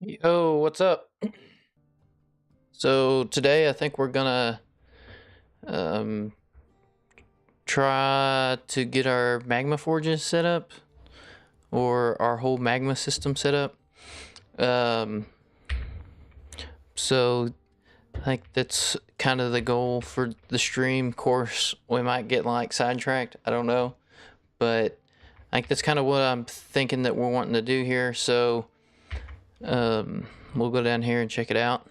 Yo, what's up? So today I think we're gonna um, try to get our magma forges set up, or our whole magma system set up. Um, so I think that's kind of the goal for the stream. Of course, we might get like sidetracked. I don't know, but I think that's kind of what I'm thinking that we're wanting to do here. So we'll go down here and check it out.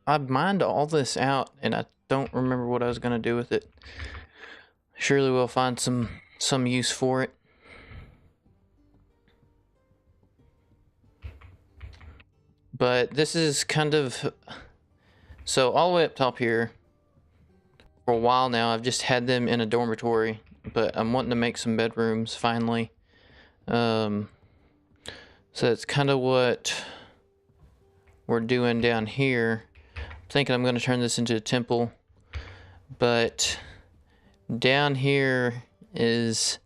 I mined all this out and I don't remember what I was gonna do with it. Surely we'll find some use for it. But this is kind of, so all the way up top here, for a while now I've just had them in a dormitory, but I'm wanting to make some bedrooms finally. So it's kind of what we're doing down here. I'm thinking I'm going to turn this into a temple, but down here is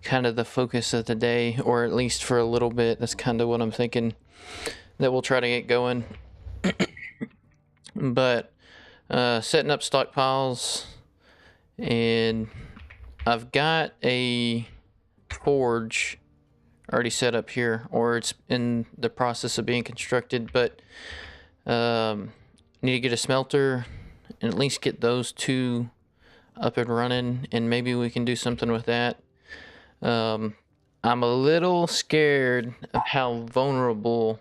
kind of the focus of the day, or at least for a little bit. That's kind of what I'm thinking that we'll try to get going. But setting up stockpiles, and I've got a forge already set up here, or it's in the process of being constructed, but need to get a smelter and at least get those two up and running, and maybe we can do something with that. I'm a little scared of how vulnerable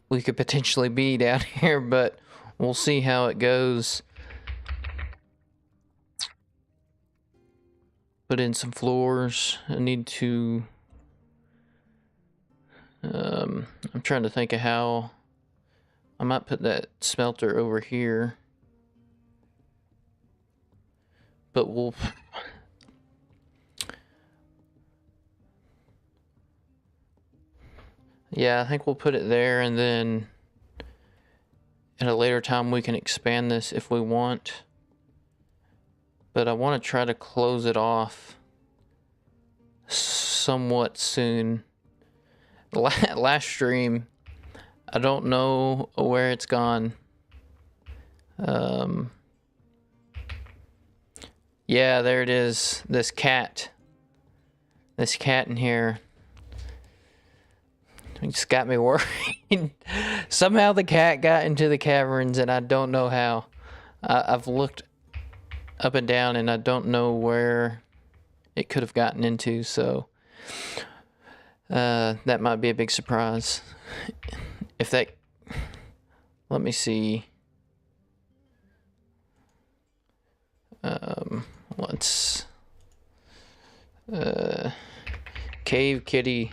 we could potentially be down here, but we'll see how it goes. Put in some floors. I need to I'm trying to think of how I might put that smelter over here, but we'll yeah, I think we'll put it there, and then at a later time we can expand this if we want. But I want to try to close it off somewhat soon. Last stream, I don't know where it's gone. Yeah, there it is. This cat in here. It just got me worried. Somehow the cat got into the caverns, and I don't know how. I've looked up and down, and I don't know where it could have gotten into, so that might be a big surprise. If that, let me see. Let's cave kitty.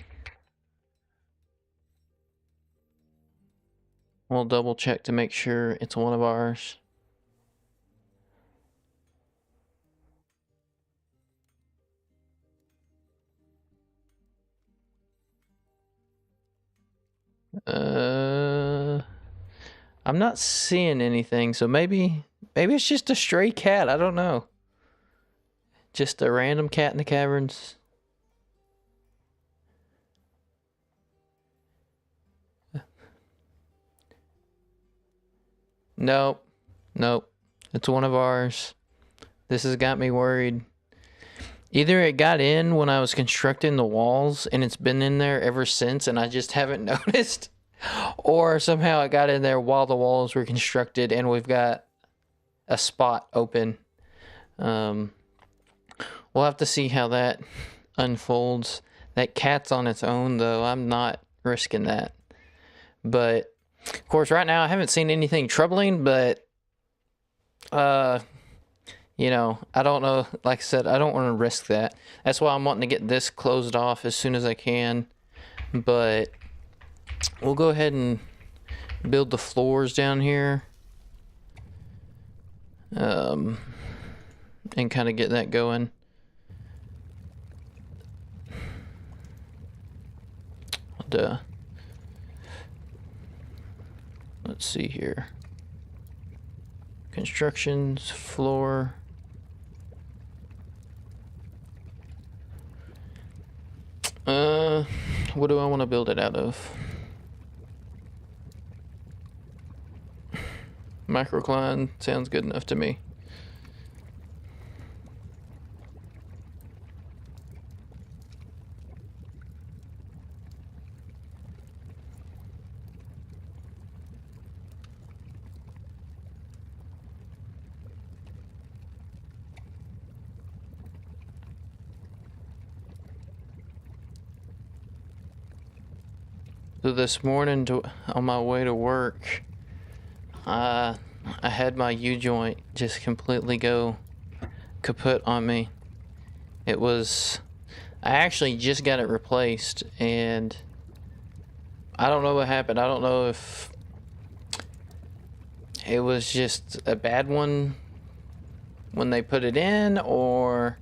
We'll double check to make sure it's one of ours. I'm not seeing anything, so maybe it's just a stray cat. I don't know. Just a random cat in the caverns. Nope. Nope. It's one of ours. This has got me worried. Either it got in when I was constructing the walls and it's been in there ever since and I just haven't noticed, or somehow it got in there while the walls were constructed and we've got a spot open. We'll have to see how that unfolds. That cat's on its own, though. I'm not risking that. But of course, right now I haven't seen anything troubling, but you know, I don't know. Like I said, I don't want to risk that. That's why I'm wanting to get this closed off as soon as I can. But we'll go ahead and build the floors down here, and kind of get that going. Let's see here. Constructions, floor. What do I want to build it out of? Microcline sounds good enough to me. So this morning on my way to work, I had my U-joint just completely go kaput on me. I actually just got it replaced, and I don't know what happened. I don't know if it was just a bad one when they put it in, or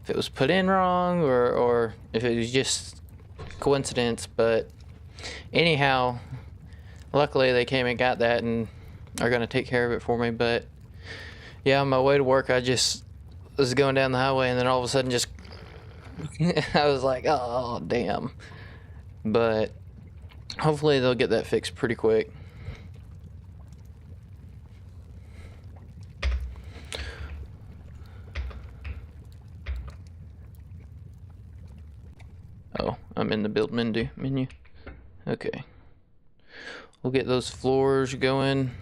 if it was put in wrong, or if it was just coincidence. But anyhow, luckily they came and got that and are going to take care of it for me. But yeah, on my way to work, I just was going down the highway, and then all of a sudden just I was like, oh damn. But hopefully they'll get that fixed pretty quick. Oh, I'm in the build menu. Okay. We'll get those floors going.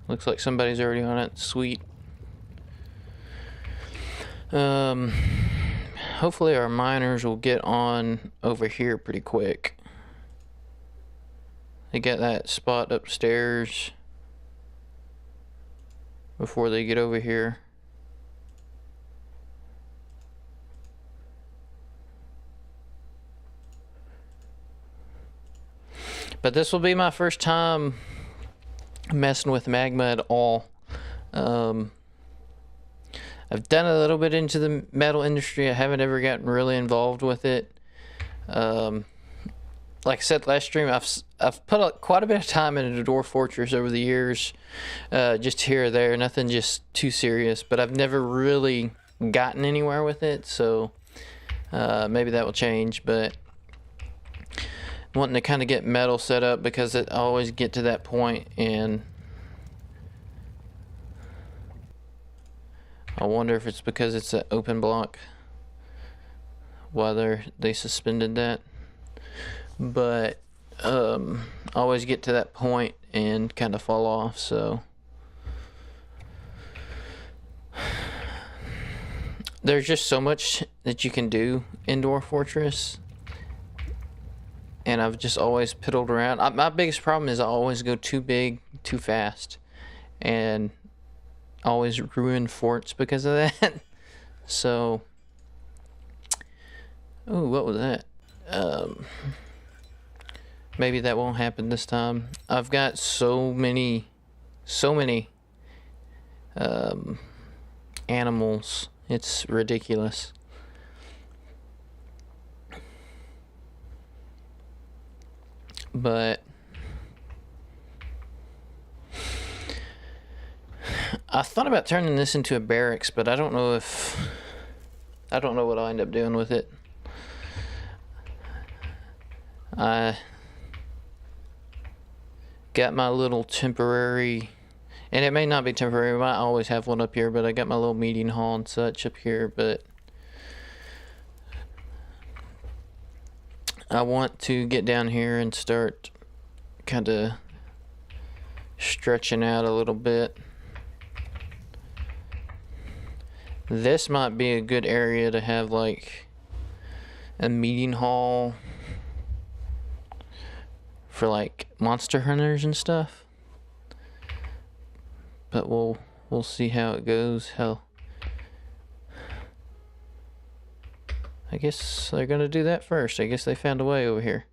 Looks like somebody's already on it. Sweet. Hopefully our miners will get on over here pretty quick. They got that spot upstairs before they get over here. But this will be my first time messing with Magma at all. I've done a little bit into the metal industry. I haven't ever gotten really involved with it. Like I said last stream, I've put quite a bit of time into Dwarf Fortress over the years, just here or there. Nothing just too serious, but I've never really gotten anywhere with it. So maybe that will change. But wanting to kind of get metal set up, because I always get to that point and I wonder if it's because it's an open block why they suspended that. But always get to that point and kind of fall off. So there's just so much that you can do in Dwarf Fortress, and I've just always piddled around. My biggest problem is I always go too big too fast, and always ruin forts because of that. So, oh, what was that? Maybe that won't happen this time. I've got so many animals. It's ridiculous. But I thought about turning this into a barracks, but I don't know what I'll end up doing with it. I got my little temporary, and it may not be temporary, I might always have one up here, but I got my little meeting hall and such up here. But I want to get down here and start kind of stretching out a little bit. This might be a good area to have like a meeting hall for like monster hunters and stuff. But we'll see how it goes. I guess they're gonna do that first. I guess they found a way over here.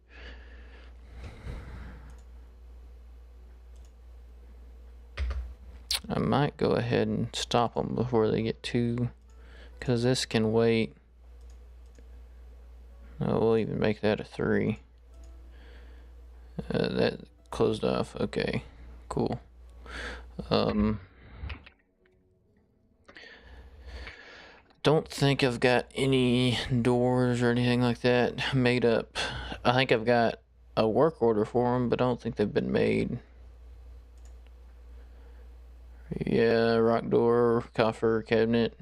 I might go ahead and stop them before they get too, because this can wait. Oh, we'll even make that a 3. That closed off. Okay, cool. don't think I've got any doors or anything like that made up. I think I've got a work order for them, but I don't think they've been made. Yeah, rock door, coffer, cabinet.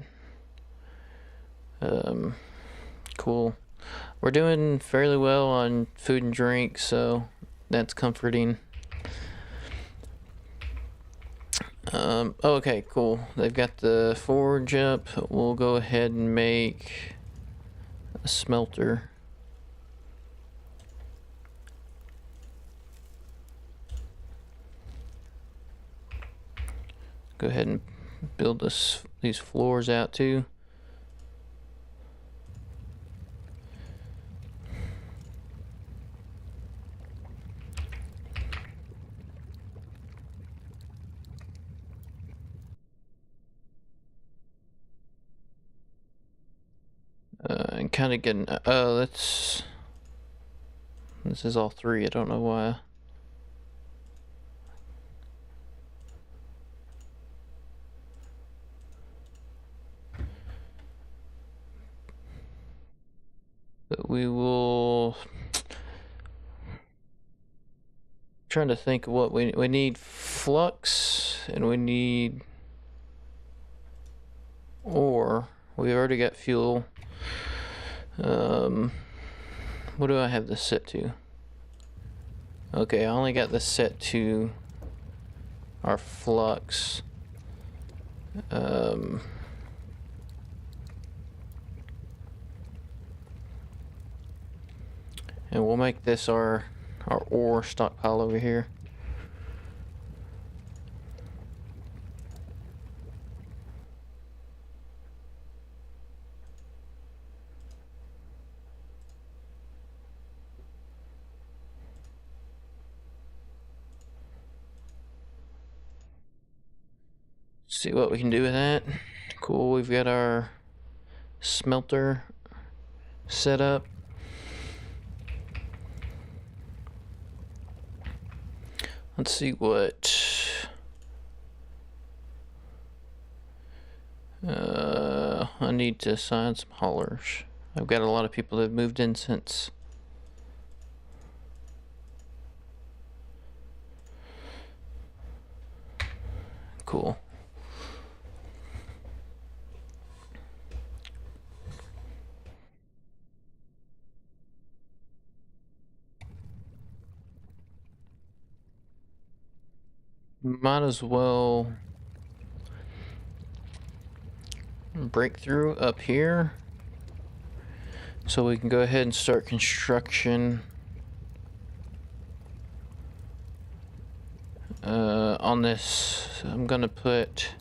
Cool. We're doing fairly well on food and drink, so that's comforting. Okay, cool. They've got the forge up. We'll go ahead and make a smelter. Go ahead and build these floors out too. And kind of getting, this is all three. I don't know why. But we will, trying to think of what we need. Flux, and we need ore. We already got fuel. What do I have this set to? Okay, I only got this set to our flux. And we'll make this our ore stockpile over here. See what we can do with that. Cool, we've got our smelter set up. Let's see what I need to assign some haulers. I've got a lot of people that have moved in since. Cool. Might as well break through up here so we can go ahead and start construction on this. I'm gonna put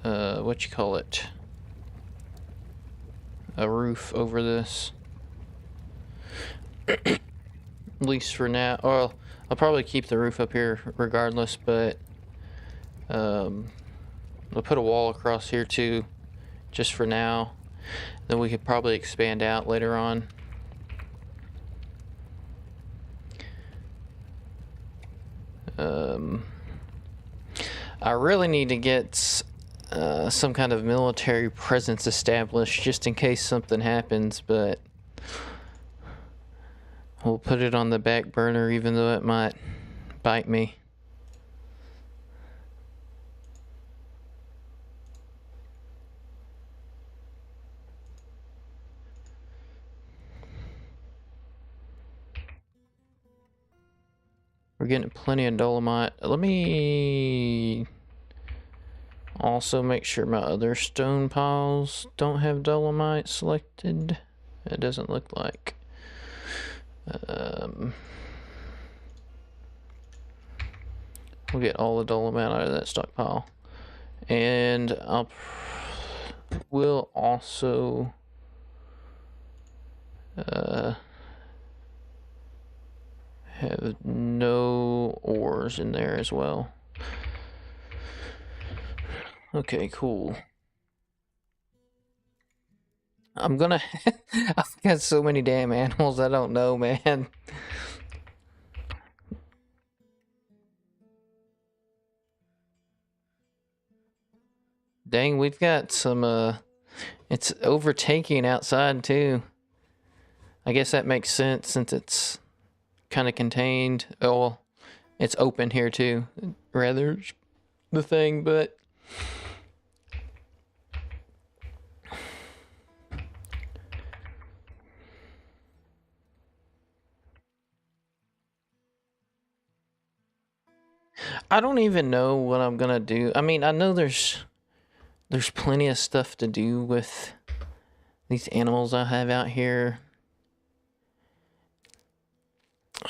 what you call it, a roof over this, at least for now. Or I'll probably keep the roof up here regardless, but I'll put a wall across here too, just for now. Then we could probably expand out later on. I really need to get some kind of military presence established just in case something happens, but we'll put it on the back burner even though it might bite me. We're getting plenty of dolomite. Let me also make sure my other stone piles don't have dolomite selected. It doesn't look like. We'll get all the dolomite out of that stockpile. And we'll also have no ores in there as well. Okay, cool. I'm gonna I've got so many damn animals, I don't know, man. Dang, we've got some It's overtaking outside too. I guess that makes sense since it's kind of contained. Oh, well, it's open here too. Rather the thing, but I don't even know what I'm gonna do. I mean, I know there's plenty of stuff to do with these animals I have out here.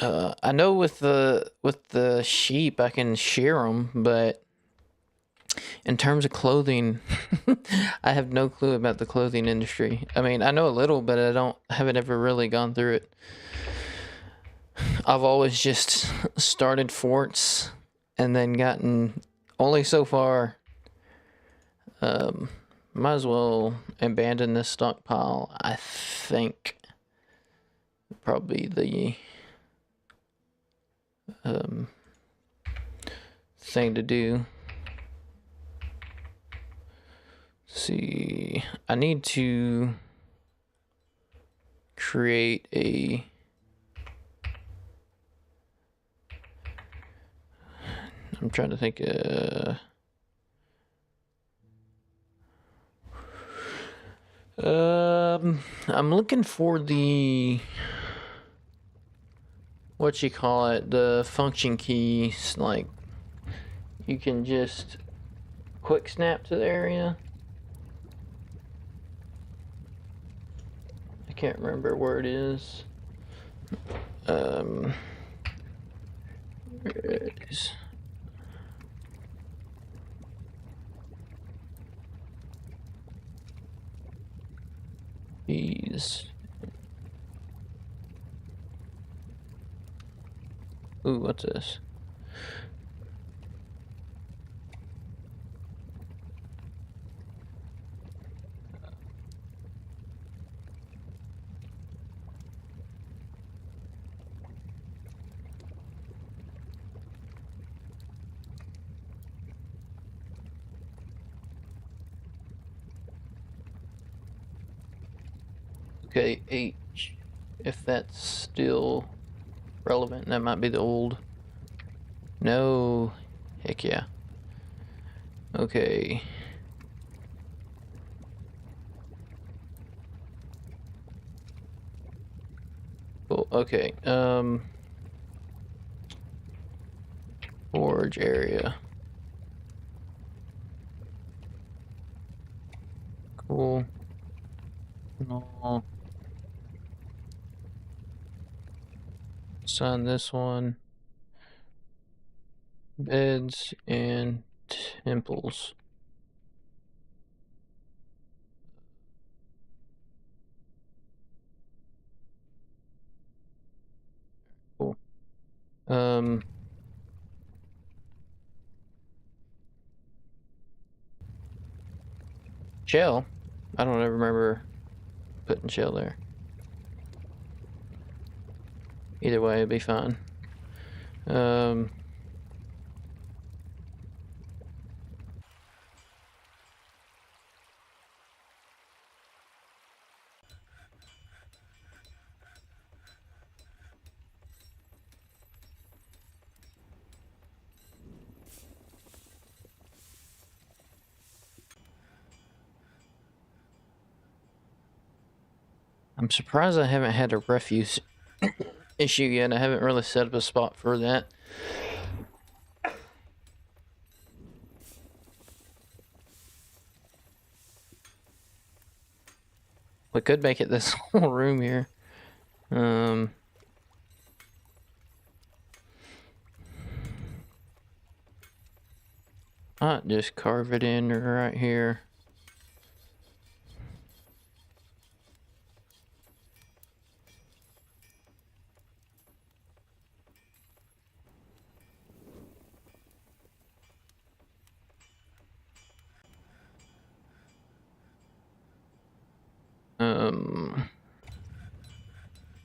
I know with the sheep I can shear them, but in terms of clothing, I have no clue about the clothing industry. I mean, I know a little, but haven't ever really gone through it. I've always just started forts and then gotten only so far. Might as well abandon this stockpile. I think probably the thing to do. Let's see, I need to create a I'm trying to think I'm looking for the what you call it, the function keys, like you can just quick snap to the area. I can't remember where it is. There it is. Keys. Ooh, what's this? Okay, H. If that's still relevant, that might be the old. No. Heck yeah. Okay. Cool. Okay. Forge area. Cool. No. Assign this one. Beds and temples. Cool. Shell. I don't ever remember putting shell there. Either way, it'd be fine. I'm surprised I haven't had a refuse issue yet. I haven't really set up a spot for that. We could make it this whole room here. I'll just carve it in right here.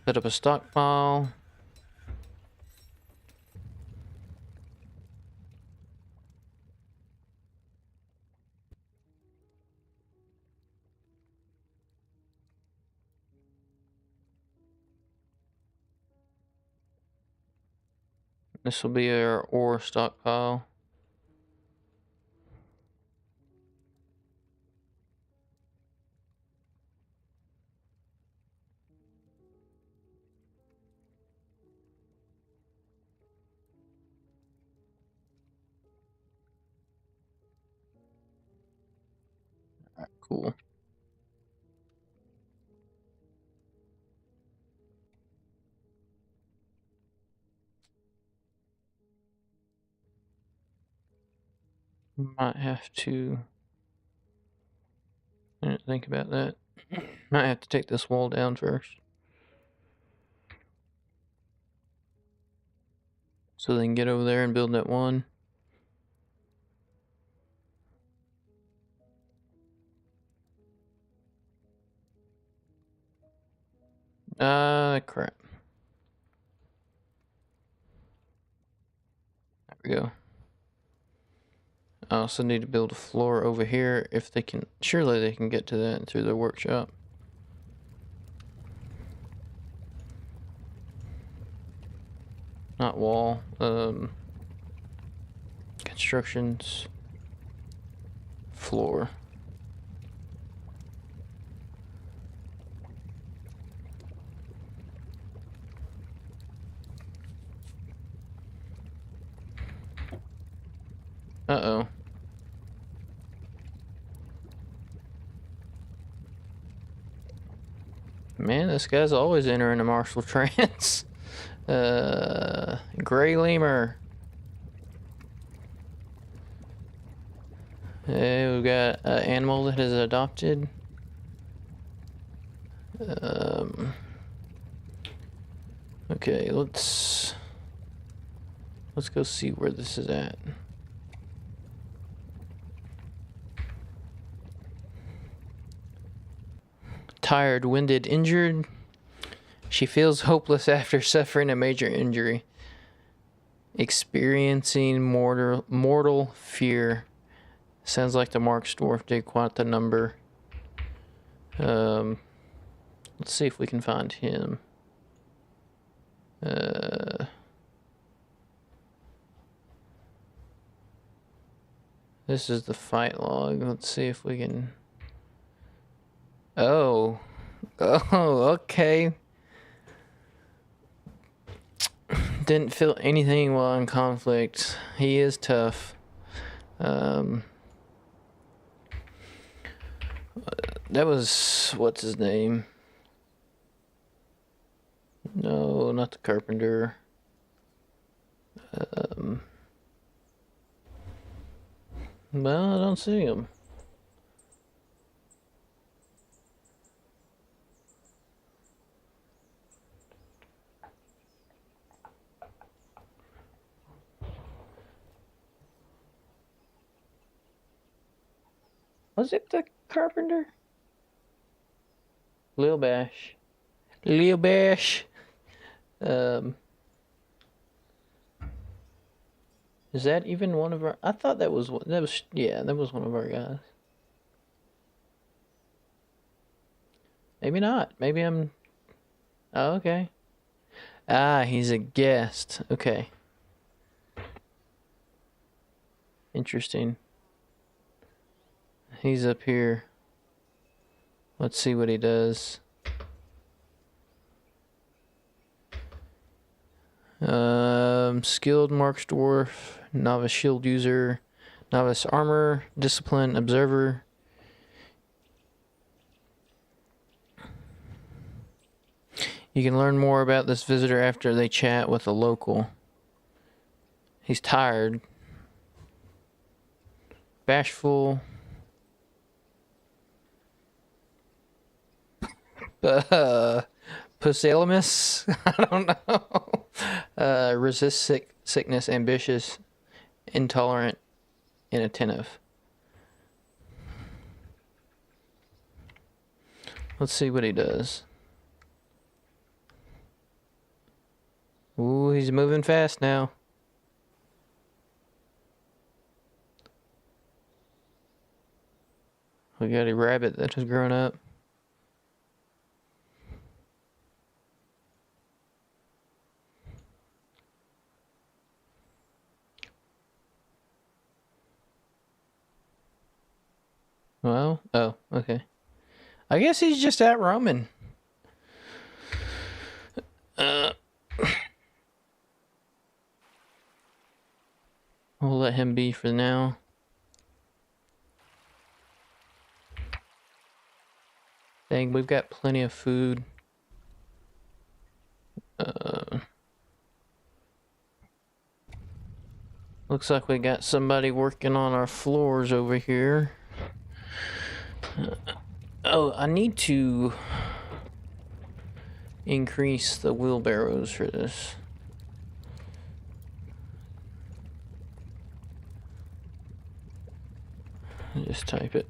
Set up a stockpile. This will be our ore stockpile. Alright, cool. Might have to... I didn't think about that. Might have to take this wall down first. So they can get over there and build that one. Crap. There we go. I also need to build a floor over here if they can. Surely they can get to that through the workshop. Not wall. Constructions. Floor. Uh-oh. Man, this guy's always entering a martial trance. Gray lemur. Hey, we've got an animal that is adopted. Okay, let's go see where this is at. Tired, winded, injured. She feels hopeless after suffering a major injury. Experiencing mortal fear. Sounds like the Mark's Dwarf did quite the number. Let's see if we can find him. This is the fight log. Let's see if we can... Oh, okay. Didn't feel anything while in conflict. He is tough. That was... what's his name? No, not the carpenter. Well, I don't see him. Was it the carpenter? Lil Bash. Lil Bash. Is that even one of our... I thought that was one... Yeah, that was one of our guys. Maybe not. Maybe I'm... Oh, okay. Ah, he's a guest. Okay. Interesting. He's up here. Let's see what he does. Skilled Mark's Dwarf, Novice Shield User, Novice Armor, Discipline Observer. You can learn more about this visitor after they chat with a local. He's tired. Bashful. Pusalamus? I don't know. Resist sickness, ambitious, intolerant, inattentive. Let's see what he does. Ooh, he's moving fast now. We got a rabbit that has grown up. Well, oh, okay. I guess he's just out roaming. We'll let him be for now. Dang, we've got plenty of food. Looks like we got somebody working on our floors over here. Oh, I need to increase the wheelbarrows for this. Just type it.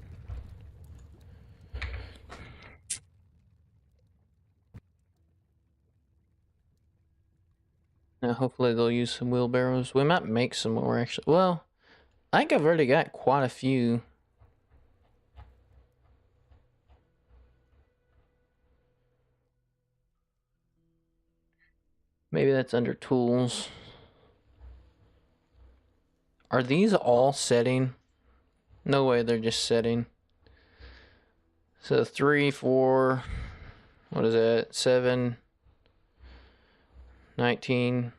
Now, hopefully they'll use some wheelbarrows. We might make some more, actually. Well, I think I've already got quite a few. Maybe that's under tools. Are these all setting? No way, they're just setting. So 3, 4, what is that? 7, 19.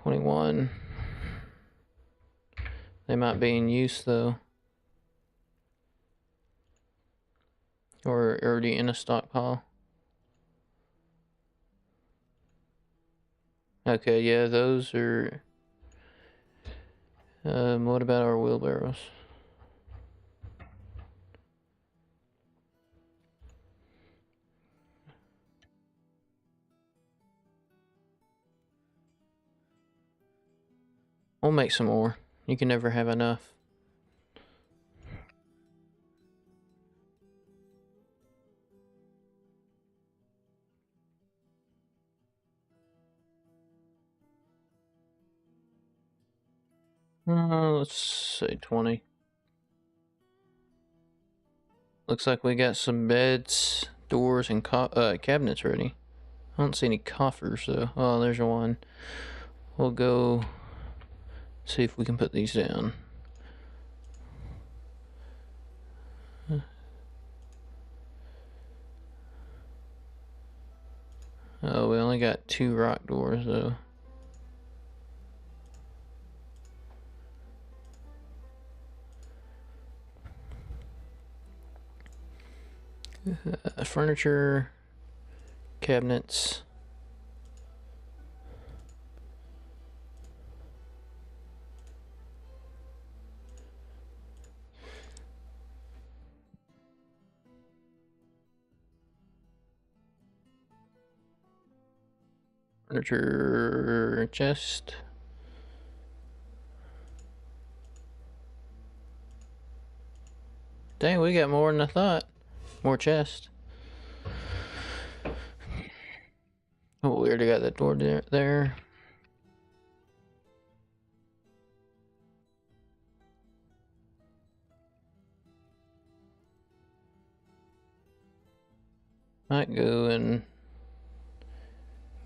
$21. They might be in use though. Or already in a stockpile. Okay, yeah, those are... what about our wheelbarrows? We'll make some more. You can never have enough. Let's say 20. Looks like we got some beds, doors, and cabinets ready. I don't see any coffers though. Oh, there's one. We'll go see if we can put these down. Oh, we only got 2 rock doors though. Furniture, cabinets. Furniture chest. Dang, we got more than I thought. More chest. Oh, we already got that door there. Might go and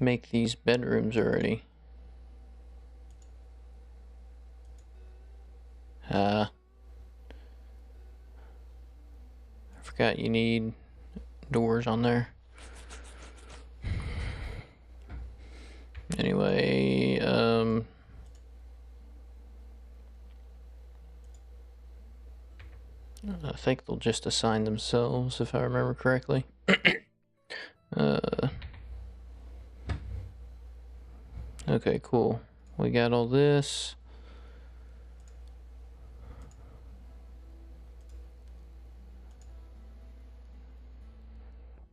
make these bedrooms already. I forgot you need doors on there. Anyway, I think they'll just assign themselves if I remember correctly. Okay, cool. We got all this.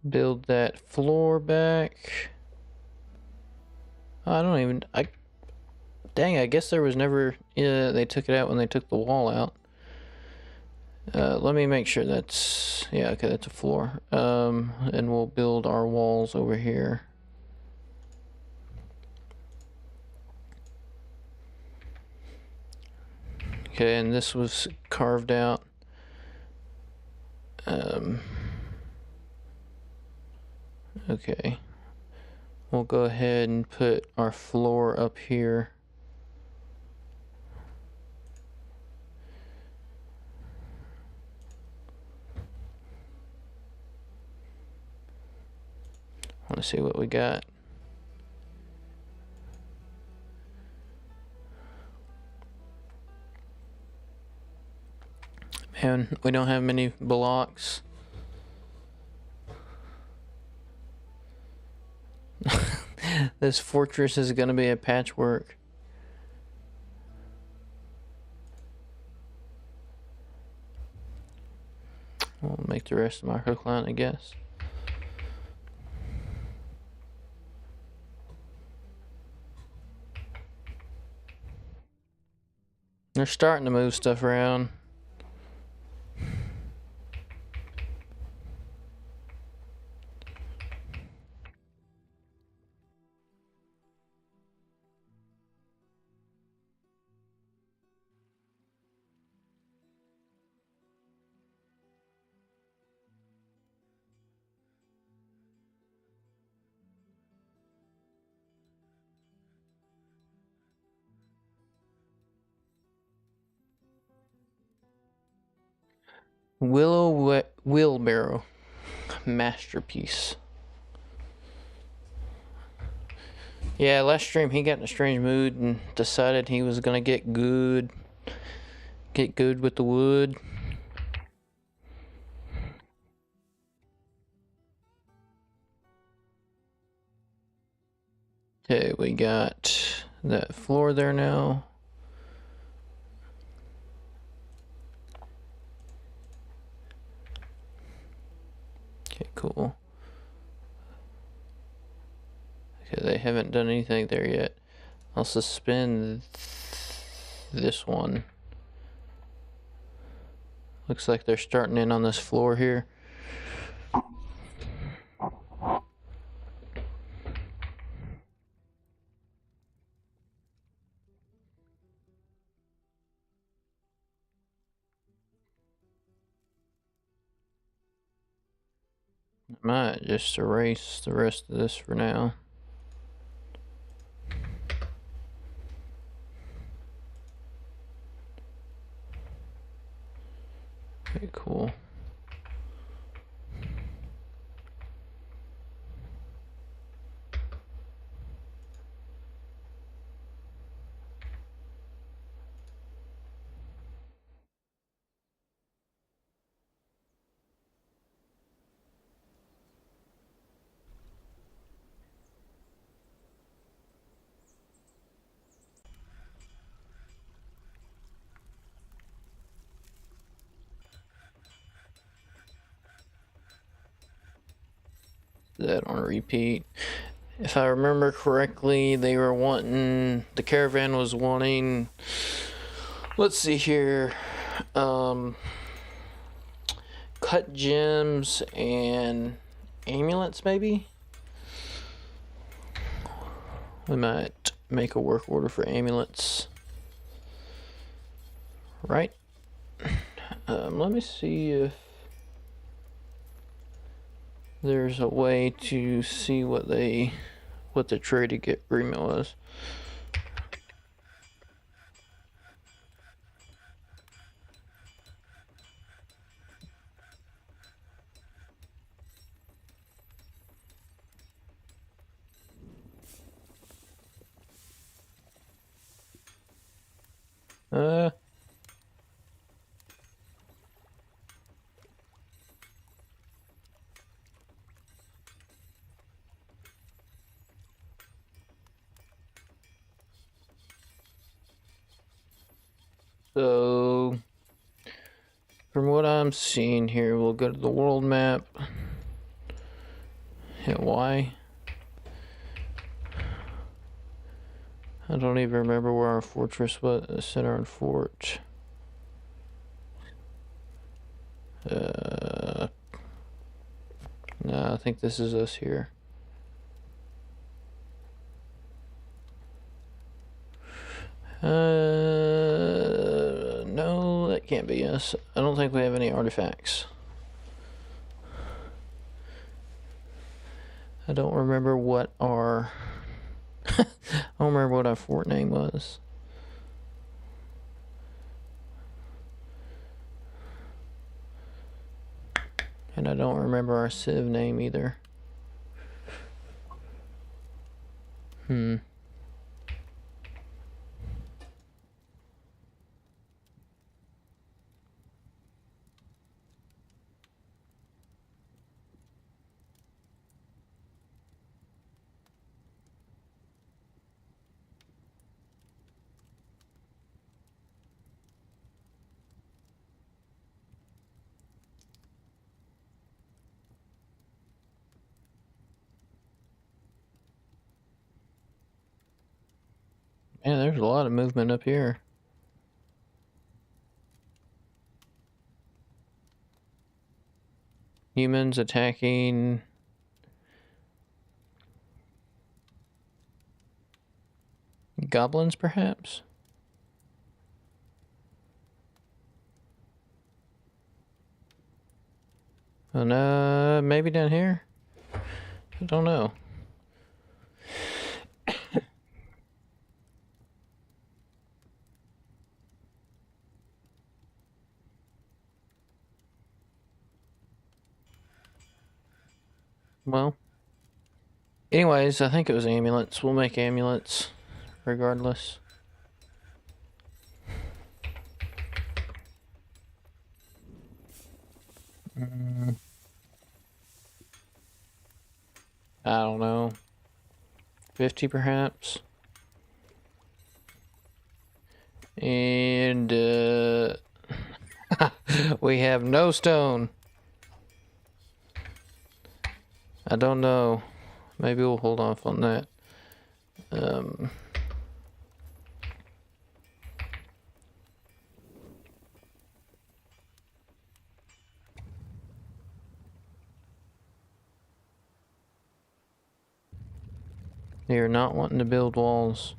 Build that floor back. I don't even... Dang, I guess there was never... Yeah, they took it out when they took the wall out. Let me make sure that's... Yeah, okay, that's a floor. And we'll build our walls over here. Okay, and this was carved out. Okay. We'll go ahead and put our floor up here. want to see what we got. Man, we don't have many blocks. This fortress is gonna be a patchwork. I'll make the rest of my hook line, I guess. They're starting to move stuff around. Wheelbarrow. Masterpiece. Yeah, last stream he got in a strange mood and decided he was gonna get good. Get good with the wood. Okay, we got that floor there now. Okay, cool. Okay, they haven't done anything there yet. I'll suspend this one. Looks like they're starting in on this floor here. I might just erase the rest of this for now. Okay, cool. That on repeat. If I remember correctly, they were wanting, the caravan was wanting, let's see here, cut gems and amulets maybe? We might make a work order for amulets. Right? Let me see if there's a way to see what the trade agreement was. So, from what I'm seeing here, we'll go to the world map, hit Y. I don't even remember where our fortress was, center and fort. No, I think this is us here. No, that can't be us. I don't think we have any artifacts. I don't remember what our I don't remember what our fort name was. And I don't remember our civ name either. Hmm. Yeah, there's a lot of movement up here. Humans attacking. Goblins, perhaps? And, maybe down here? I don't know. Well, anyways, I think it was amulets. We'll make amulets regardless. I don't know. 50 perhaps. And we have no stone. I don't know. Maybe we'll hold off on that. You're not wanting to build walls.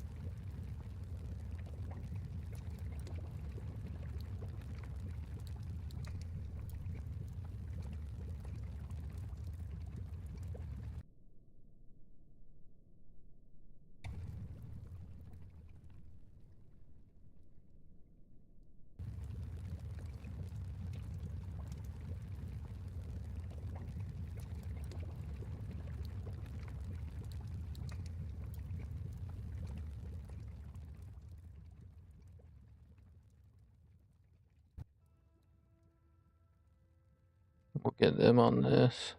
We'll get them on this.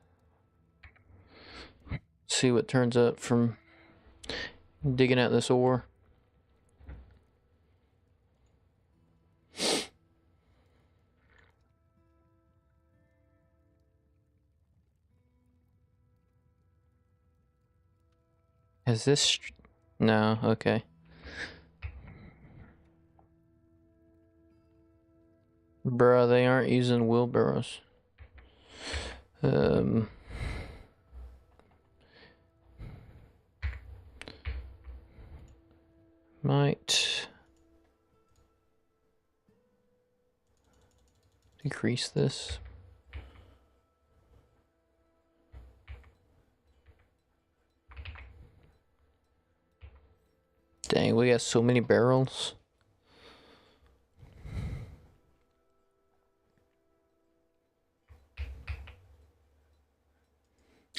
See what turns up from digging out this ore. Is this... No, okay. Bruh, they aren't using wheelbarrows. Might decrease this. Dang, we got so many barrels.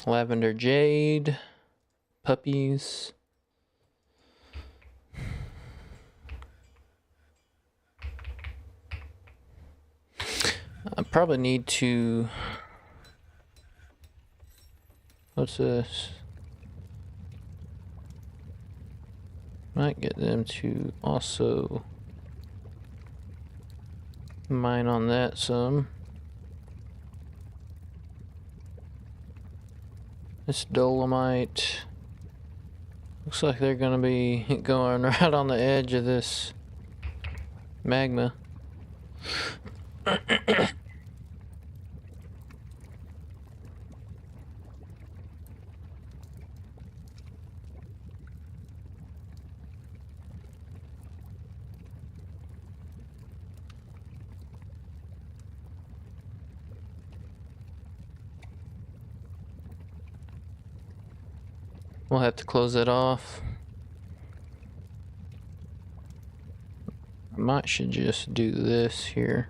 Lavender jade, puppies. I probably need to... What's this? Might get them to also mine on that some. This dolomite. Looks like they're gonna be going right on the edge of this magma. We'll have to close it off. I might should just do this here.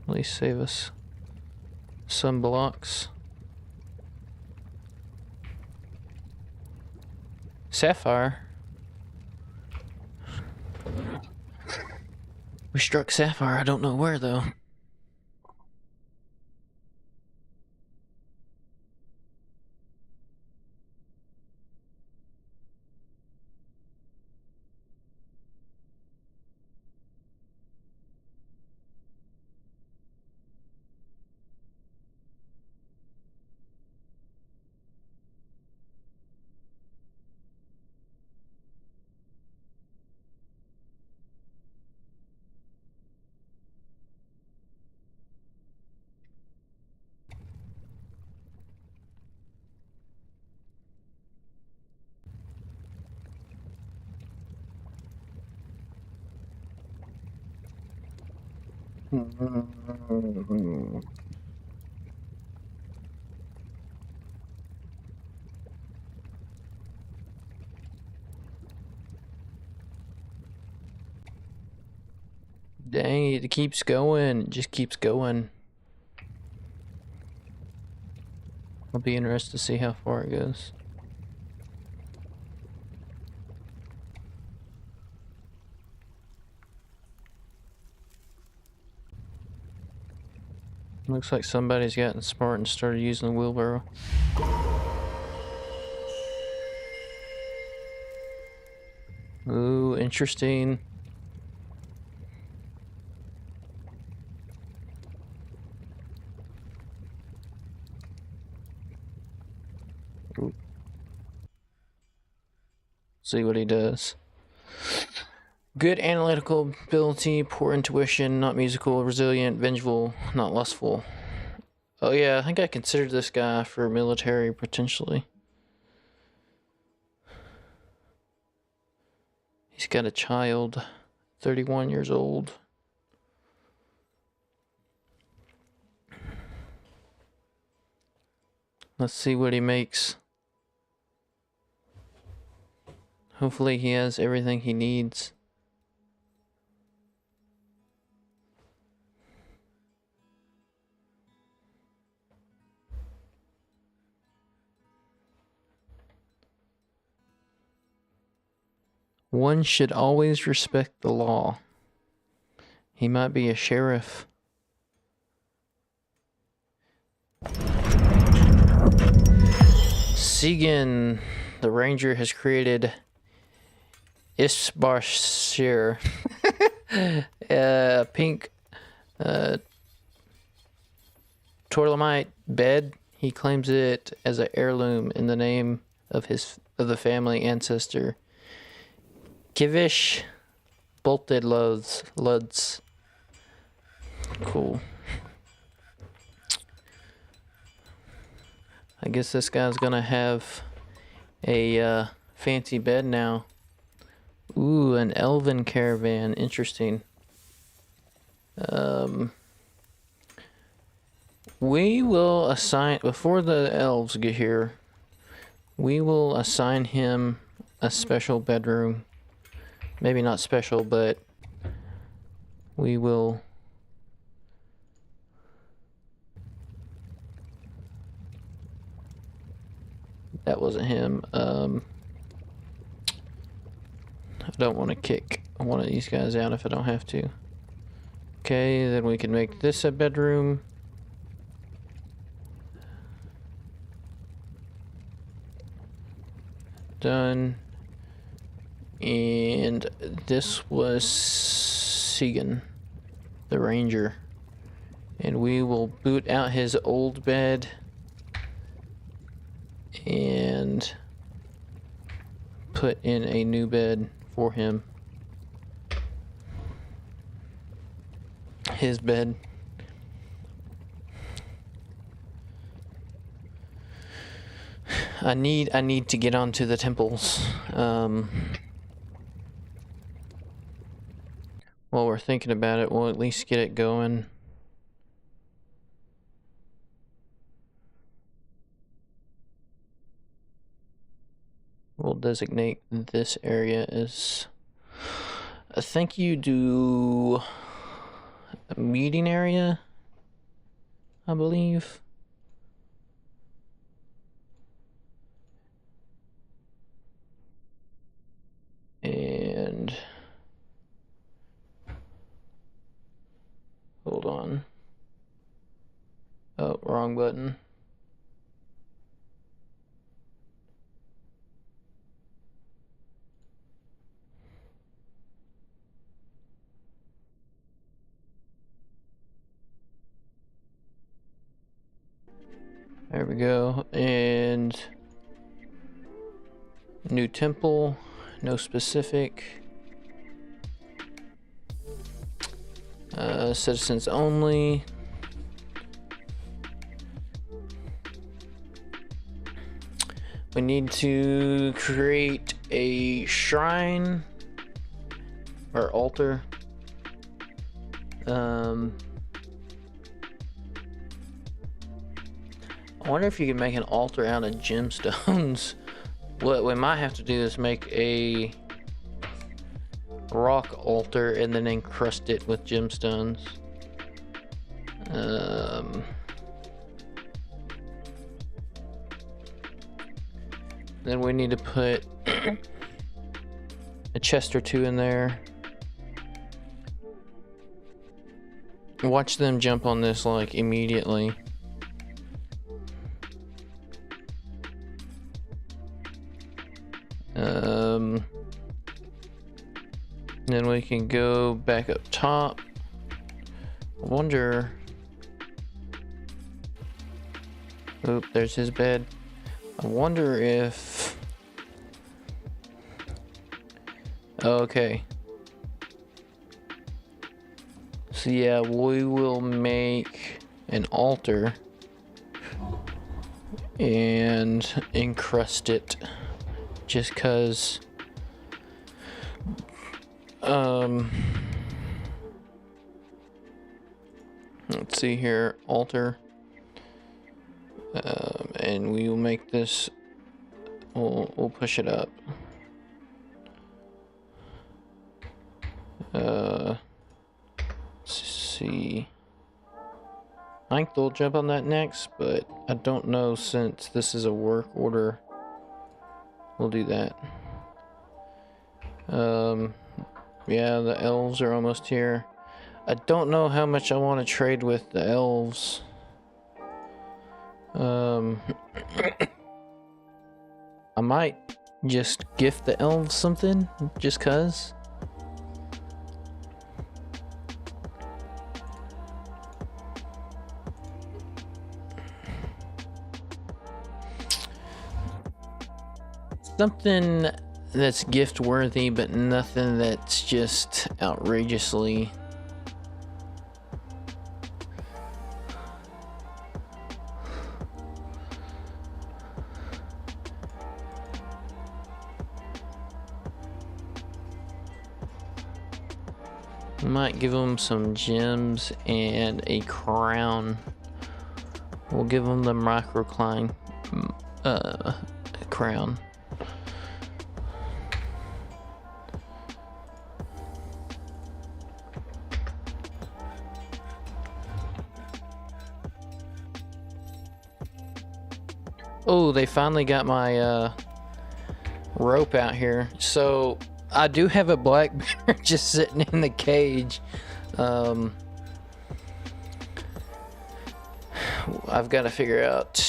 At least save us some blocks. Sapphire. We struck Sapphire. I don't know where, though. Dang, it keeps going. It just keeps going. I'll be interested to see how far it goes. Looks like somebody's gotten smart and started using the wheelbarrow. Ooh, interesting. Ooh. See what he does. Good analytical ability, poor intuition, not musical, resilient, vengeful, not lustful. Oh yeah, I think I considered this guy for military potentially. He's got a child, 31 years old. Let's see what he makes. Hopefully he has everything he needs. One should always respect the law. He might be a sheriff. Segan, the ranger, has created Isbashir, a pink Torlamite bed. He claims it as an heirloom in the name of the family ancestor. Kivish bolted luds. Cool. I guess this guy's gonna have a fancy bed now. Ooh, an elven caravan. Interesting. We will assign, before the elves get here, we will assign him a special bedroom. Maybe not special, but we will. That wasn't him. I don't want to kick one of these guys out if I don't have to. Okay, then we can make this a bedroom. Done. And this was Segan, the ranger. And we will boot out his old bed and put in a new bed for him. His bed. I need to get onto the temples. While we're thinking about it, we'll at least get it going. We'll designate this area as, I think you do a meeting area, I believe. button. There we go. And new temple, no specific. Citizens only. We need to create a shrine or altar. I wonder if you can make an altar out of gemstones. What we might have to do is make a rock altar and then encrust it with gemstones. Then we need to put a chest or two in there. Watch them jump on this like immediately. Then we can go back up top. I wonder. Oop, there's his bed. I wonder if. Okay. So yeah, we will make an altar and encrust it just cause let's see here, altar, and we will make this, we'll push it up. Let's see, I think they'll jump on that next, but I don't know, since this is a work order, we'll do that. Yeah, the elves are almost here. I don't know how much I want to trade with the elves. I might just gift the elves something, just cause. Something that's gift worthy, but nothing that's just outrageously. Might give them some gems and a crown. We'll give them the microcline crown. Oh, they finally got my rope out here. So I do have a black bear just sitting in the cage. I've got to figure out.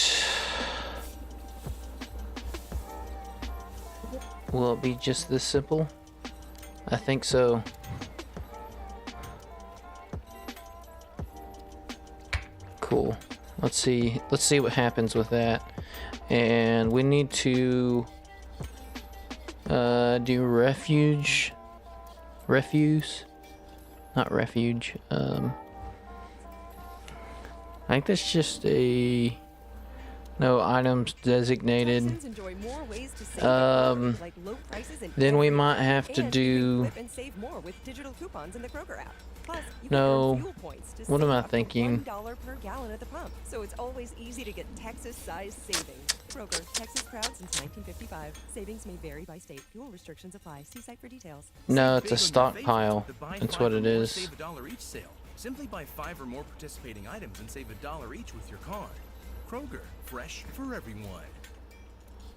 Will it be just this simple? I think so. Cool. Let's see what happens with that. And we need to do refuse, not refuge. I think that's just a no items designated. Then we might have to do. No, what am I thinking? $1 per gallon at the pump, so it's always easy to get Texas-sized savings. Kroger, Texas proud since 1955. Savings may vary by state. Fuel restrictions apply. See site for details. No, it's a stockpile. That's what it is. Save $1 each sale. Simply buy 5 or more participating items and save $1 each with your card. Kroger, fresh for everyone.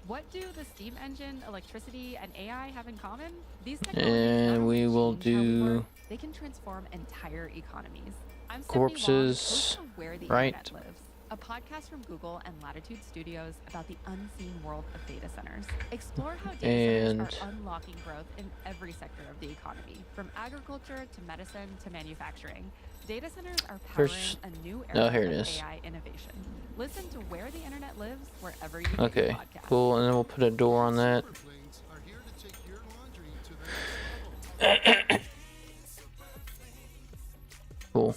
What do the steam engine, electricity, and AI have in common? These And we will do. They can transform entire economies. I'm corpses, where the right? internet lives. a podcast from Google and Latitude Studios about the unseen world of data centers. Explore how data centers are unlocking growth in every sector of the economy, from agriculture to medicine to manufacturing. Data centers are powering a new era of AI innovation. Listen to Where the Internet Lives wherever you get your podcast. Cool, and then we'll put a door on that. Cool.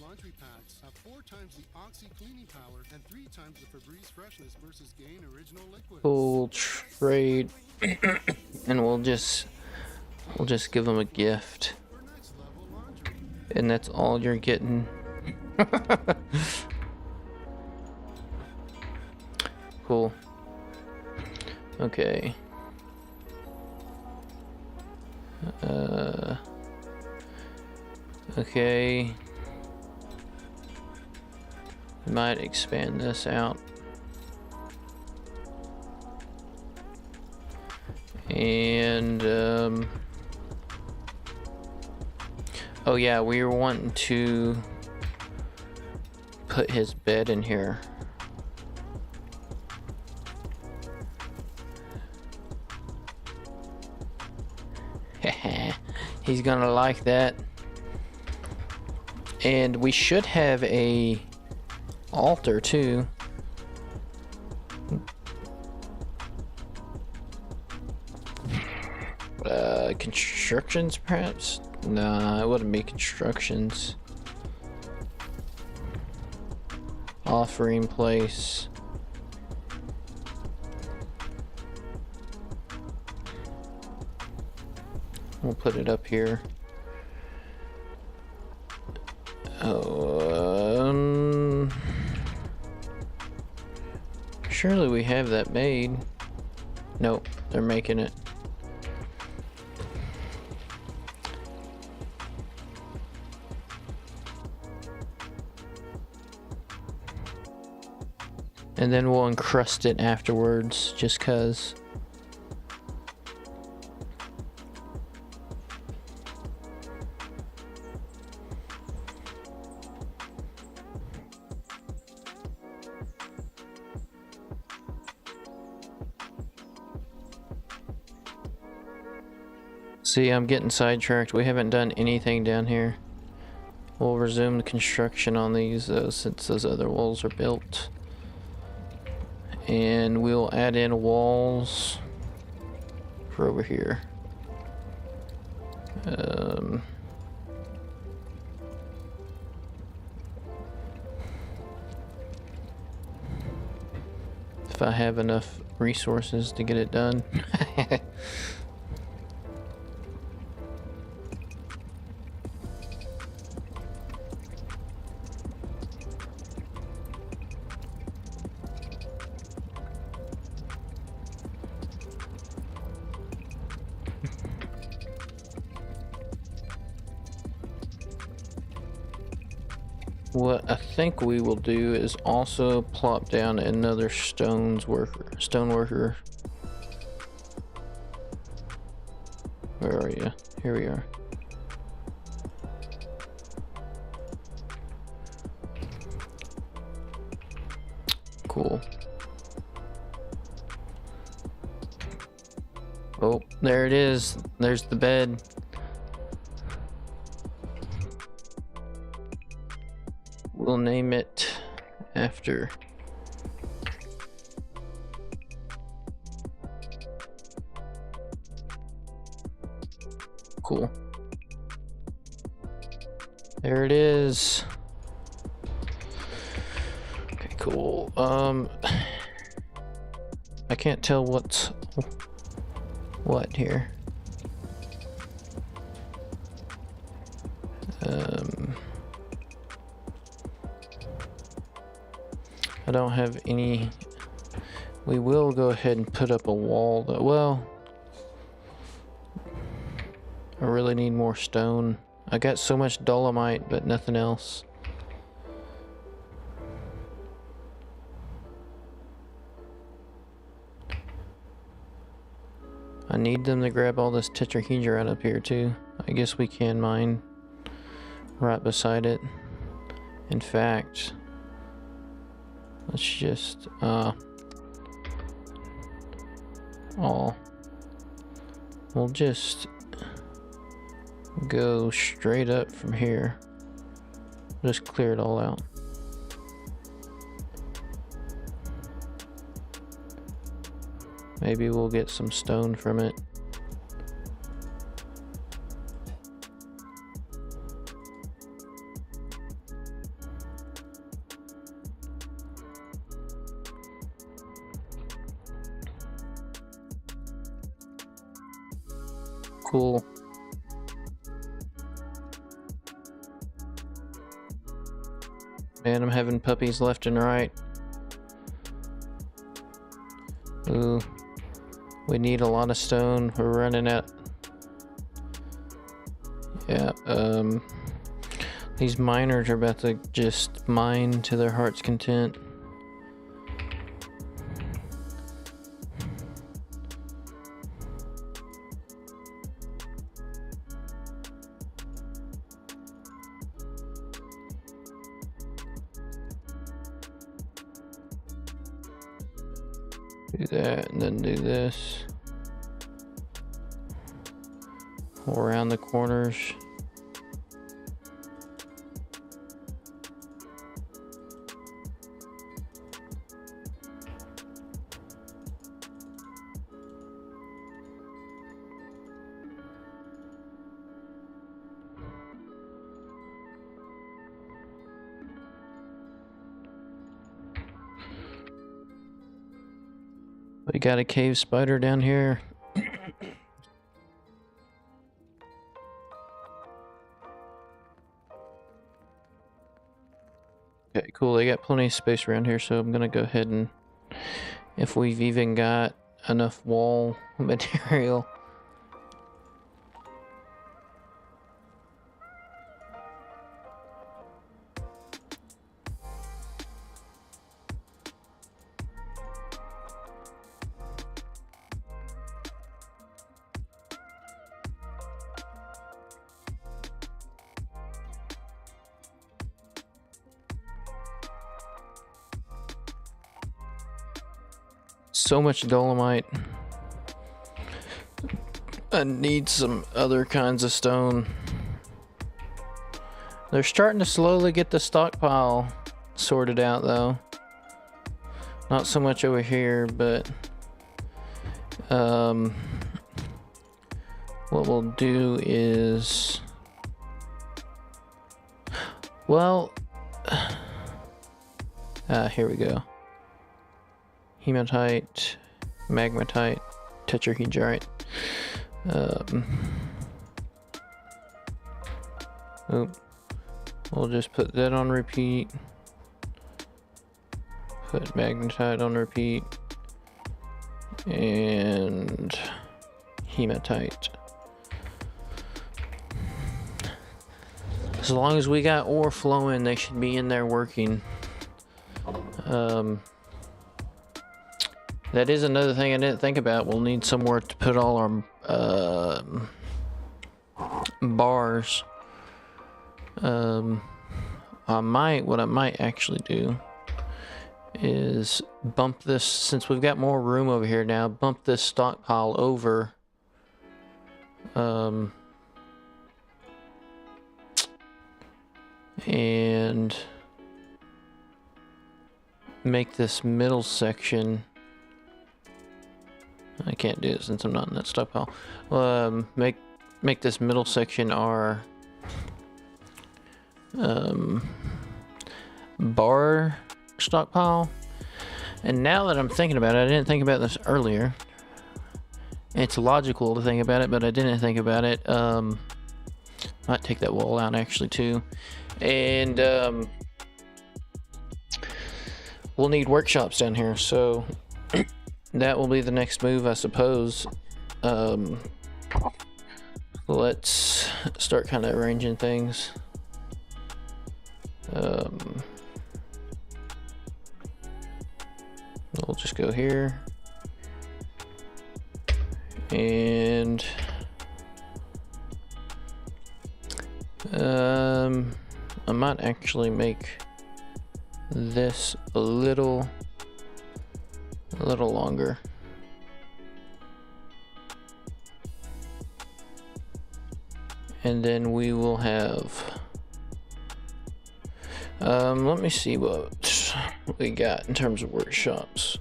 Laundry packs have 4 times the Oxy cleaning power and 3 times the Febreze freshness versus Gain original liquid. Cool trade. And we'll just give them a gift. And that's all you're getting. Cool. Okay. Okay. Might expand this out. And oh yeah, we were wanting to put his bed in here. He's gonna like that. And we should have a altar too. Constructions perhaps? Nah, it wouldn't be constructions. Offering place. We'll put it up here. Surely we have that made. Nope, they're making it. And then we'll encrust it afterwards, just 'cause. See, I'm getting sidetracked. We haven't done anything down here. We'll resume the construction on these though, since those other walls are built. And we'll add in walls for over here. If I have enough resources to get it done. What I think we will do is also plop down another stone worker. Where are you? Here we are. Cool. Oh, there it is. There's the bed. We'll name it after. Cool. There it is. Okay, cool. I can't tell what's what here. I don't have any. We will go ahead and put up a wall though. Well, I really need more stone. I got so much dolomite, but nothing else. I I need them to grab all this tetrahedrite up here too. I guess we can mine right beside it. In fact, let's just we'll just go straight up from here. Just clear it all out. Maybe we'll get some stone from it. Cool. Man, I'm having puppies left and right. Ooh. We need a lot of stone. We're running out. Yeah, these miners are about to just mine to their heart's content. Do that and then do this. Around the corners. We got a cave spider down here. Okay, cool. They got plenty of space around here, so I'm gonna go ahead and, if we've even got enough wall material. So much dolomite. I need some other kinds of stone. They're starting to slowly get the stockpile sorted out though. Not so much over here, but what we'll do is, well, here we go. Hematite, magmatite, tetrahedrite. We'll just put that on repeat. Put magnetite on repeat. And hematite. As long as we got ore flowing, they should be in there working. That is another thing I didn't think about. We'll need somewhere to put all our bars. What I might actually do is bump this, since we've got more room over here now, bump this stockpile over. And make this middle section. I can't do it since I'm not in that stockpile. Make this middle section our bar stockpile. And now that I'm thinking about it, I didn't think about this earlier. It's logical to think about it, but I didn't think about it. Might take that wall out actually too. And we'll need workshops down here, so that will be the next move, I suppose. Let's start kind of arranging things. We'll just go here And I might actually make this a little longer. And then we will have let me see what we got in terms of workshops.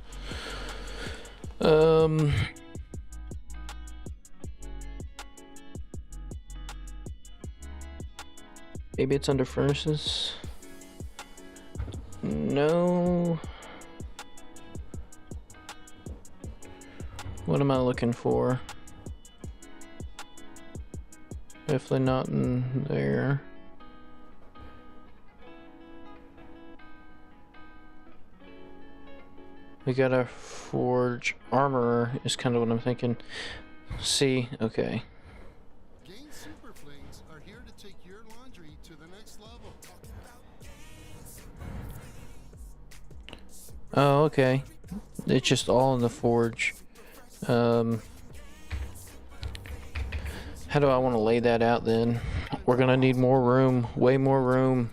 Maybe it's under furnaces. No. What am I looking for? Definitely not in there. We got a forge armorer is kind of what I'm thinking. See, okay. Gain Super Flings are here to take your laundry to the next level. Oh, okay. It's just all in the forge. How do I want to lay that out then? We're gonna need more room, way more room.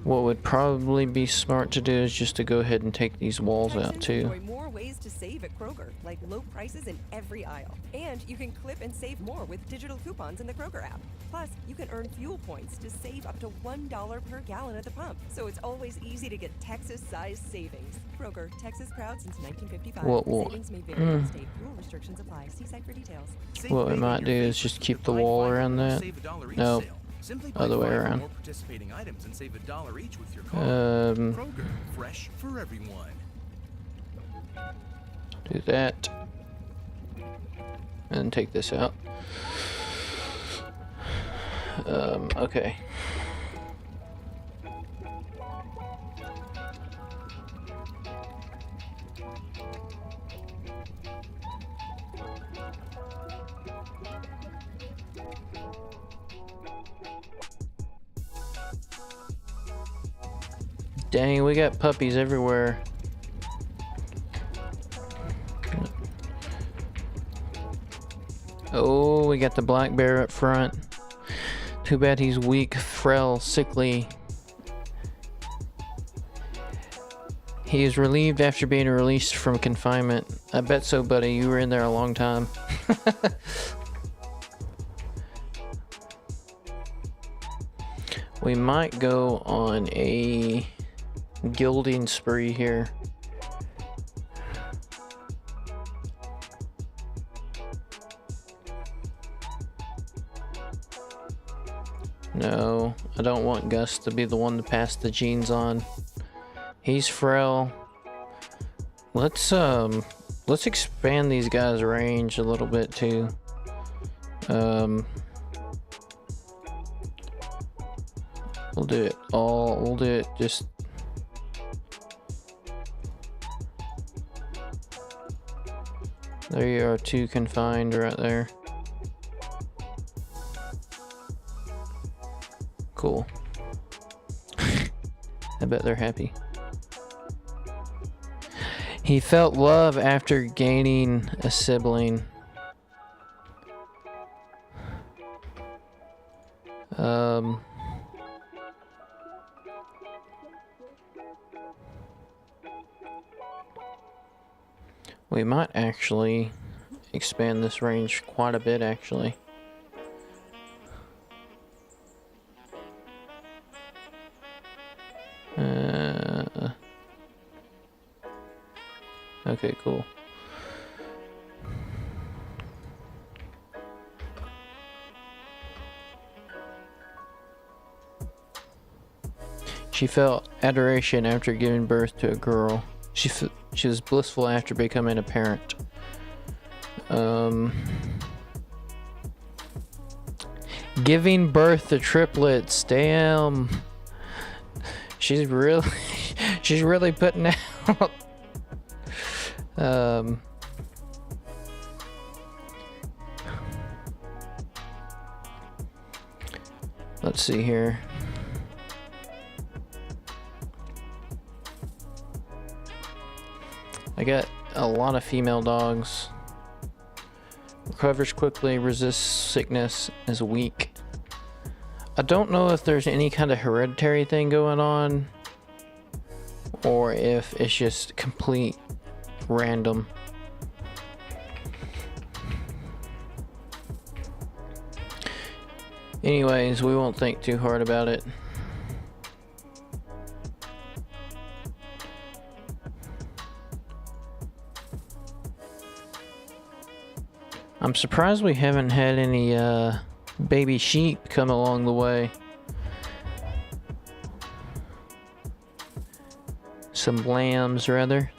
What would probably be smart to do is just to go ahead and take these walls out too. Enjoy more ways to save at Kroger, like low prices in every aisle. And you can clip and save more with digital coupons in the Kroger app. Plus, you can earn fuel points to save up to $1 per gallon at the pump. So it's always easy to get Texas-sized savings. Kroger, Texas proud since 1955. Savings may vary by state. Fuel restrictions apply. See site for details. What we might do is just keep the wall around that. Nope. Other way around. More participating items and save $1 each with your card. Kroger, fresh for everyone. Do that. And take this out. Okay. Dang, we got puppies everywhere. Oh, we got the black bear up front. Too bad he's weak, frail, sickly. He is relieved after being released from confinement. I bet so, buddy. You were in there a long time. We might go on a gilding spree here. No, I don't want Gus to be the one to pass the genes on. He's frail. Let's expand these guys' range a little bit too. We'll do it just there you are, two confined right there. Cool. I bet they're happy. He felt love after gaining a sibling. We might actually expand this range quite a bit, actually. Okay, cool. She felt adoration after giving birth to a girl. She was blissful after becoming a parent. Giving birth to triplets. Damn. She's really putting out. Let's see here. got a lot of female dogs. Recovers quickly, resists sickness, is weak. I don't know if there's any kind of hereditary thing going on, or if it's just complete random. Anyways, we won't think too hard about it. I'm surprised we haven't had any baby sheep come along the way. Some lambs, rather.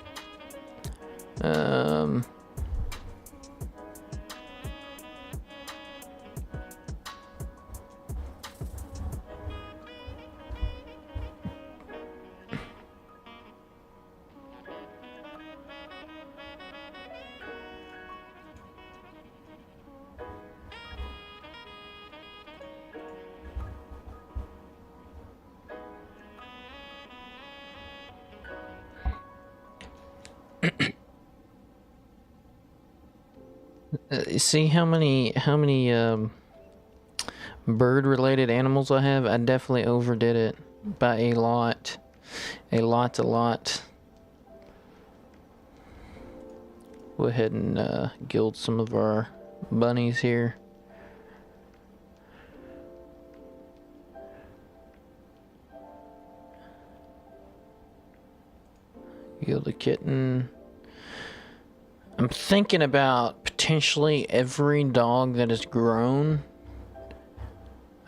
See how many bird-related animals I have? I definitely overdid it by a lot. A lot. Go ahead and gild some of our bunnies here. Gild a kitten. I'm thinking about potentially every dog that is grown.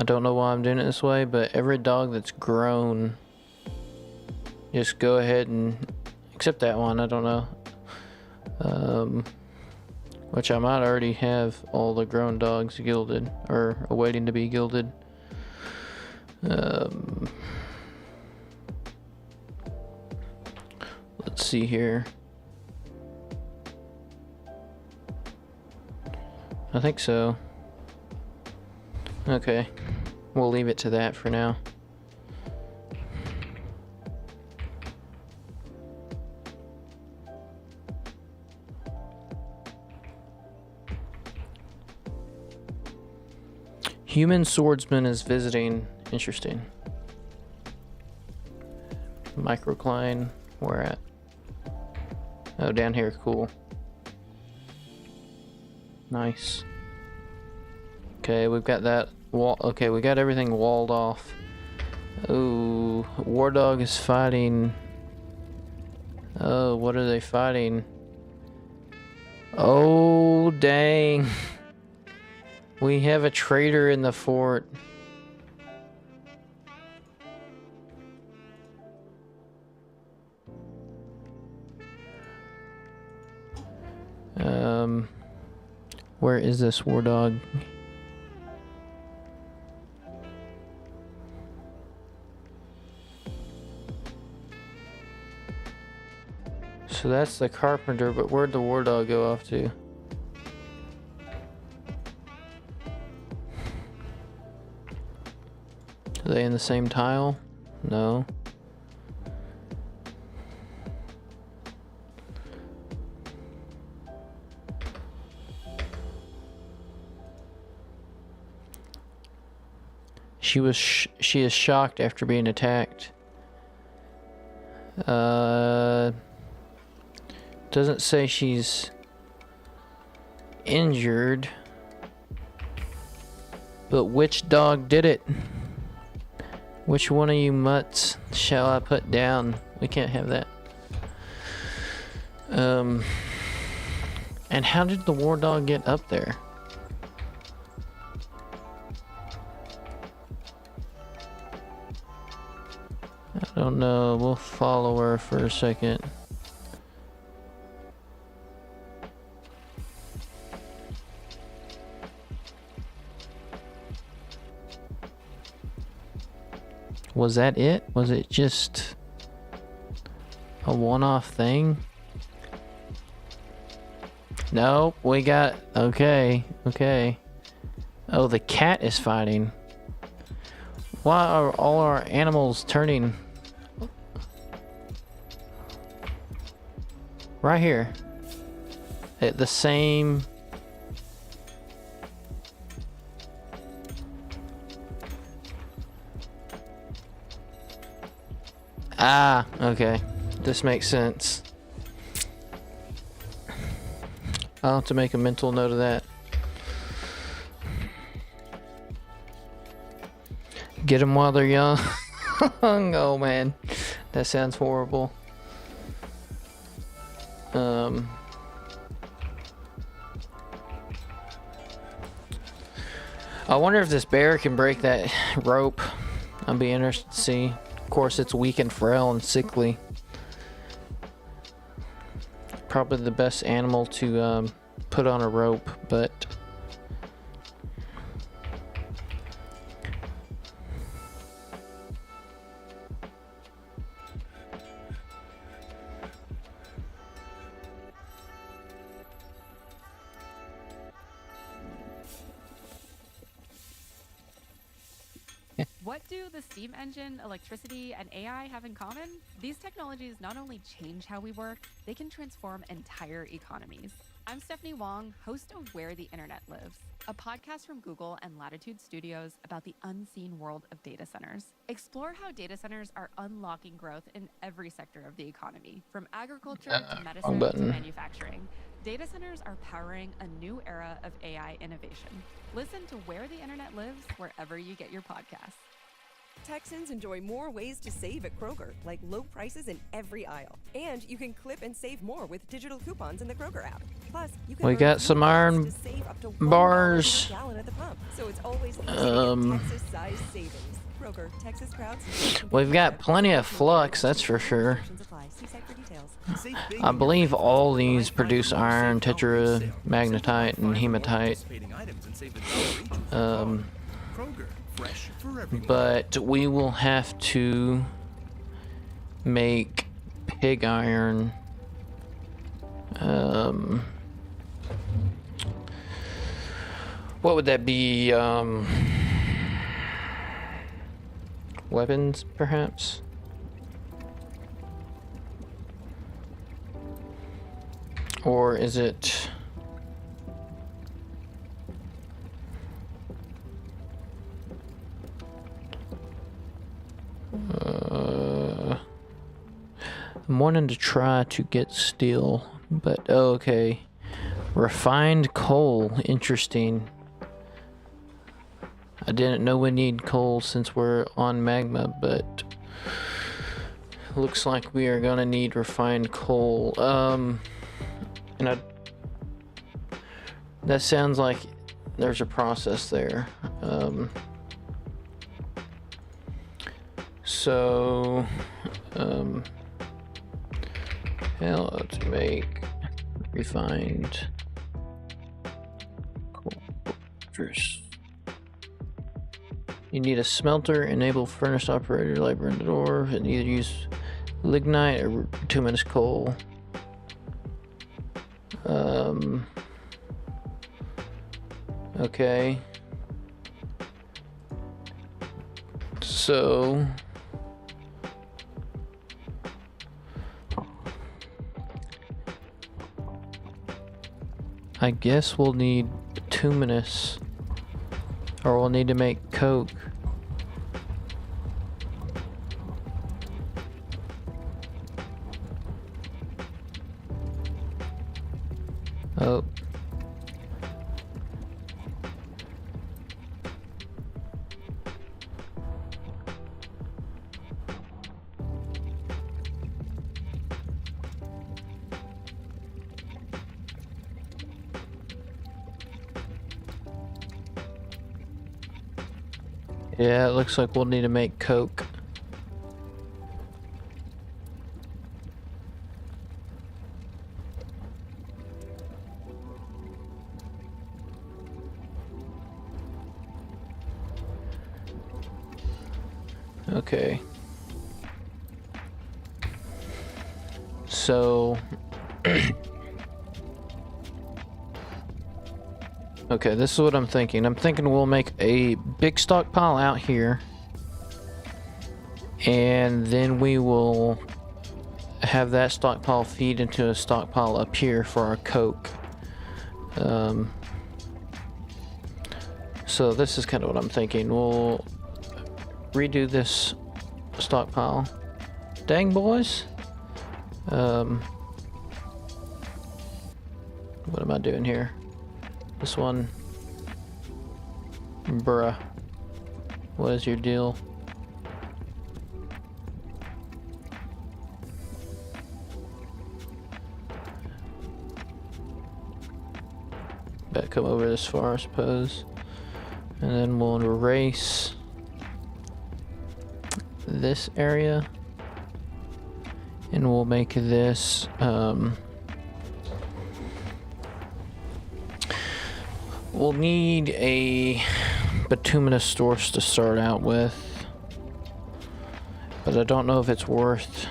I don't know why I'm doing it this way, but every dog that's grown, just go ahead and, except that one, I don't know. Which I might already have all the grown dogs gilded, or awaiting to be gilded. Let's see here. I think so. Okay, we'll leave it to that for now. Human swordsman is visiting. Interesting. Microcline, where at? Oh, down here, cool. Nice. Okay, we've got that wall. Okay, we got everything walled off. Oh, War Dog is fighting. Oh, what are they fighting? Oh, dang. We have a traitor in the fort. Where is this War Dog? So that's the carpenter, but where'd the War Dog go off to? Are they in the same tile? No. She is shocked after being attacked. Doesn't say she's injured. But which dog did it? Which one of you mutts shall I put down? We can't have that. And how did the War Dog get up there? I don't know. We'll follow her for a second. Was that it? Was it just a one-off thing? Nope, we got... Okay. Oh, the cat is fighting. Why are all our animals turning? Right here. At the same... Ah, okay. This makes sense. I'll have to make a mental note of that. Get them while they're young. Oh man, that sounds horrible. I wonder if this bear can break that rope. I'll be interested to see. Of course, it's weak and frail and sickly. Probably the best animal to put on a rope, but What do the steam engine, electricity, and AI have in common? These technologies not only change how we work, they can transform entire economies. I'm Stephanie Wong, host of Where the Internet Lives, a podcast from Google and Latitude Studios about the unseen world of data centers. Explore how data centers are unlocking growth in every sector of the economy, from agriculture to medicine to manufacturing. Data centers are powering a new era of AI innovation. Listen to Where the Internet Lives wherever you get your podcasts. Texans enjoy more ways to save at Kroger, like low prices in every aisle. And you can clip and save more with digital coupons in the Kroger app. Plus, you can we got some iron to save up to $1 bars. per gallon at the pump. So it's always easy to get Texas-sized savings. Kroger, Texas crowds. We've got plenty of flux, that's for sure. I believe all these produce iron, tetramagnetite, and hematite. But we will have to make pig iron. What would that be? Weapons, perhaps? Or is it... I'm wanting to try to get steel, but oh, okay. Refined coal, interesting. I didn't know we need coal since we're on Magma, but looks like we are gonna need refined coal. And that sounds like there's a process there. How to make refined coal. You need a smelter, enable furnace operator, labor in the door, and either use lignite or bituminous coal. Okay. So I guess we'll need bituminous, or we'll need to make coke. Oh. Yeah, it looks like we'll need to make coke. Okay. So okay, this is what I'm thinking. I'm thinking we'll make a big stockpile out here, and then we will have that stockpile feed into a stockpile up here for our coke. So this is kind of what I'm thinking. We'll redo this stockpile. Dang, boys. What am I doing here? This one. Bruh. What is your deal? Better come over this far, I suppose. And then we'll erase this area. And we'll make this, we'll need a bituminous source to start out with, but I don't know if it's worth.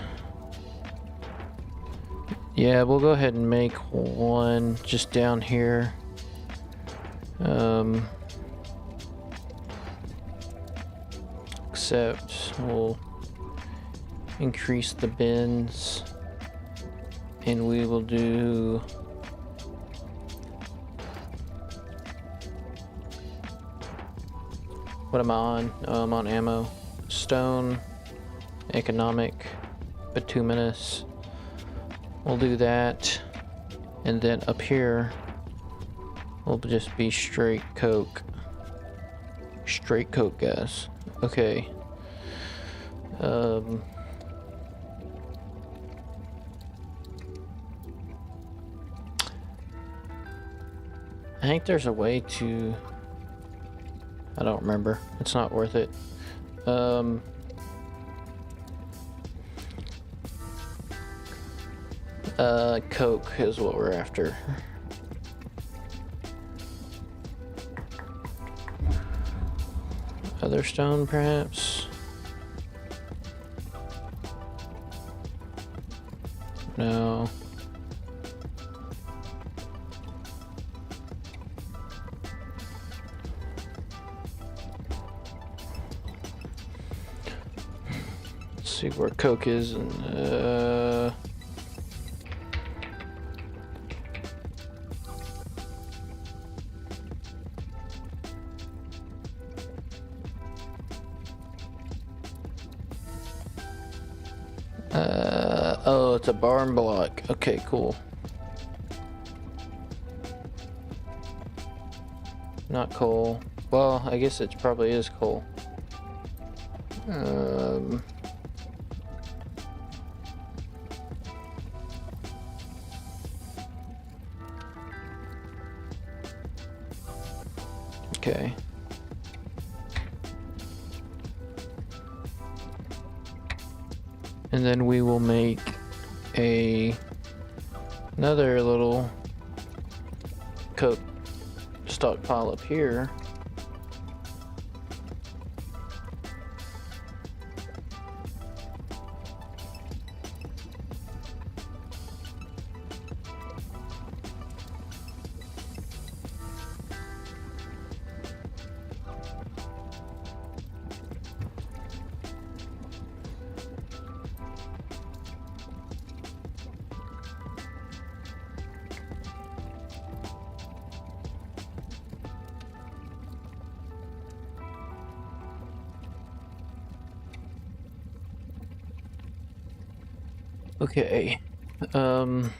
Yeah, we'll go ahead and make one just down here. Except we'll increase the bins, and we will do what am I on? Oh, I'm on ammo. Stone, economic, bituminous. We'll do that, and then up here will just be straight coke. Straight coke, guys. Okay. I think there's a way to. I don't remember. It's not worth it. Coke is what we're after. Other stone, perhaps? No. Let's see where coke is, and oh, it's a barn block. Okay, cool. Not coal. Well, I guess it probably is coal. Okay. And then we will make another little coke stockpile up here. Okay. Staring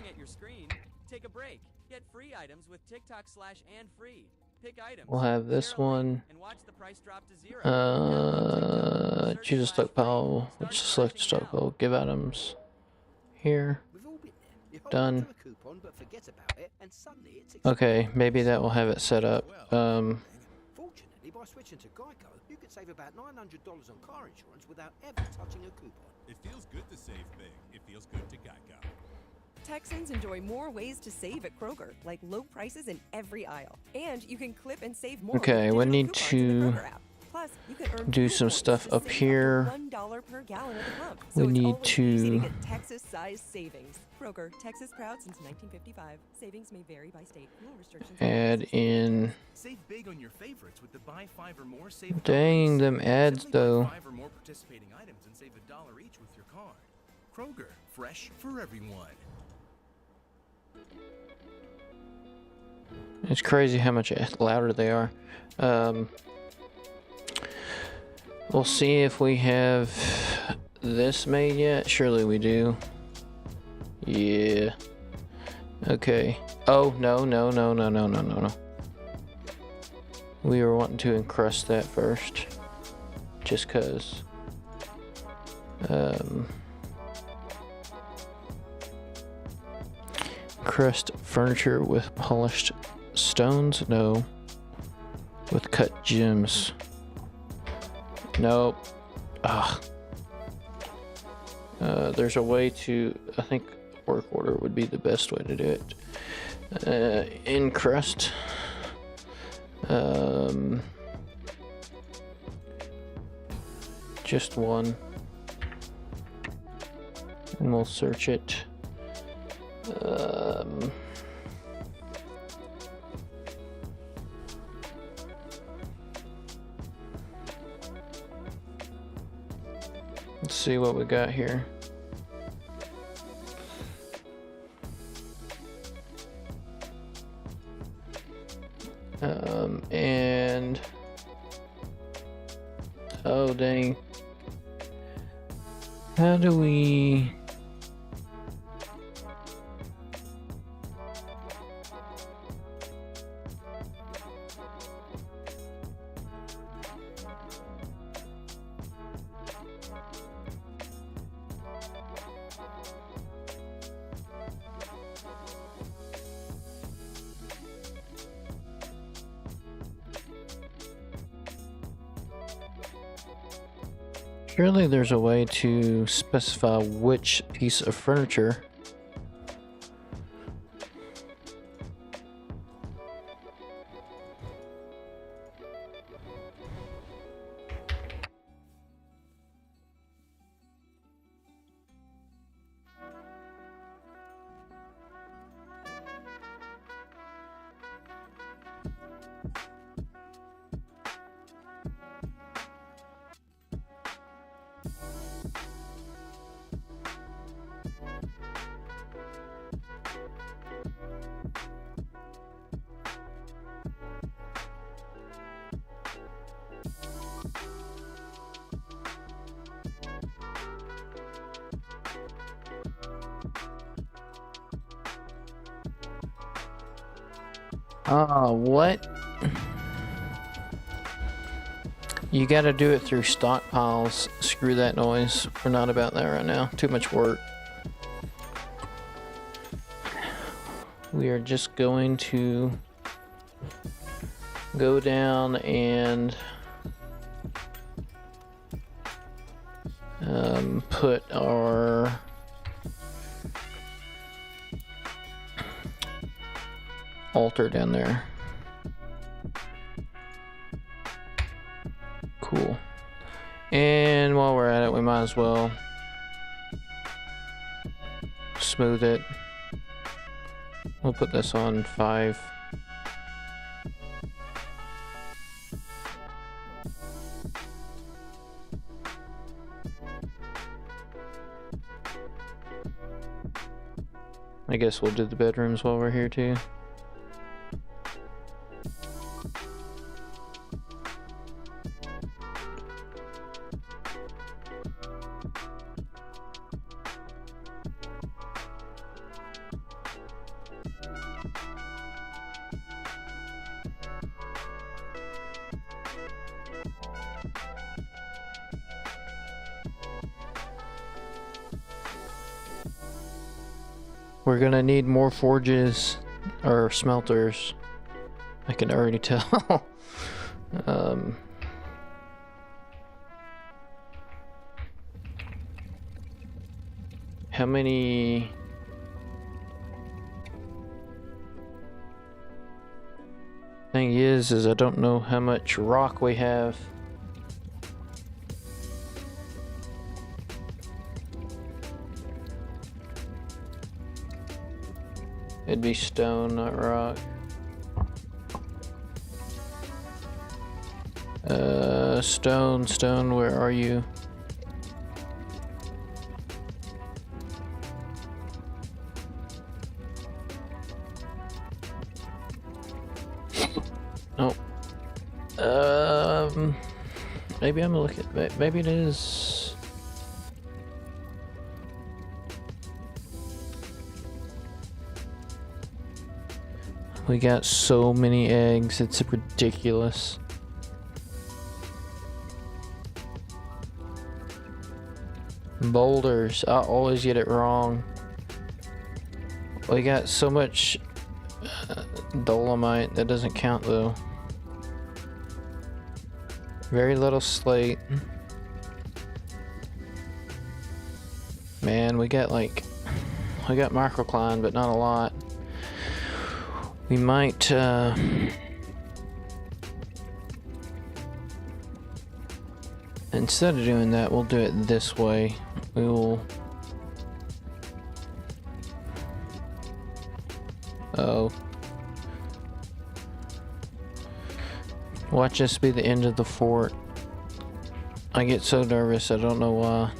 at your screen, take a break. Get free items with TikTok/and-free. Pick items. We'll have this share a link, one. and watch the price drop to zero. Download TikTok, Choose a search stockpile. /free, Which start select crafting now. stockpile. Give items. Here. We've all been there. You hold Done. on to a coupon but forget about it, and suddenly it's Okay, maybe that will have it set up. Fortunately, by switching to Geico, you could save about $900 on car insurance without ever touching a coupon. It feels good to save big. It feels good to Geico. Texans enjoy more ways to save at Kroger, like low prices in every aisle. And you can clip and save more. Okay, with we digital need coupons in the to Kroger app. Plus, you can earn do fuel some points stuff to up save here. Up to $1 per gallon at the pump. We So it's need always easy to to get Texas-sized savings. Kroger, Texas proud since 1955. Savings may vary by state. Fuel restrictions. Add in. Save big on your favorites with the buy 5 or more save Dang, them ads Simply buy though. 5 or more participating items and save $1 each with your card. Kroger, fresh for everyone. It's crazy how much louder they are. We'll see if we have this made yet. Surely we do. Yeah. Okay. Oh, no. We were wanting to encrust that first. Just cause. Encrust furniture with polished stones? No. With cut gems. Nope. Ah. There's a way to, I think work order would be the best way to do it. Encrust. Just one. And we'll search it. Let's see what we got here. And oh dang, how do we surely there's a way to specify which piece of furniture. What? You gotta do it through stockpiles. Screw that noise. We're not about that right now. Too much work. We are just going to go down and put our altar down there. Cool. And while we're at it, we might as well smooth it. We'll put this on 5. I guess we'll do the bedrooms while we're here too. We're gonna need more forges or smelters. I can already tell. How many? Thing is I don't know how much rock we have. It'd be stone, not rock. Stone, where are you? Oh. Maybe I'm looking. Maybe it is. We got so many eggs, it's ridiculous. Boulders, I always get it wrong. We got so much dolomite, that doesn't count though. Very little slate. Man, we got microcline, but not a lot. We might instead of doing that, we'll do it this way. We will. Oh. Watch this be the end of the fort. I get so nervous, I don't know why.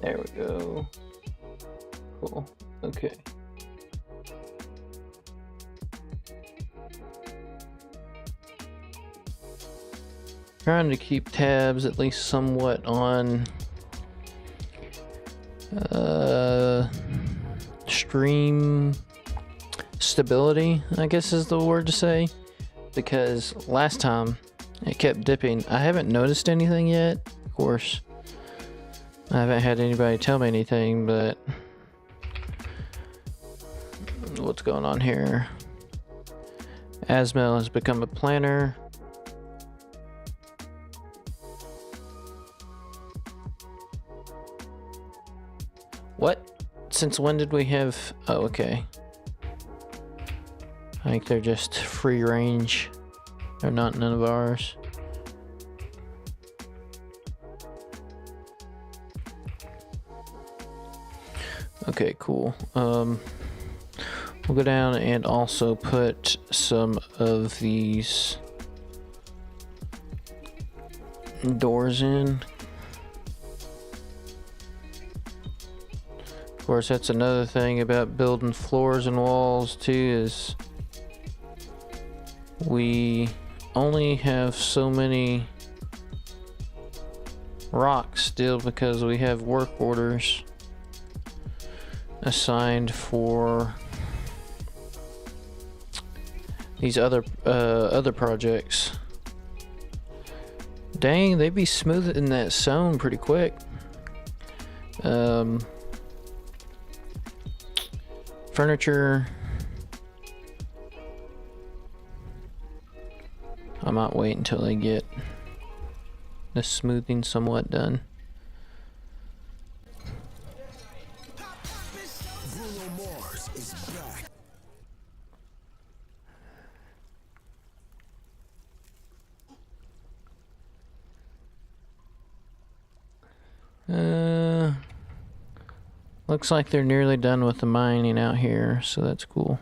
There we go. Cool. Okay. Trying to keep tabs at least somewhat on stream stability, I guess is the word to say, because last time it kept dipping. I haven't noticed anything yet, of course. I haven't had anybody tell me anything, but what's going on here? Asmel has become a planner. What? Since when did we have... Oh, okay. I think they're just free range. They're not none of ours. Okay, cool. We'll go down and also put some of these doors in. Of course, that's another thing about building floors and walls too, is we only have so many rocks still because we have work orders assigned for these other projects. Dang, they be smoothing that stone pretty quick. Furniture. I might wait until they get the smoothing somewhat done. Looks like they're nearly done with the mining out here, so that's cool.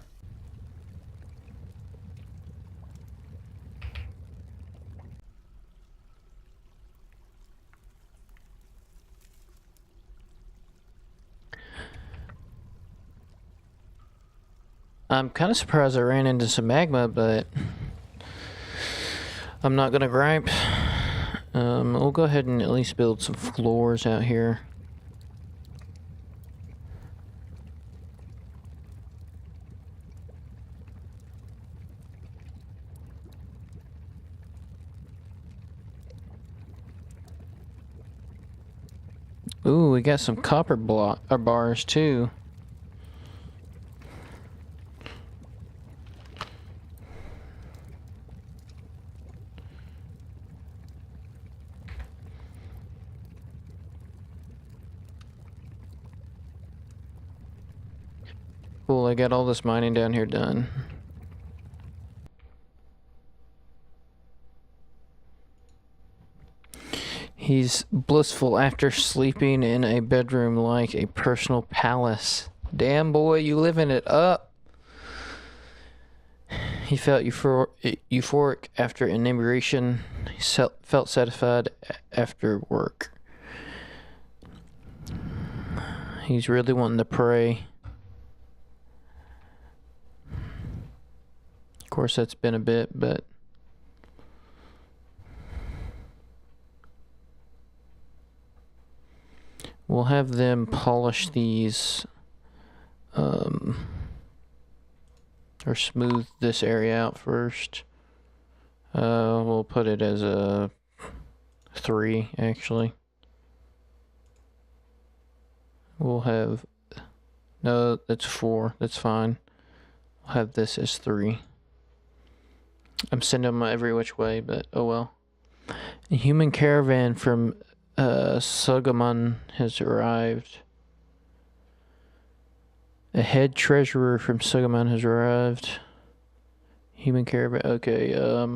I'm kind of surprised I ran into some magma, but I'm not gonna gripe. We'll go ahead and at least build some floors out here. Ooh, we got some copper bars too. Cool, I got all this mining down here done. He's blissful after sleeping in a bedroom like a personal palace. Damn, boy, you living it up. He felt euphoric after inebriation. He felt satisfied after work. He's really wanting to pray. Of course, that's been a bit, but we'll have them polish these, or smooth this area out first. We'll put it as a 3, actually. We'll have, no, that's 4, that's fine. We'll have this as 3. I'm sending them every which way, but oh well. A human caravan from Sugamon has arrived. A head treasurer from Sugamon has arrived. Human caravan, okay,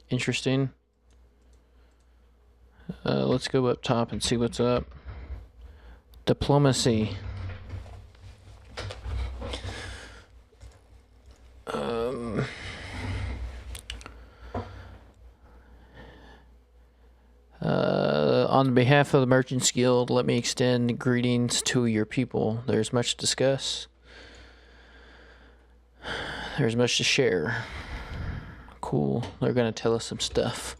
interesting. Let's go up top and see what's up. Diplomacy. On behalf of the Merchants Guild, let me extend greetings to your people. There's much to discuss. There's much to share. Cool. They're going to tell us some stuff.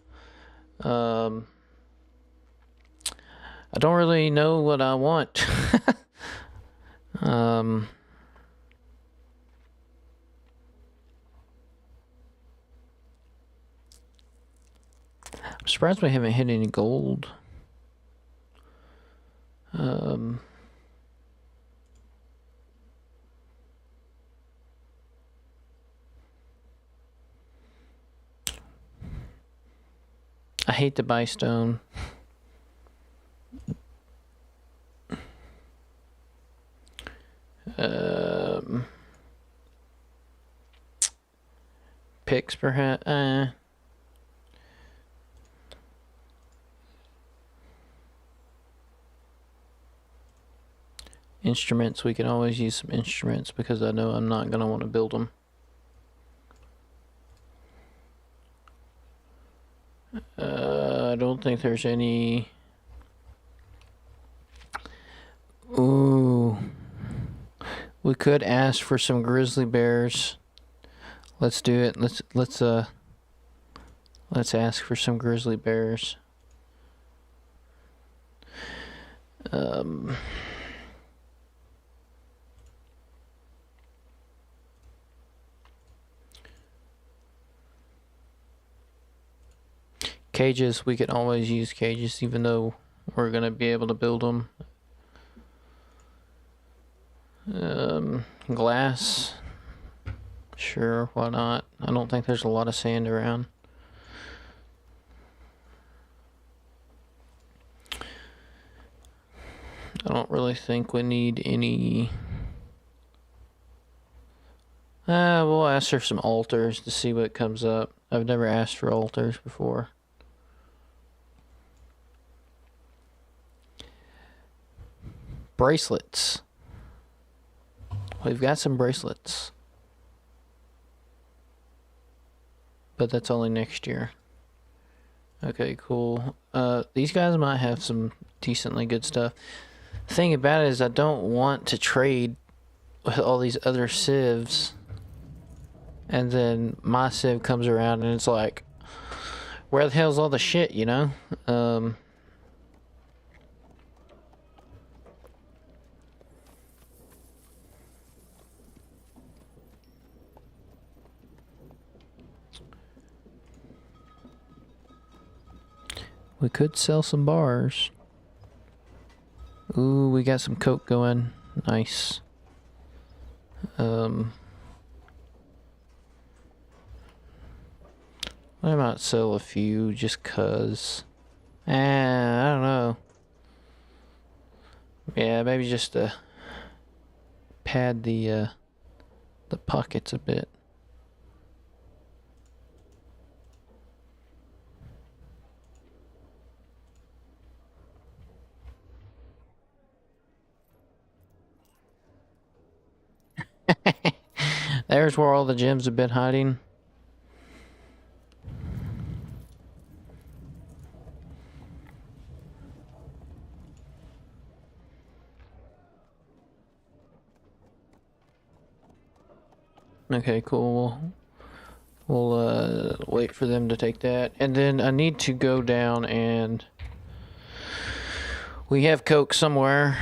I don't really know what I want. I'm surprised we haven't hit any gold. I hate to buy stone. Picks perhaps. Instruments, we can always use some instruments because I know I'm not going to want to build them. I don't think there's any. Ooh. We could ask for some grizzly bears. Let's do it. Let's ask for some grizzly bears. Cages, we can always use cages even though we're going to be able to build them. Glass. Sure, why not? I don't think there's a lot of sand around. I don't really think we need any. We'll ask for some altars to see what comes up. I've never asked for altars before. Bracelets. We've got some bracelets. But that's only next year. Okay, cool. These guys might have some decently good stuff. The thing about it is I don't want to trade with all these other civs. And then my civ comes around and it's like, where the hell's all the shit, you know? We could sell some bars. Ooh, we got some coke going. Nice. I might sell a few just cause. I don't know. Yeah, maybe just a pad the pockets a bit. There's where all the gems have been hiding. Okay, cool. We'll wait for them to take that. And then I need to go down and... We have coke somewhere.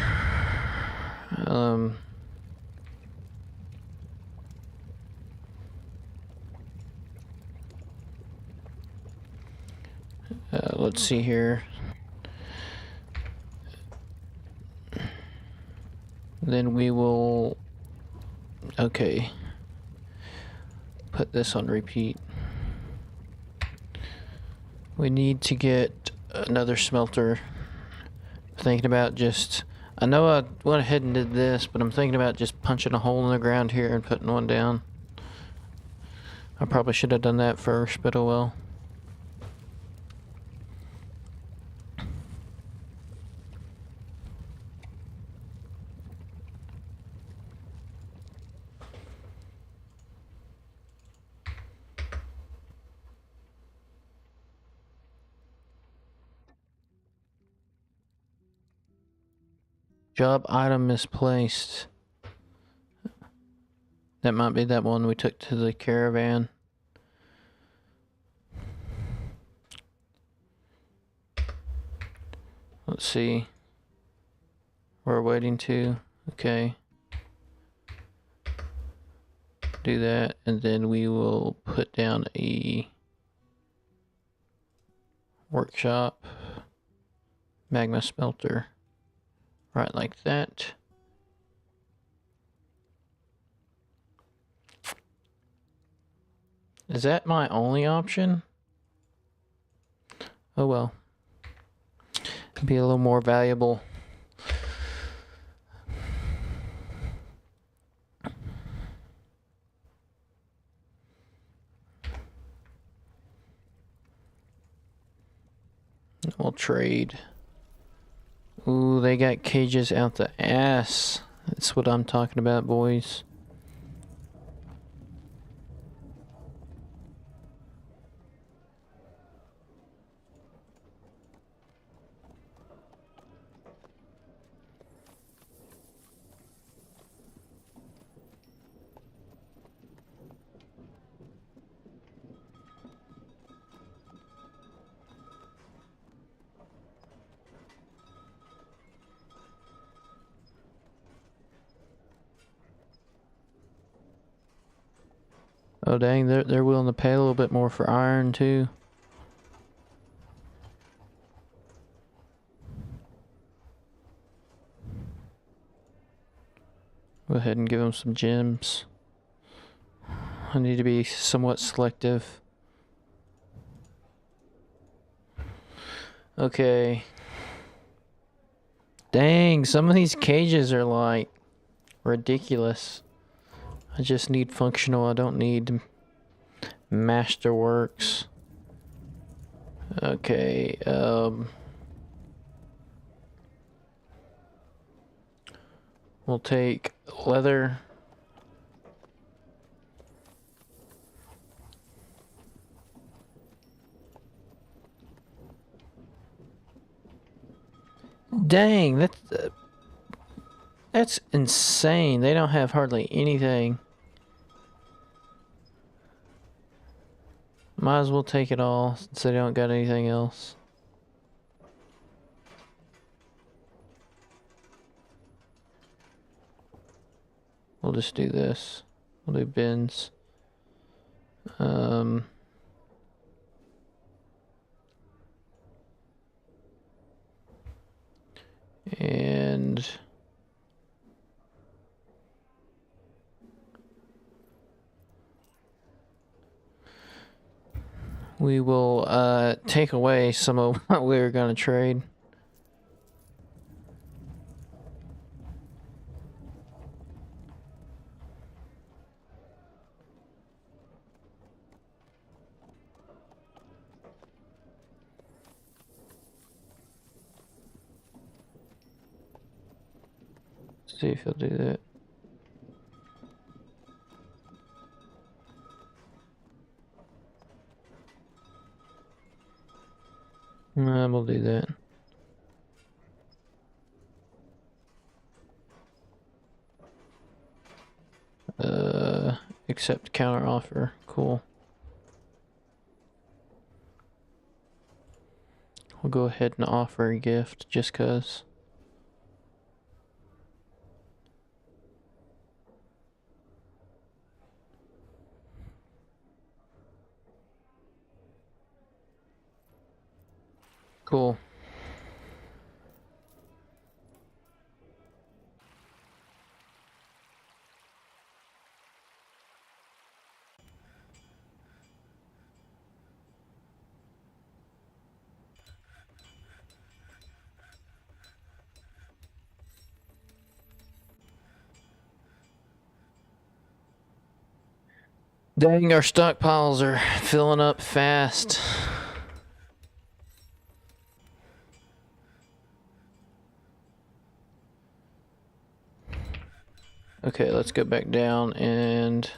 Let's see here. Then we will... Okay. Put this on repeat. We need to get another smelter. Thinking about just... I know I went ahead and did this, but I'm thinking about just punching a hole in the ground here and putting one down. I probably should have done that first, but oh well. Job item misplaced. That might be that one we took to the caravan. Let's see. We're waiting to. Okay. Do that, and then we will put down a workshop. Magma smelter. Right, like that. Is that my only option? Oh well. Be a little more valuable. We'll trade. Ooh, they got cages out the ass. That's what I'm talking about, boys. Oh dang, they're willing to pay a little bit more for iron too. Go ahead and give them some gems. I need to be somewhat selective. Okay. Dang, some of these cages are like ridiculous. I just need functional, I don't need masterworks. Okay, we'll take leather. Dang, that's insane. They don't have hardly anything. Might as well take it all since they don't got anything else. We'll just do this. We'll do bins. And we will take away some of what we were going to trade. See if he'll do that. No, we'll do that. Accept counter offer. Cool. We'll go ahead and offer a gift just 'cause. Cool. Dang, our stockpiles are filling up fast. Okay, let's go back down and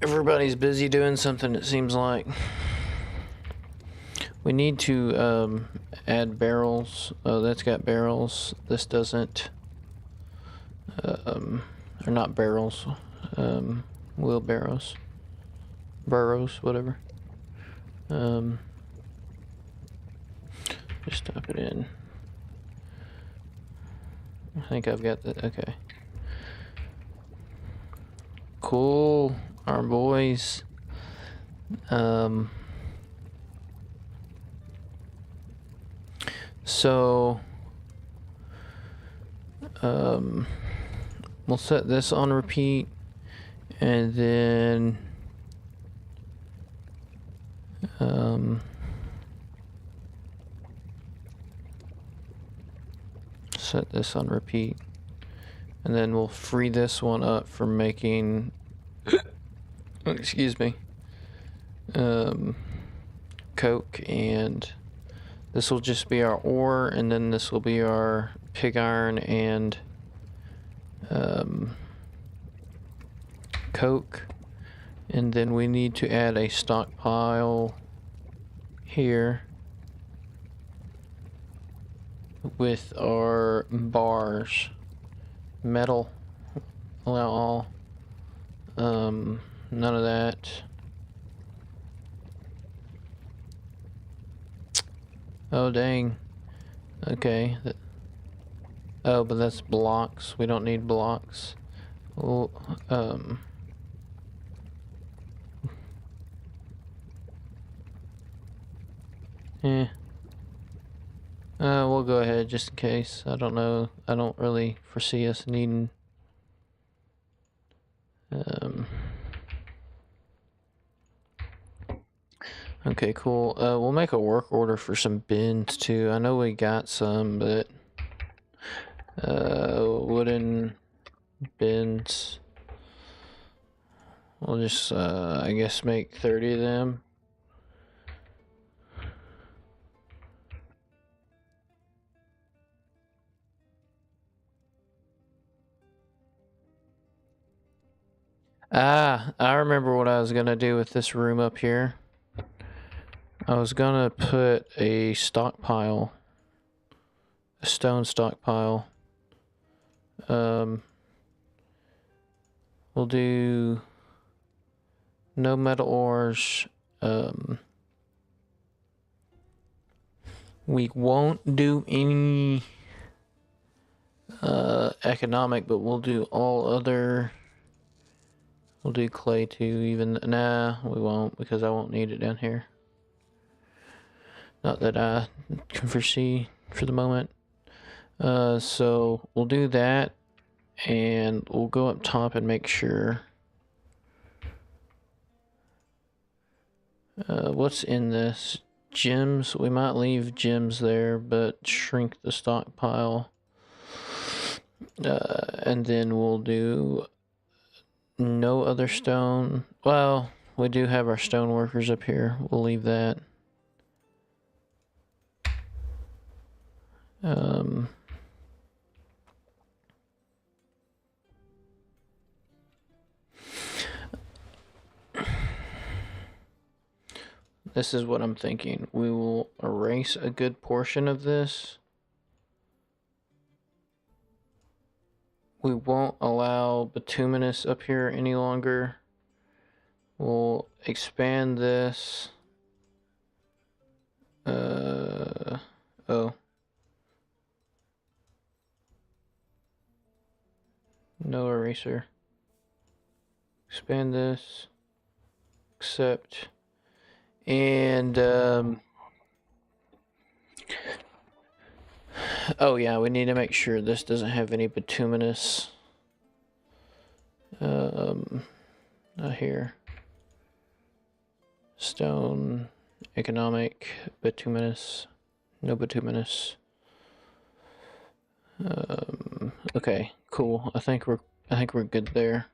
everybody's busy doing something, it seems like. We need to add barrels. Oh, that's got barrels. This doesn't. Or not barrels. Wheelbarrows. Burrows, whatever. Just type it in. I think I've got the. Okay. Cool. Our boys. So, we'll set this on repeat, and then, set this on repeat, and then we'll free this one up for making, excuse me, coke, and this will just be our ore, and then this will be our pig iron and coke. And then we need to add a stockpile here with our bars. Metal, allow all. None of that. Oh, dang. Okay. Oh, but that's blocks. We don't need blocks. Well, we'll go ahead just in case. I don't know. I don't really foresee us needing... Okay, cool. We'll make a work order for some bins too. I know we got some, but wooden bins. We'll just I guess make 30 of them. Ah, I remember what I was gonna do with this room up here. I was gonna put a stockpile, a stone stockpile. We'll do no metal ores. We won't do any economic, but we'll do all other. We'll do clay too, even. Nah, we won't, because I won't need it down here. Not that I can foresee for the moment. So we'll do that, and we'll go up top and make sure. What's in this? Gems. We might leave gems there, but shrink the stockpile. And then we'll do no other stone. Well, we do have our stone workers up here. We'll leave that. This is what I'm thinking. We will erase a good portion of this. We won't allow bituminous up here any longer. We'll expand this. Oh. No eraser. Expand this. Accept. And, oh yeah, we need to make sure this doesn't have any bituminous, not here. Stone, economic, bituminous, no bituminous. Okay, cool. I think we're good there.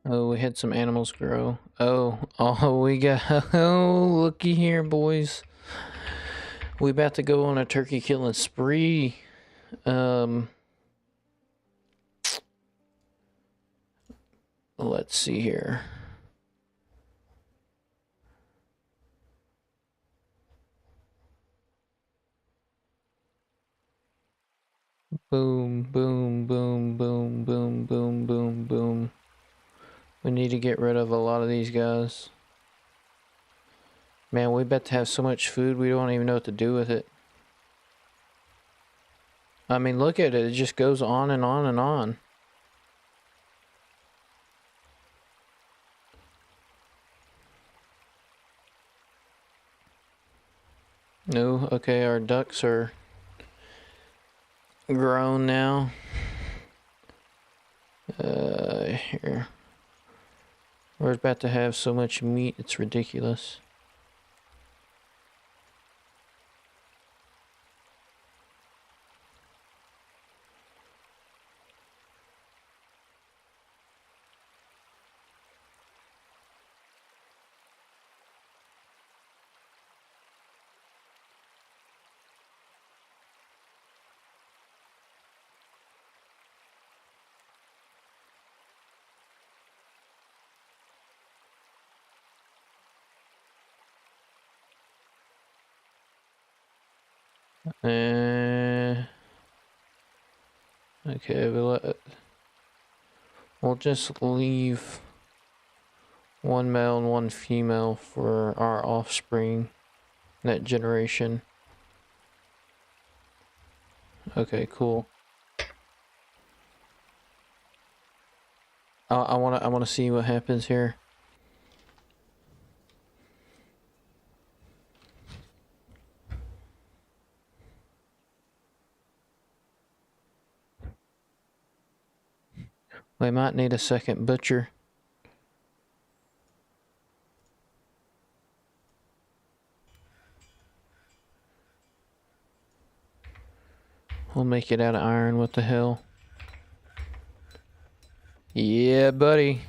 Oh, we had some animals grow. Oh, we got, oh, looky here, boys. We about to go on a turkey killing spree. Let's see here. Boom, boom, boom, boom, boom, boom, boom, boom. We need to get rid of a lot of these guys. Man, we bet to have so much food we don't even know what to do with it. I mean, look at it. It just goes on and on and on. No, okay, our ducks are grown now. Here. We're about to have so much meat, it's ridiculous. Okay, we'll just leave one male and one female for our offspring, that generation. Okay, cool. I wanna see what happens here. We might need a second butcher. We'll make it out of iron, what the hell. Yeah, buddy.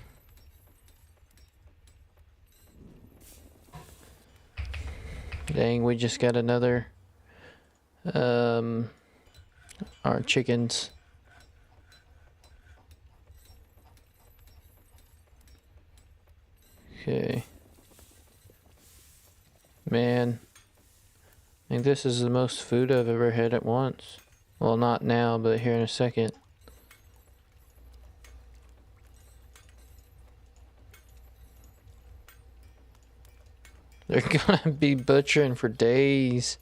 Dang, we just got another, our chickens. Okay. Man, I think this is the most food I've ever had at once. Well, not now, but here in a second. They're gonna be butchering for days.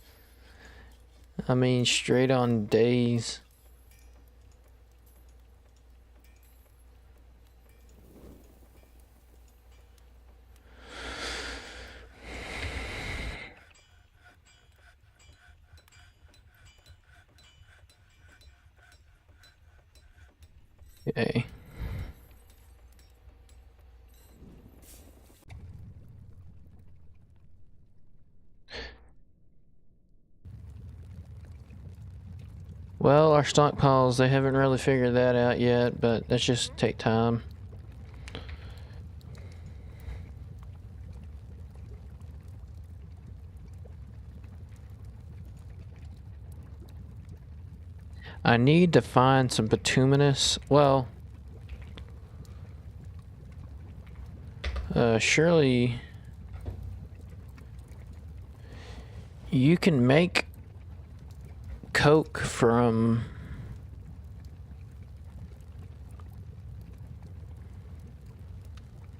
I mean, straight on days. Okay. Well, our stockpiles, they haven't really figured that out yet, but let's just take time. I need to find some bituminous. Well, surely you can make coke from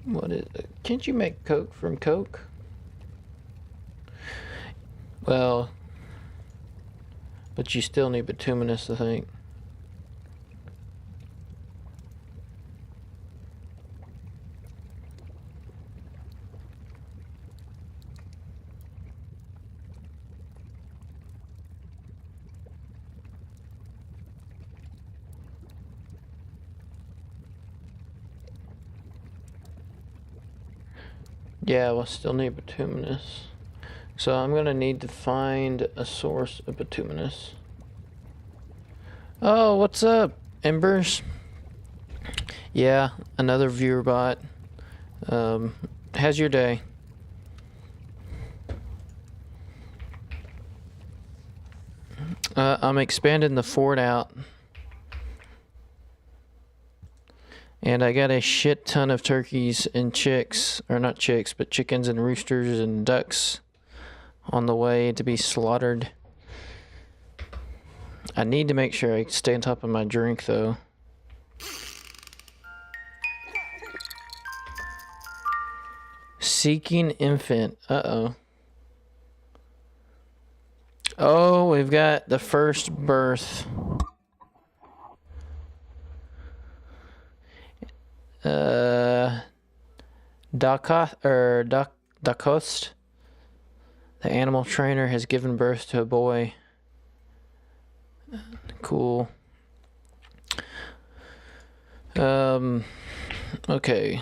what is it? Can't you make coke from coke? Well, but you still need bituminous, I think. Yeah, we'll still need bituminous. So I'm gonna need to find a source of bituminous. Oh, what's up, Embers? Yeah, another viewer bot. How's your day? I'm expanding the fort out. And I got a shit ton of turkeys and chicks, or not chicks, but chickens and roosters and ducks on the way to be slaughtered. I need to make sure I stay on top of my drink, though. Seeking infant. Uh-oh. Oh, we've got the first birth. Dacost, the animal trainer, has given birth to a boy. Cool. Okay.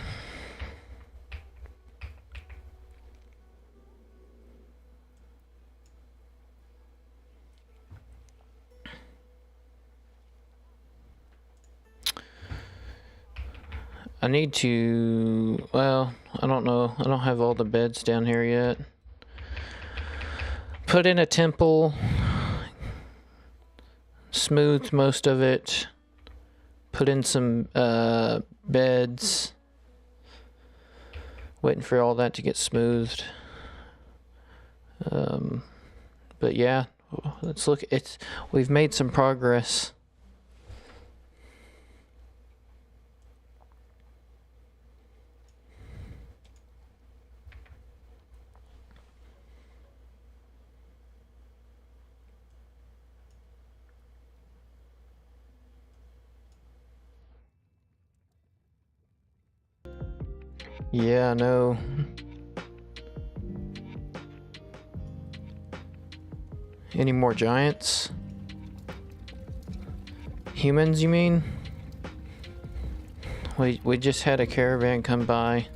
I need to, well, I don't know. I don't have all the beds down here yet. Put in a temple. Smooth most of it. Put in some beds. Waiting for all that to get smoothed. But yeah, let's look. We've made some progress. Yeah, I know. Any more giants? Humans, you mean? We just had a caravan come by.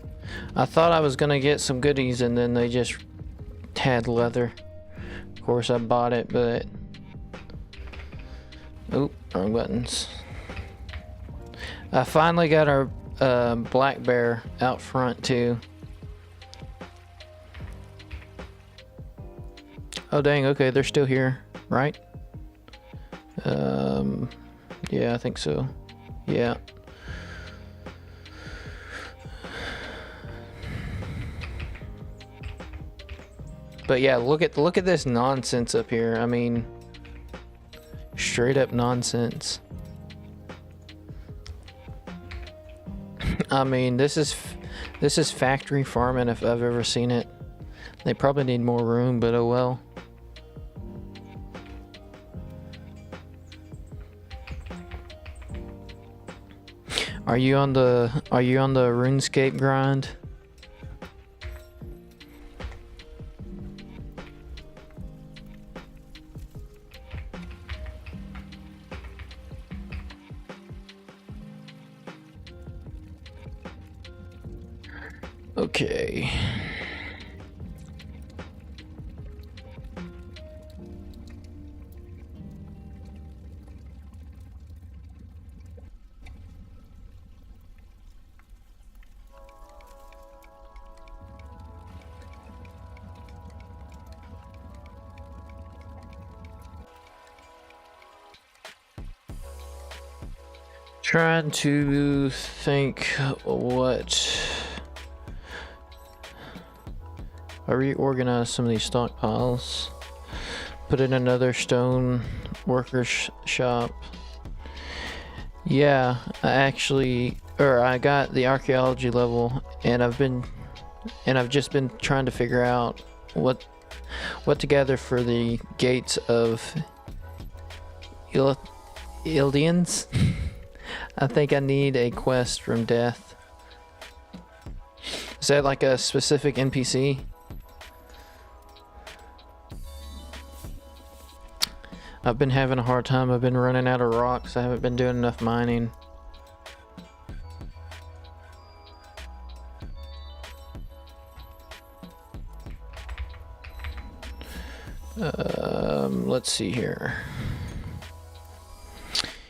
I thought I was gonna get some goodies and then they just had leather. Of course I bought it, but... Oop, wrong buttons. I finally got our black bear out front too. Oh dang, okay, they're still here, right? Yeah, I think so. Yeah. But yeah, look at this nonsense up here. I mean, straight up nonsense. I mean, this is factory farming if I've ever seen it. They probably need more room, but oh well. Are you on the RuneScape grind? Okay. Trying to think what. I reorganized some of these stockpiles. Put in another stone worker shop. Yeah, I got the archaeology level, and I've just been trying to figure out what to gather for the gates of Ildians. I think I need a quest from Death. Is that like a specific NPC? I've been having a hard time. I've been running out of rocks. I haven't been doing enough mining. Let's see here.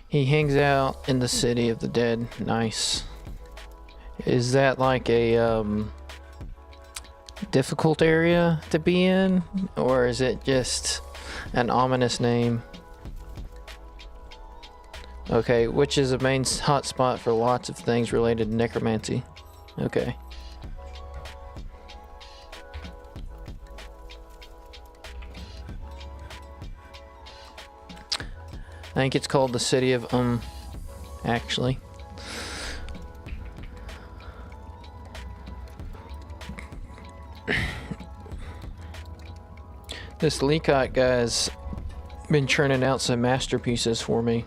He hangs out in the city of the dead. Nice. Is that like a difficult area to be in, or is it just an ominous name? Okay, which is a main hotspot for lots of things related to necromancy. Okay. I think it's called the City of actually. This Leacock guy's been churning out some masterpieces for me.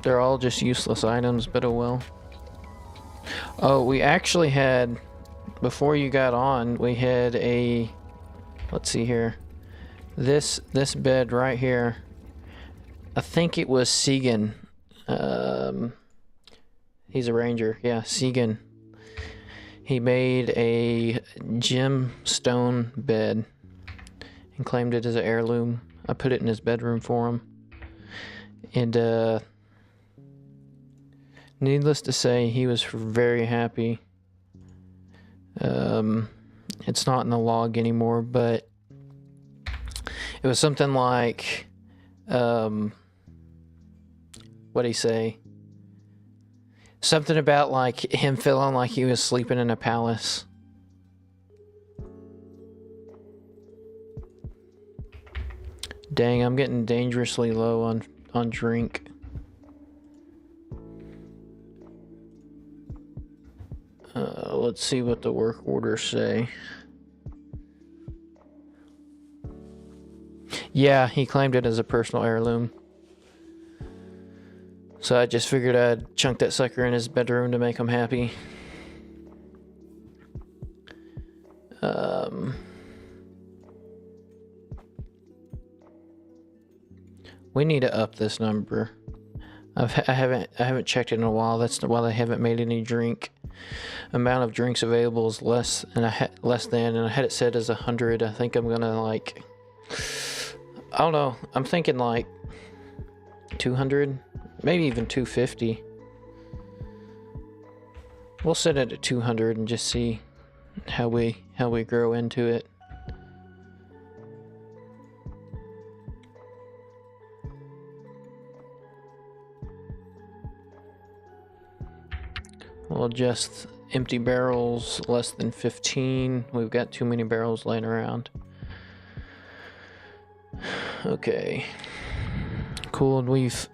They're all just useless items, but oh well. Oh, we actually had, before you got on, we had a, let's see here. This bed right here, I think it was Segan. He's a ranger. Yeah, Segan. He made a gemstone bed and claimed it as an heirloom. I put it in his bedroom for him. And needless to say, he was very happy. It's not in the log anymore, but it was something like, what'd he say? Something about like him feeling like he was sleeping in a palace. Dang, I'm getting dangerously low on drink. Let's see what the work orders say. Yeah, he claimed it as a personal heirloom. So I just figured I'd chunk that sucker in his bedroom to make him happy. We need to up this number. I haven't checked it in a while. That's why they haven't made any drink. Amount of drinks available is less than, and I had it set as 100. I think I'm gonna like, I don't know. I'm thinking like 200, maybe even 250. We'll set it at 200 and just see how we grow into it. We'll adjust empty barrels less than 15. We've got too many barrels laying around. Okay. Cool, and we've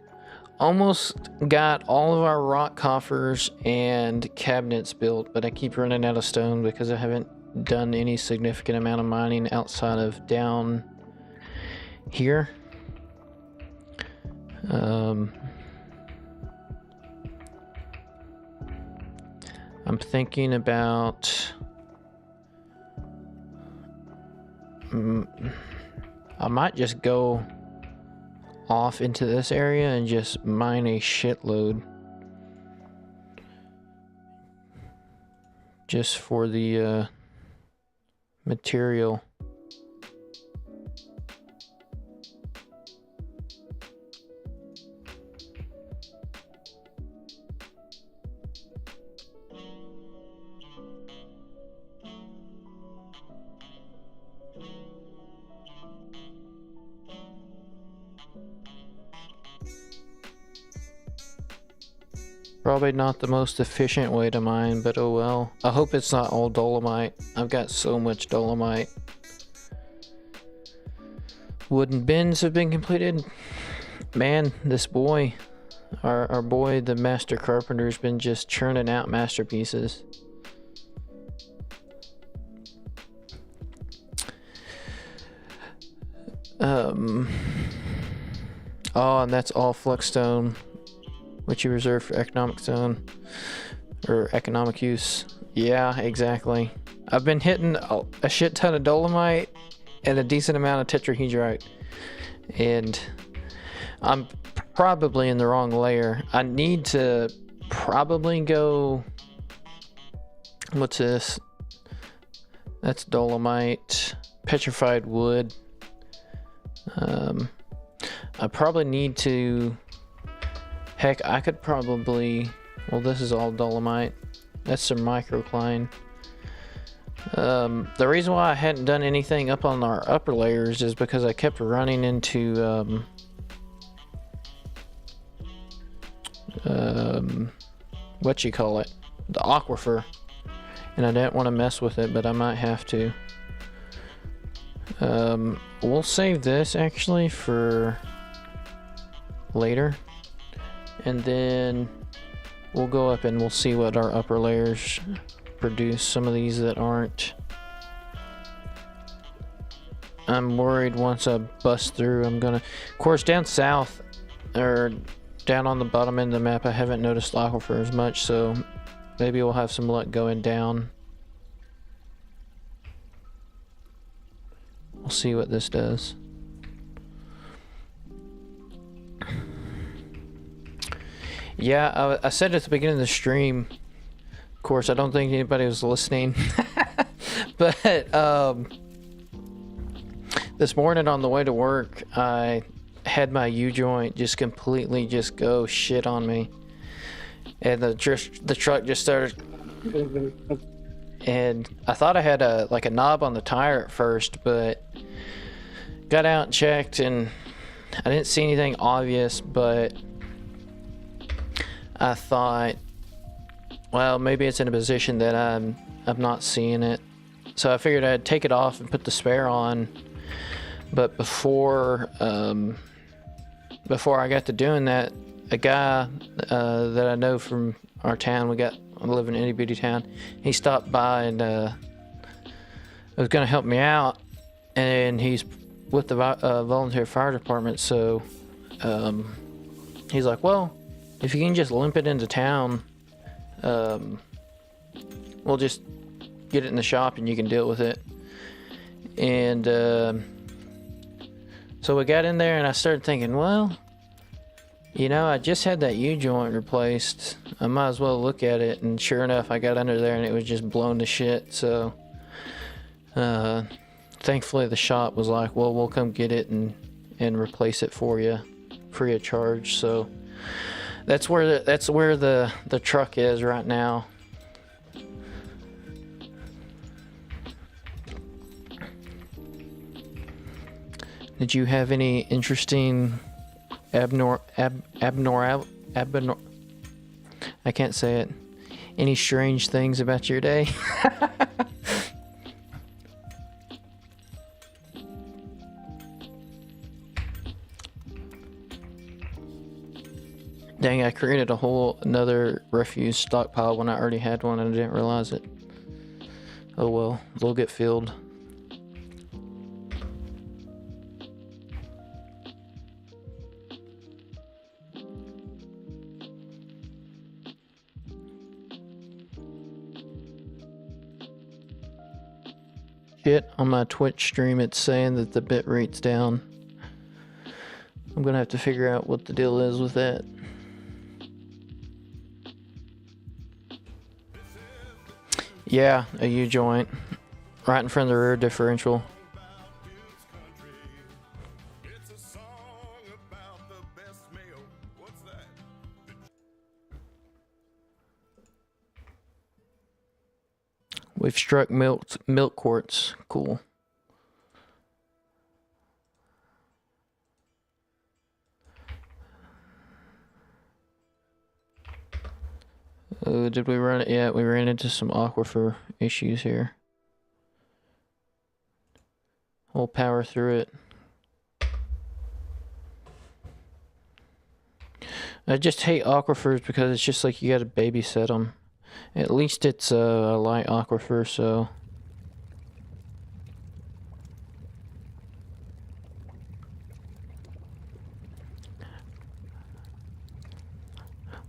almost got all of our rock coffers and cabinets built, but I keep running out of stone because I haven't done any significant amount of mining outside of down here. I'm thinking about I might just go off into this area and just mine a shitload just for the material. Probably not the most efficient way to mine, but oh well. I hope it's not all dolomite. I've got so much dolomite. Wooden bins have been completed. Man, this boy, our boy, the master carpenter, has been just churning out masterpieces. Oh, and that's all flexstone, which you reserve for economic zone or economic use. Yeah, exactly. I've been hitting a shit ton of dolomite and a decent amount of tetrahedrite, and I'm probably in the wrong layer. I need to probably go. What's this? That's dolomite, petrified wood. I probably need to. Heck, I could probably. Well, this is all dolomite. That's some microcline. The reason why I hadn't done anything up on our upper layers is because I kept running into what you call it, the aquifer, and I didn't want to mess with it, but I might have to. We'll save this actually for later, and then we'll go up and we'll see what our upper layers produce. Some of these that aren't. I'm worried once I bust through, I'm gonna. Of course, down south or down on the bottom end of the map, I haven't noticed aquifer as much, so maybe we'll have some luck going down. We'll see what this does. Yeah, I said at the beginning of the stream, of course, I don't think anybody was listening, but this morning on the way to work, I had my U-joint just completely just go shit on me, and the truck just started, and I thought I had a knob on the tire at first, but got out and checked, and I didn't see anything obvious, but I thought, well, maybe it's in a position that I'm not seeing it. So I figured I'd take it off and put the spare on. But before I got to doing that, a guy that I know from our town, I live in an itty bitty town, he stopped by and was going to help me out, and he's with the volunteer fire department, so he's like, well, if you can just limp it into town, we'll just get it in the shop and you can deal with it. And so we got in there and I started thinking, well, you know, I just had that U-joint replaced. I might as well look at it. And sure enough, I got under there and it was just blown to shit. So thankfully the shop was like, well, we'll come get it and replace it for you free of charge. So that's where the truck is right now. Did you have any interesting abnormal I can't say it. Any strange things about your day? Dang, I created a whole another refuse stockpile when I already had one and I didn't realize it. Oh well, they'll get filled. Shit, on my Twitch stream it's saying that the bit rate's down. I'm gonna have to figure out what the deal is with that. Yeah, a U-joint. Right in front of the rear differential. We've struck milk quartz. Cool. Oh, did we run it? Yeah, we ran into some aquifer issues here. We'll power through it. I just hate aquifers because it's just like you gotta babysit them. At least it's a light aquifer, so...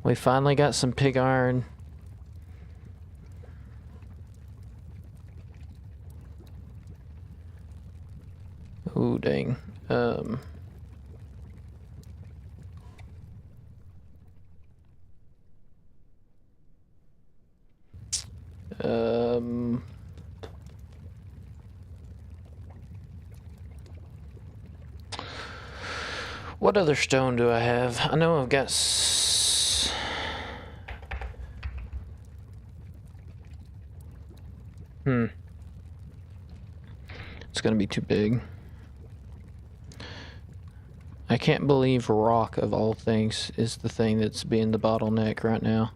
We finally got some pig iron. Ooh, dang. What other stone do I have? I know I've got It's gonna be too big. I can't believe rock, of all things, is the thing that's being the bottleneck right now.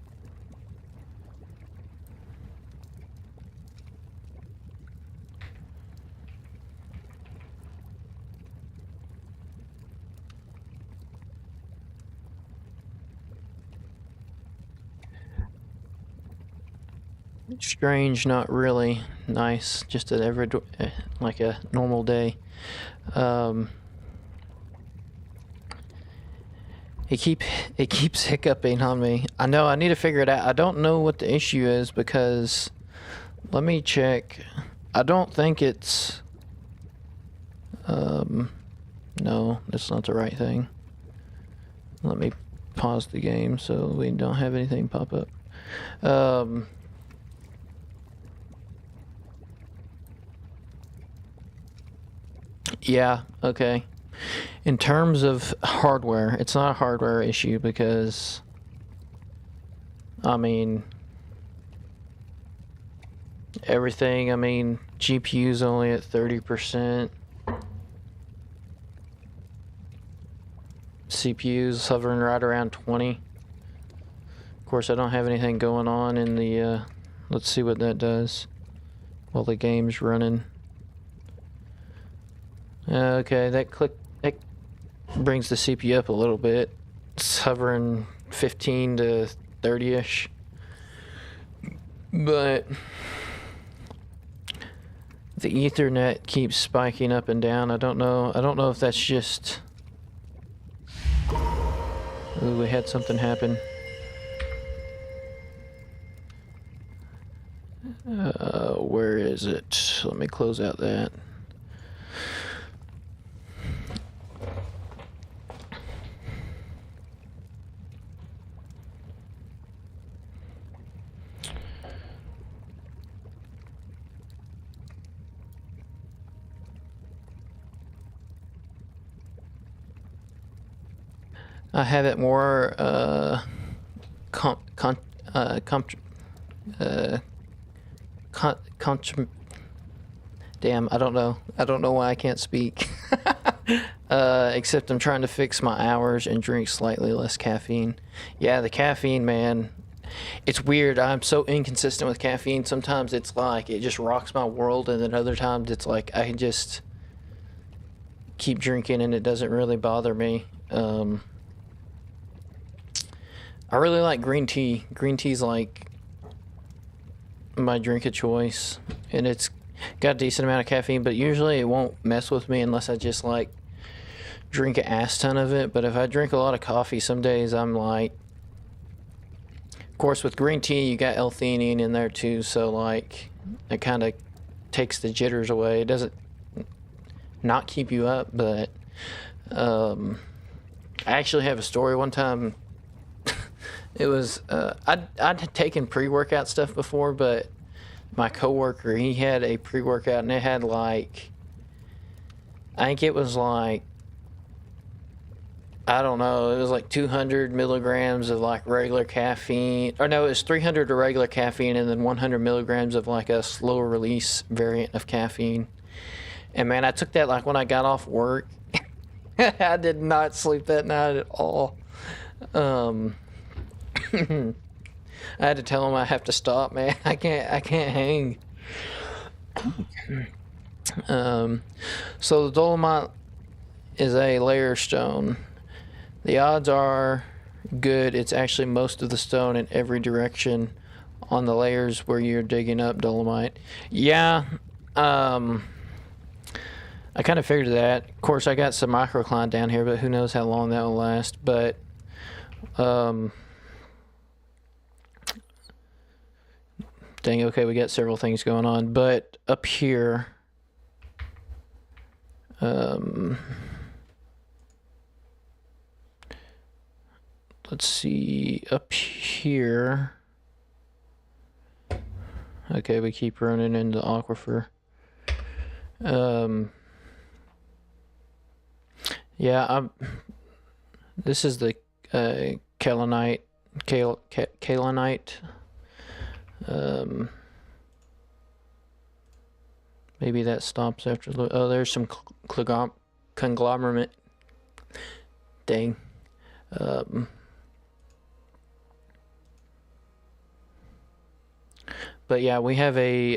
Strange, not really. Nice, just an every like a normal day. It keeps hiccuping on me. I know, I need to figure it out. I don't know what the issue is because let me check. I don't think it's no, that's not the right thing. Let me pause the game so we don't have anything pop up. Yeah, okay. In terms of hardware, it's not a hardware issue because, I mean, everything, I mean, GPU's only at 30%. CPU's hovering right around 20. Of course, I don't have anything going on in the, let's see what that does while the game's running. Okay, that brings the CPU up a little bit. It's hovering 15 to 30-ish. But the Ethernet keeps spiking up and down. I don't know if that's just... Ooh, we had something happen. Where is it? Let me close out that. I have it more damn, I don't know why I can't speak. Except I'm trying to fix my hours and drink slightly less caffeine. Yeah, the caffeine, man, it's weird. I'm so inconsistent with caffeine. Sometimes it's like it just rocks my world, and then other times it's like I can just keep drinking and it doesn't really bother me. I really like green tea. Green tea's like my drink of choice, and it's got a decent amount of caffeine, but usually it won't mess with me unless I just like drink an ass ton of it. But if I drink a lot of coffee, some days I'm like, of course with green tea you got L-theanine in there too, so like it kind of takes the jitters away. It doesn't not keep you up, but I actually have a story one time. It was, I'd taken pre-workout stuff before, but my coworker, he had a pre-workout and it had like, I think it was like, I don't know, it was like 200 milligrams of like regular caffeine, or no, it was 300 of regular caffeine and then 100 milligrams of like a slow release variant of caffeine. And man, I took that like when I got off work. I did not sleep that night at all. I had to tell him I have to stop, man. I can't hang. So the dolomite is a layer stone. The odds are good it's actually most of the stone in every direction on the layers where you're digging up dolomite. Yeah, I kind of figured that. Of course, I got some microcline down here, but who knows how long that will last. But dang, okay, we got several things going on. But up here, let's see, up here. Okay, we keep running into the aquifer. Yeah, this is the kaolinite. Maybe that stops after. Oh, there's some conglomerate. Dang. But yeah, we have a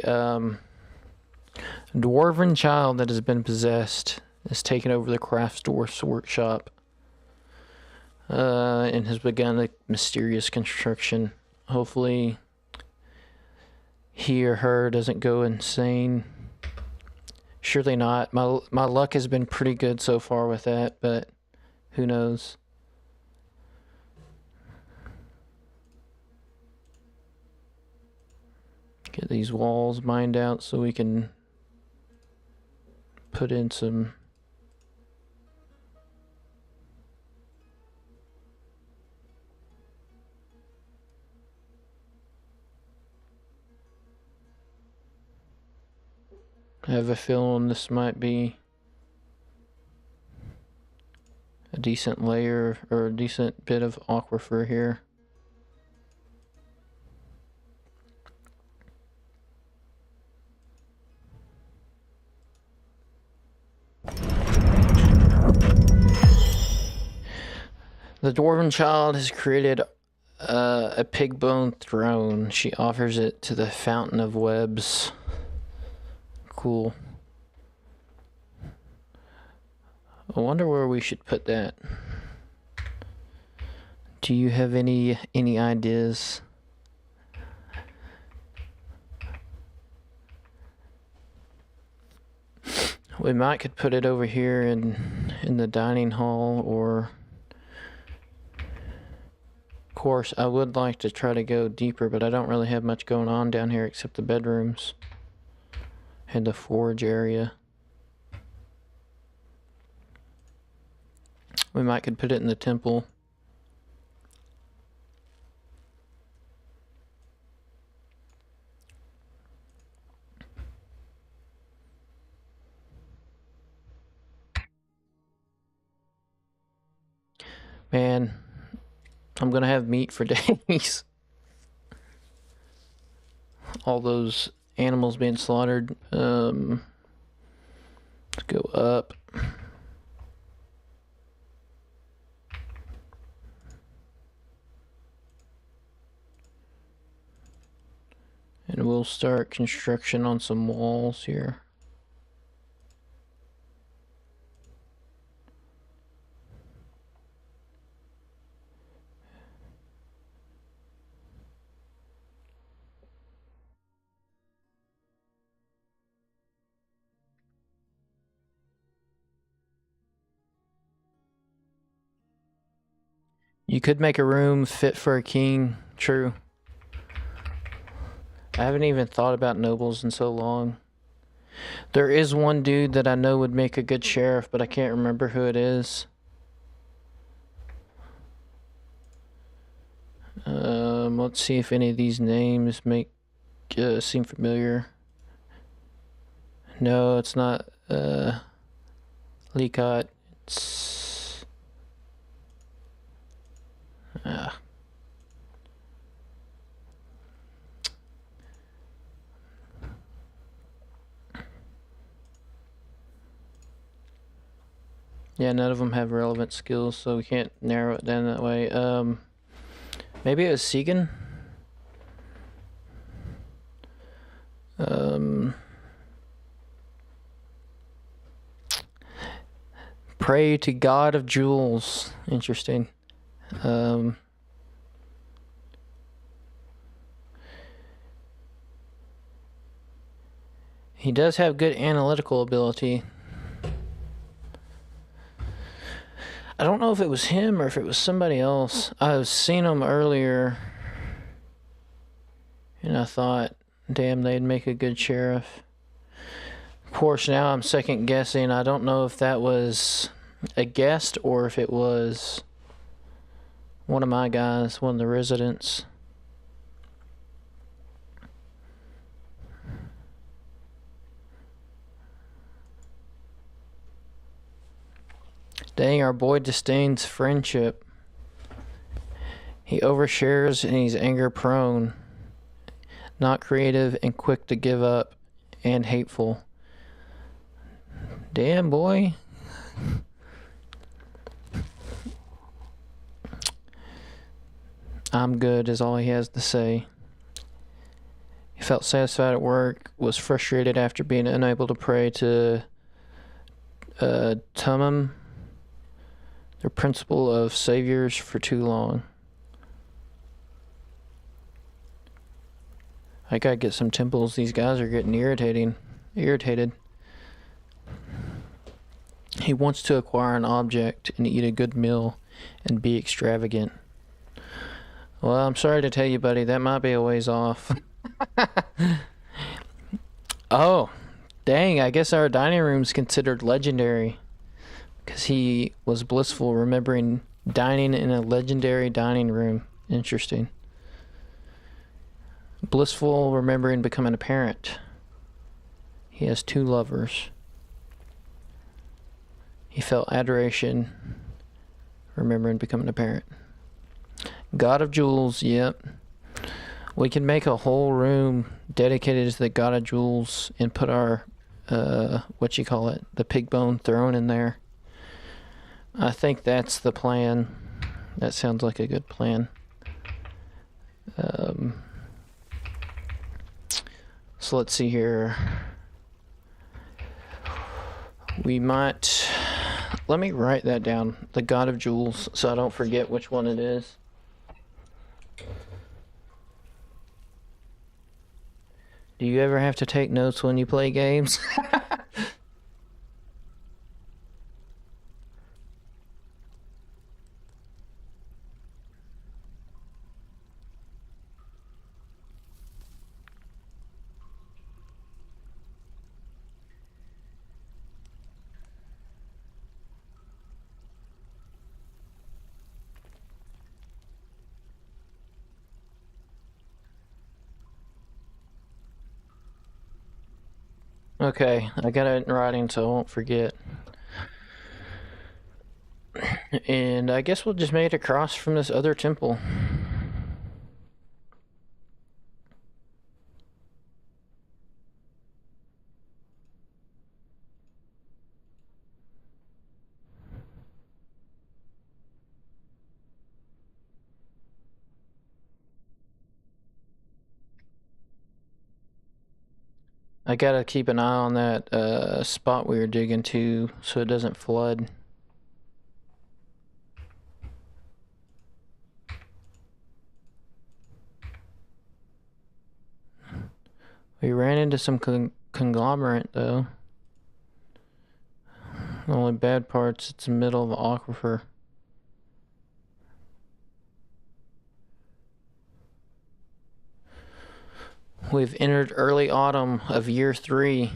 dwarven child that has been possessed. Has taken over the Dwarf's workshop. And has begun a mysterious construction. Hopefully he or her doesn't go insane. Surely not. My luck has been pretty good so far with that, but who knows? Get these walls mined out so we can put in some I have a feeling this might be a decent layer or a decent bit of aquifer here. The Dwarven child has created a pig bone throne. She offers it to the Fountain of Webs. Cool. I wonder where we should put that. Do you have any ideas? We might could put it over here in the dining hall, or of course I would like to try to go deeper, but I don't really have much going on down here except the bedrooms and the forge area. We might could put it in the temple. Man, I'm gonna have meat for days. All those animals being slaughtered. Let's go up. And we'll start construction on some walls here. You could make a room fit for a king, true. I haven't even thought about nobles in so long. There is one dude that I know would make a good sheriff, but I can't remember who it is. Let's see if any of these names seem familiar. No, it's not Leacott. It's yeah, none of them have relevant skills, so we can't narrow it down that way. Maybe it was Segan? Pray to God of Jewels. Interesting. He does have good analytical ability. I don't know if it was him or if it was somebody else. I've seen him earlier, and I thought, damn, they'd make a good sheriff. Of course, now I'm second guessing. I don't know if that was a guest or if it was one of my guys, one of the residents. Dang, our boy disdains friendship. He overshares and he's anger prone. Not creative and quick to give up and hateful. Damn, boy. I'm good is all he has to say. He felt satisfied at work, was frustrated after being unable to pray to Tumum, the principle of saviors, for too long. I gotta get some temples. These guys are getting irritated. He wants to acquire an object and eat a good meal and be extravagant. Well, I'm sorry to tell you, buddy, that might be a ways off. Oh, dang, I guess our dining room's considered legendary. Because he was blissful remembering dining in a legendary dining room. Interesting. Blissful remembering becoming a parent. He has 2 lovers. He felt adoration remembering becoming a parent. God of Jewels, yep. We can make a whole room dedicated to the God of Jewels and put our, the pig bone throne in there. I think that's the plan. That sounds like a good plan. So let's see here. We might... Let me write that down. The God of Jewels, so I don't forget which one it is. Do you ever have to take notes when you play games? Okay, I got it in writing so I won't forget. And I guess we'll just make it across from this other temple. I gotta keep an eye on that spot we were digging to so it doesn't flood. We ran into some conglomerate though. The only bad part's it's in the middle of the aquifer. We've entered early autumn of year 3.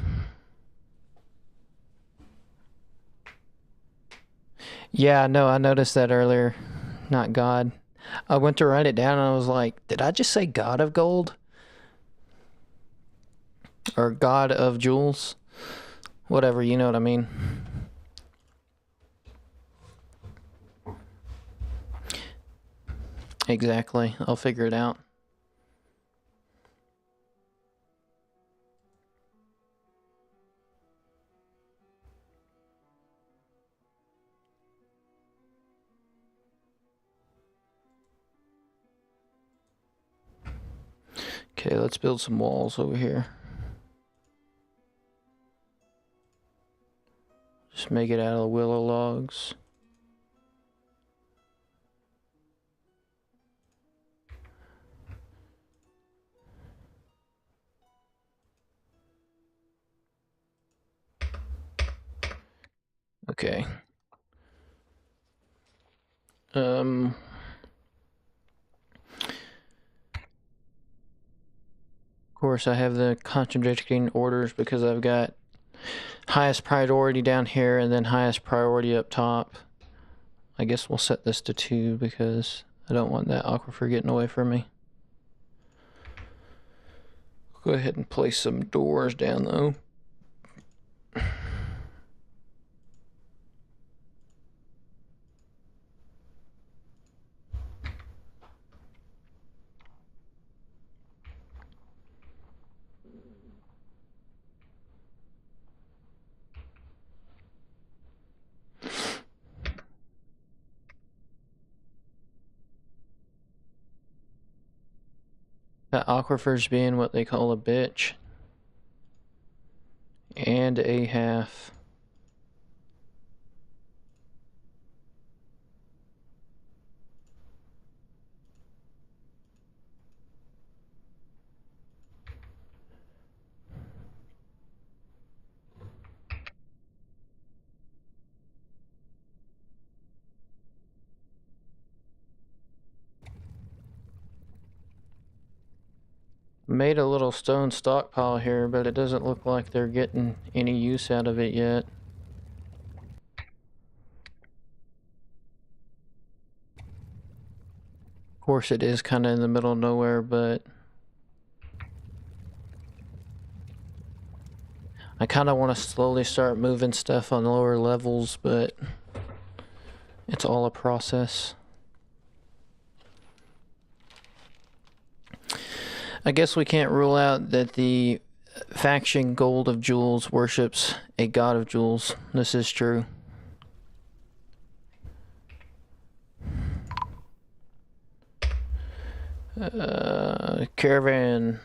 Yeah, no, I noticed that earlier. Not God. I went to write it down and I was like, did I just say God of Gold? Or God of Jewels? Whatever, you know what I mean. Exactly. I'll figure it out. Okay, let's build some walls over here. to make it out of the willow logs. Okay. Of course, I have the contradicting orders because I've got highest priority down here and then highest priority up top. I guess we'll set this to 2 because I don't want that aquifer getting away from me. Go ahead and place some doors down though. That aquifer's being what they call a bitch. And a half. Made a little stone stockpile here, but it doesn't look like they're getting any use out of it yet. Of course, it is kind of in the middle of nowhere, but I kind of want to slowly start moving stuff on lower levels, but it's all a process. I guess we can't rule out that the faction Gold of Jewels worships a god of jewels. This is true. Caravan.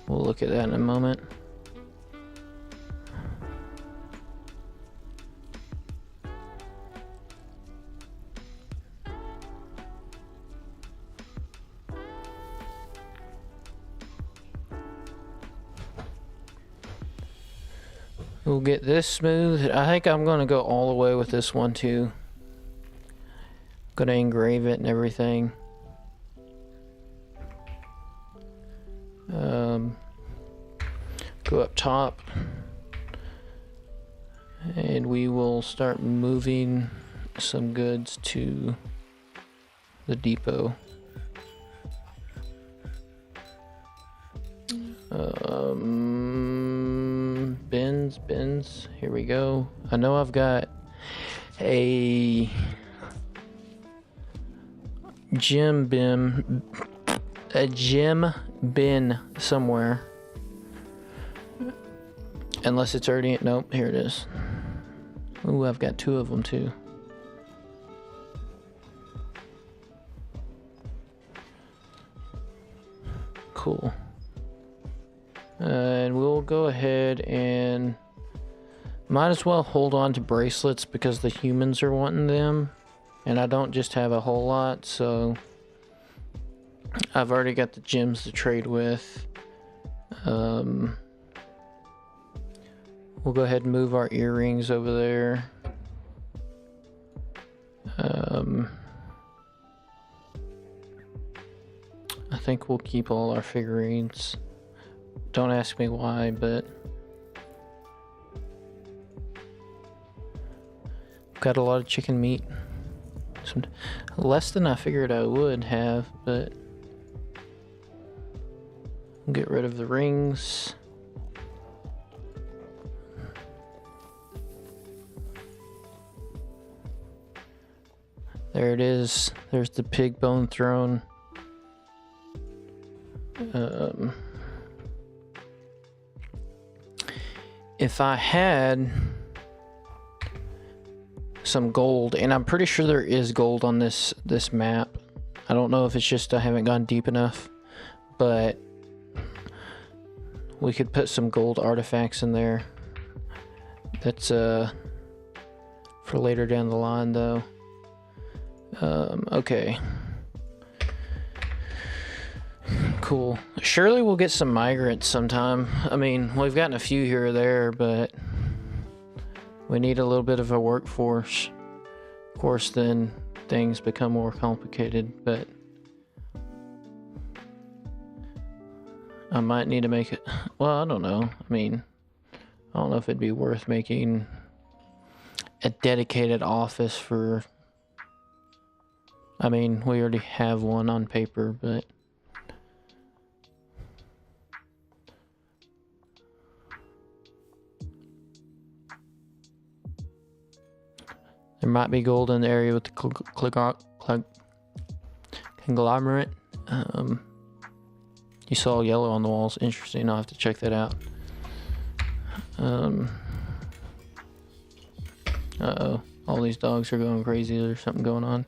We'll look at that in a moment. We'll get this smooth. I think I'm going to go all the way with this one too. Going to engrave it and everything. Go up top. And we will start moving some goods to the depot. Bins, here we go. I know I've got a gem bin somewhere. Unless it's already, nope, here it is. Ooh, I've got 2 of them too. Cool. And we'll go ahead and might as well hold on to bracelets because the humans are wanting them. And I don't just have a whole lot, so I've already got the gems to trade with. We'll go ahead and move our earrings over there. I think we'll keep all our figurines. Don't ask me why, but got a lot of chicken meat. Some less than I figured I would have, but we'll get rid of the rings. There it is. There's the pig bone throne. If I had some gold, and I'm pretty sure there is gold on this map. I don't know if it's just I haven't gone deep enough, but we could put some gold artifacts in there. That's for later down the line though. Okay. Cool. Surely we'll get some migrants sometime. I mean, we've gotten a few here or there, but we need a little bit of a workforce. Of course, then things become more complicated, but I might need to make it. Well, I don't know. I mean, I don't know if it'd be worth making a dedicated office for. I mean, we already have one on paper, but there might be gold in the area with the conglomerate. You saw yellow on the walls. Interesting. I'll have to check that out. Uh-oh. All these dogs are going crazy. There's something going on.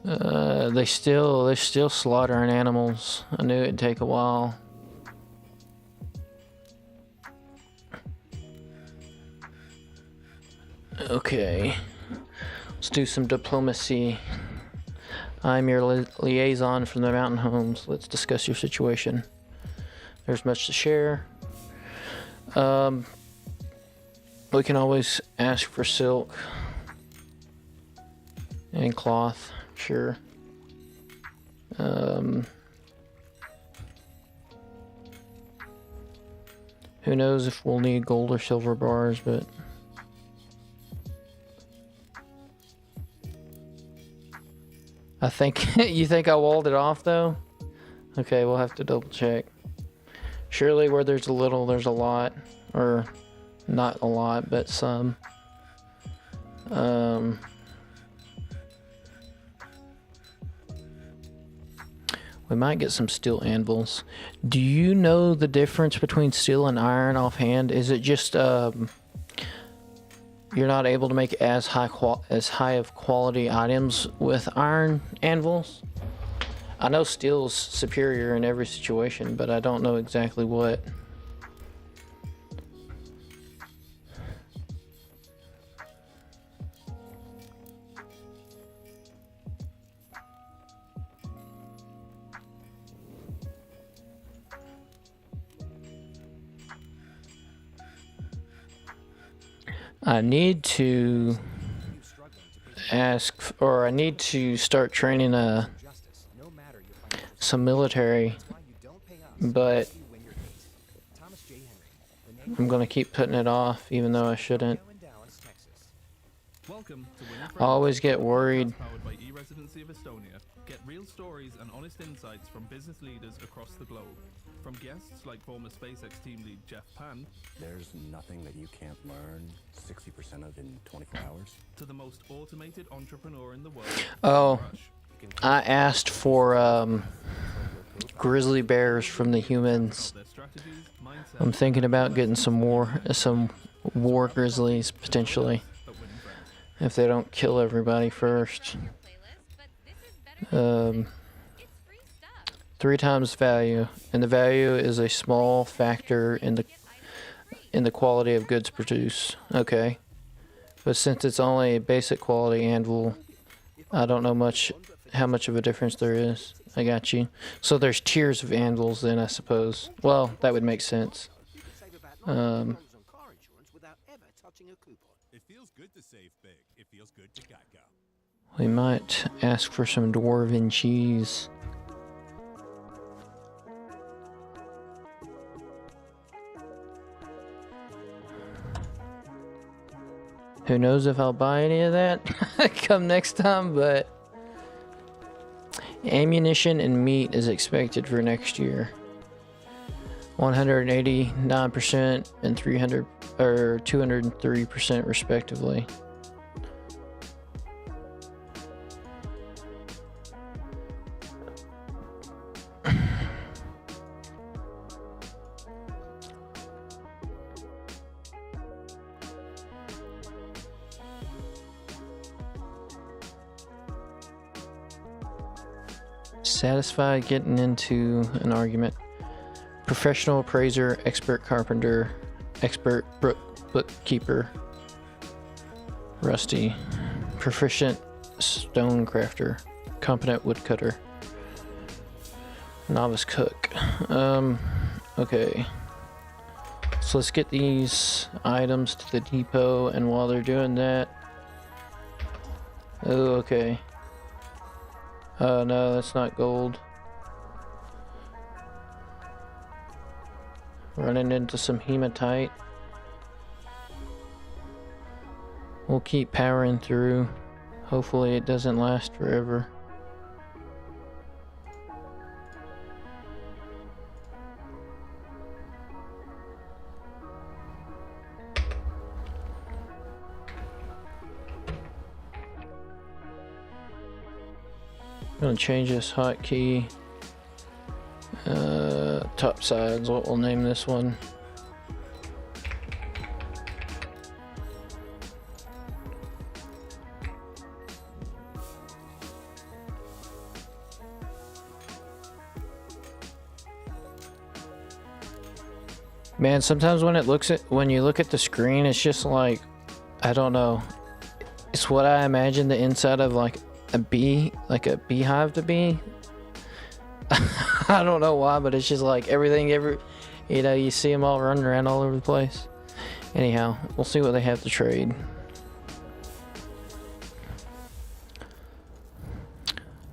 They're still slaughtering animals. I knew it'd take a while. Okay. Let's do some diplomacy. I'm your liaison from the mountain homes. Let's discuss your situation. There's much to share. We can always ask for silk and cloth, sure. Who knows if we'll need gold or silver bars, but I think you think I walled it off though? Okay, we'll have to double check. Surely where there's a little, there's a lot, or not a lot, but some. We might get some steel anvils. Do you know the difference between steel and iron offhand? Is it just you're not able to make as high of quality items with iron anvils? I know steel's superior in every situation, but I don't know exactly what. I need to ask, or I need to start training some military, but I'm gonna keep putting it off, even though I shouldn't. I always get worried. Get real stories and honest insights from business leaders across the globe. From guests like former SpaceX team lead Jeff Pan. There's nothing that you can't learn 60% of in 24 hours. To the most automated entrepreneur in the world. Oh, I asked for grizzly bears from the humans. I'm thinking about getting some war grizzlies potentially, if they don't kill everybody first. 3 times value, and the value is a small factor in the quality of goods produced. Okay, but since it's only a basic quality anvil, I don't know how much of a difference there is. I got you. So there's tiers of anvils then, I suppose. Well, that would make sense. It feels good to save big. It feels good to Geico. We might ask for some dwarven cheese. Who knows if I'll buy any of that come next time, but ammunition and meat is expected for next year. 189% and 203% respectively. satisfied getting into an argument. Professional appraiser, expert carpenter, expert bookkeeper. Rusty. Proficient stone crafter. Competent woodcutter. Novice cook. Okay. So let's get these items to the depot, and while they're doing that... Oh, okay. Oh no, that's not gold. Running into some hematite. We'll keep powering through. Hopefully it doesn't last forever. I'm gonna change this hotkey. Top sides, what we'll name this one. Man, sometimes when you look at the screen, it's just like, I don't know. It's what I imagine the inside of like a bee, like a beehive to be. I don't know why, but it's just like everything, you know, you see them all running around all over the place. Anyhow, we'll see what they have to trade.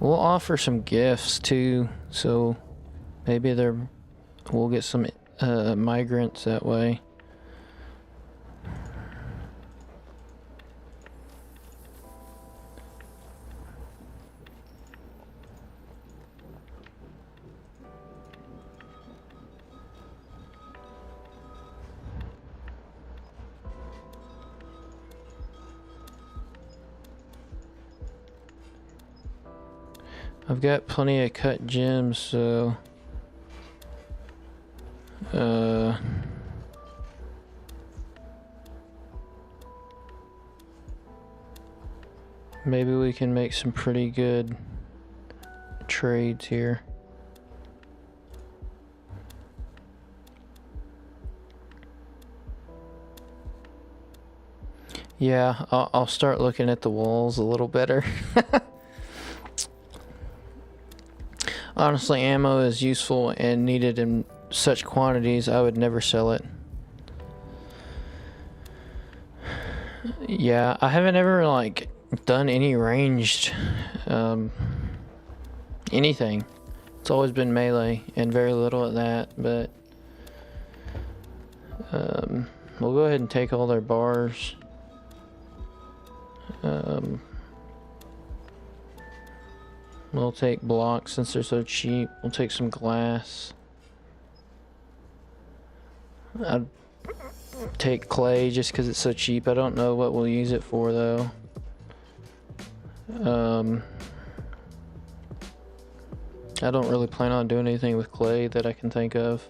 We'll offer some gifts too, so maybe we'll get some migrants that way. I've got plenty of cut gems, so maybe we can make some pretty good trades here. Yeah, I'll start looking at the walls a little better. Honestly, ammo is useful and needed in such quantities, I would never sell it. Yeah, I haven't ever like done any ranged anything. It's always been melee and very little at that, but we'll go ahead and take all their bars. We'll take blocks since they're so cheap. We'll take some glass. I'd take clay just because it's so cheap. I don't know what we'll use it for though. I don't really plan on doing anything with clay that I can think of.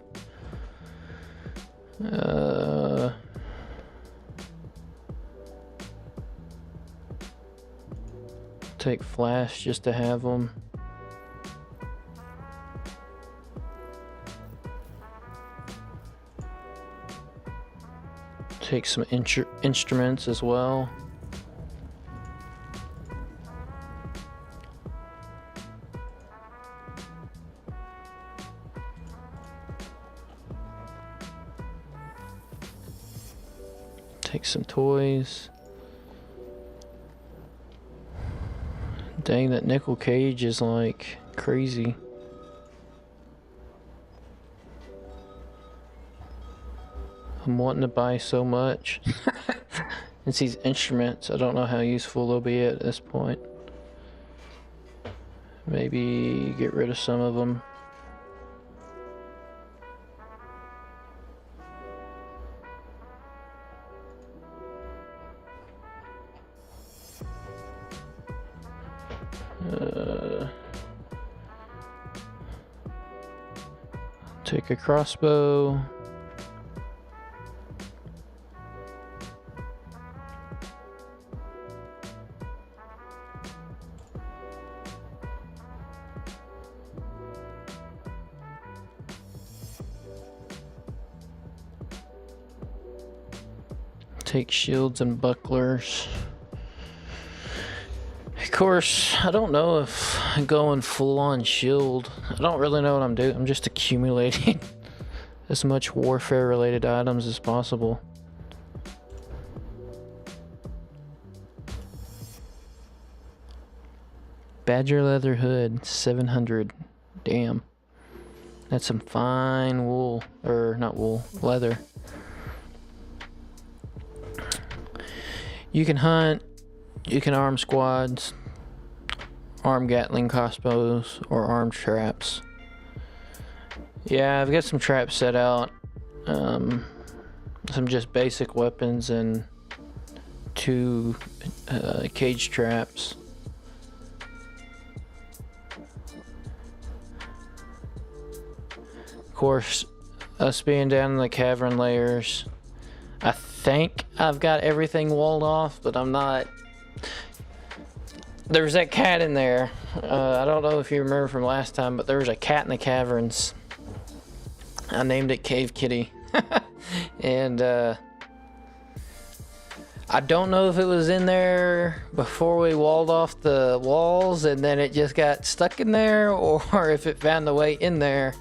Take flash just to have them. Take some instruments as well. Take some toys. Dang, that nickel cage is like crazy. I'm wanting to buy so much. It's these instruments. I don't know how useful they'll be at this point. Maybe get rid of some of them. Take a crossbow. take shields and bucklers. Of course, I don't know if I'm going full-on shield. I don't really know what I'm doing. I'm just accumulating as much warfare-related items as possible. Badger leather hood, 700. Damn. That's some fine wool. Or, not wool, leather. You can hunt. You can arm squads. Arm Gatling crossbows. Or armed traps. Yeah, I've got some traps set out. Some just basic weapons and 2 cage traps. Of course, us being down in the cavern layers, I think I've got everything walled off, but I'm not. There's that cat in there. I don't know if you remember from last time, but there was a cat in the caverns. I named it Cave Kitty. And I don't know if it was in there before we walled off the walls and then it just got stuck in there, or if it found the way in there.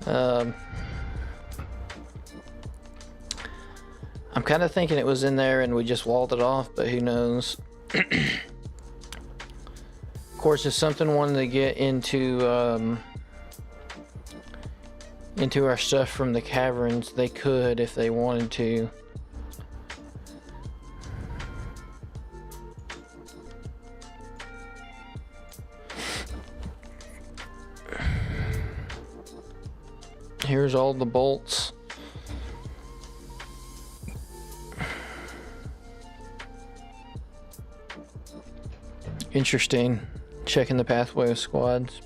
I'm kind of thinking it was in there and we just walled it off, but who knows. Of course, if something wanted to get into our stuff from the caverns, they could if they wanted to. Here's all the bolts. Interesting. Checking the pathway of squads.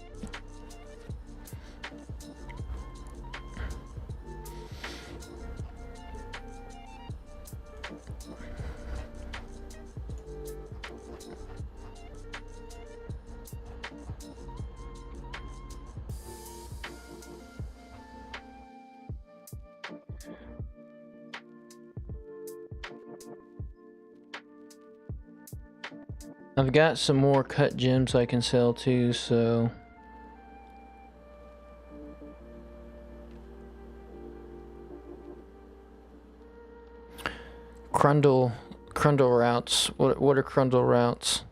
I've got some more cut gems I can sell too, so Crundle routes. What are Crundle routes?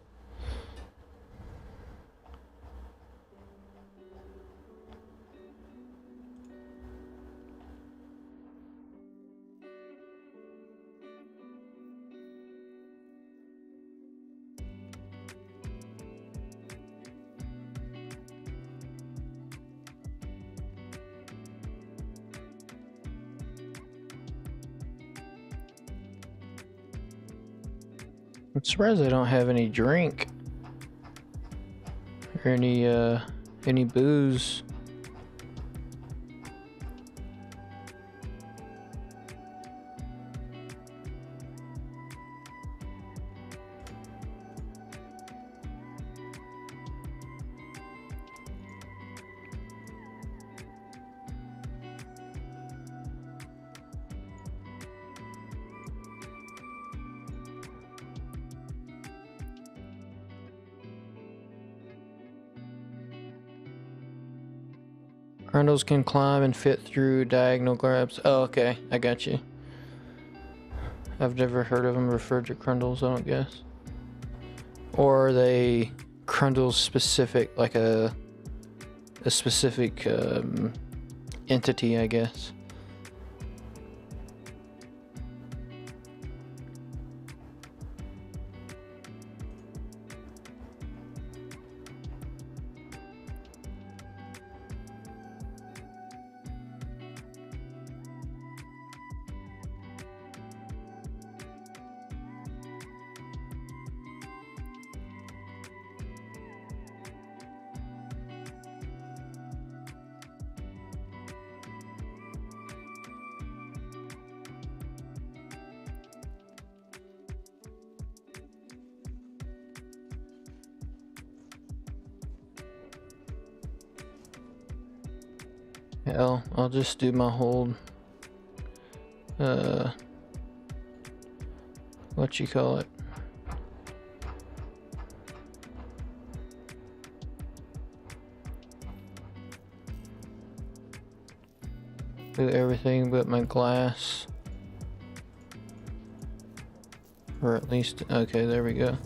I'm surprised I don't have any drink or any booze. Grundles can climb and fit through diagonal grabs. Oh, okay. I got you. I've never heard of them referred to Grundles, I don't guess. Or are they Grundles specific, like a specific entity, I guess. Hell, I'll just do my hold. what you call it. Do everything but my glass. Or at least, okay, there we go.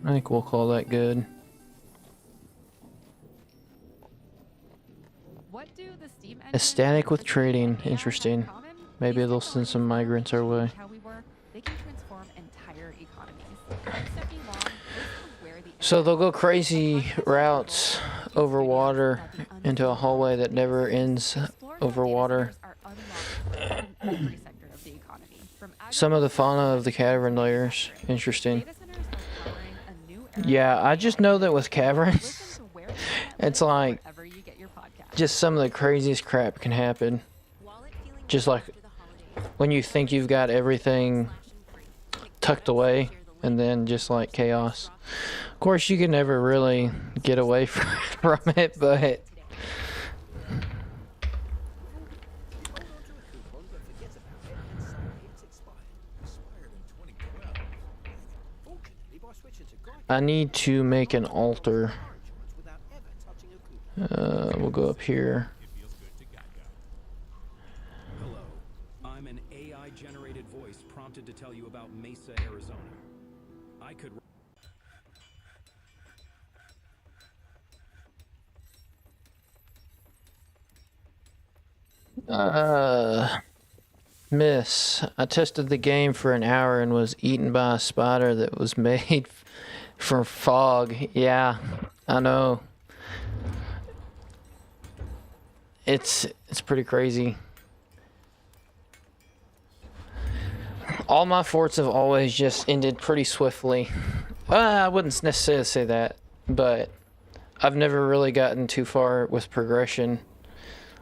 I think we'll call that good. What do the steam engine Ecstatic with and trading. AI Interesting. have in common? Maybe These they'll send some technologies migrants our way. change how we work. They can transform entire economies. I'm Stephanie Long, host of Where the So they'll go Internet crazy Lives, a podcast routes about over studios water about the into a unseen hallway world that of never data ends centers. Explore over how data water. centers are unlocking growth in every sector of the economy, from Some of the agriculture fauna to of the medicine to cavern layers. manufacturing. Interesting. Data centers are powering a new era Yeah, of I AI just know that with Listen caverns, to Where the Internet it's Lives like wherever you get your podcasts. just some of the craziest crap can happen. Just like when you think you've got everything tucked away and then just like chaos. Of course, you can never really get away from it, but I need to make an altar. We'll go up here. Hello, I'm an AI-generated voice prompted to tell you about Mesa, Arizona. I could... Miss, I tested the game for an hour and was eaten by a spider that was made from fog. Yeah, I know. It's pretty crazy. All my forts have always just ended pretty swiftly. I wouldn't necessarily say that, but I've never really gotten too far with progression.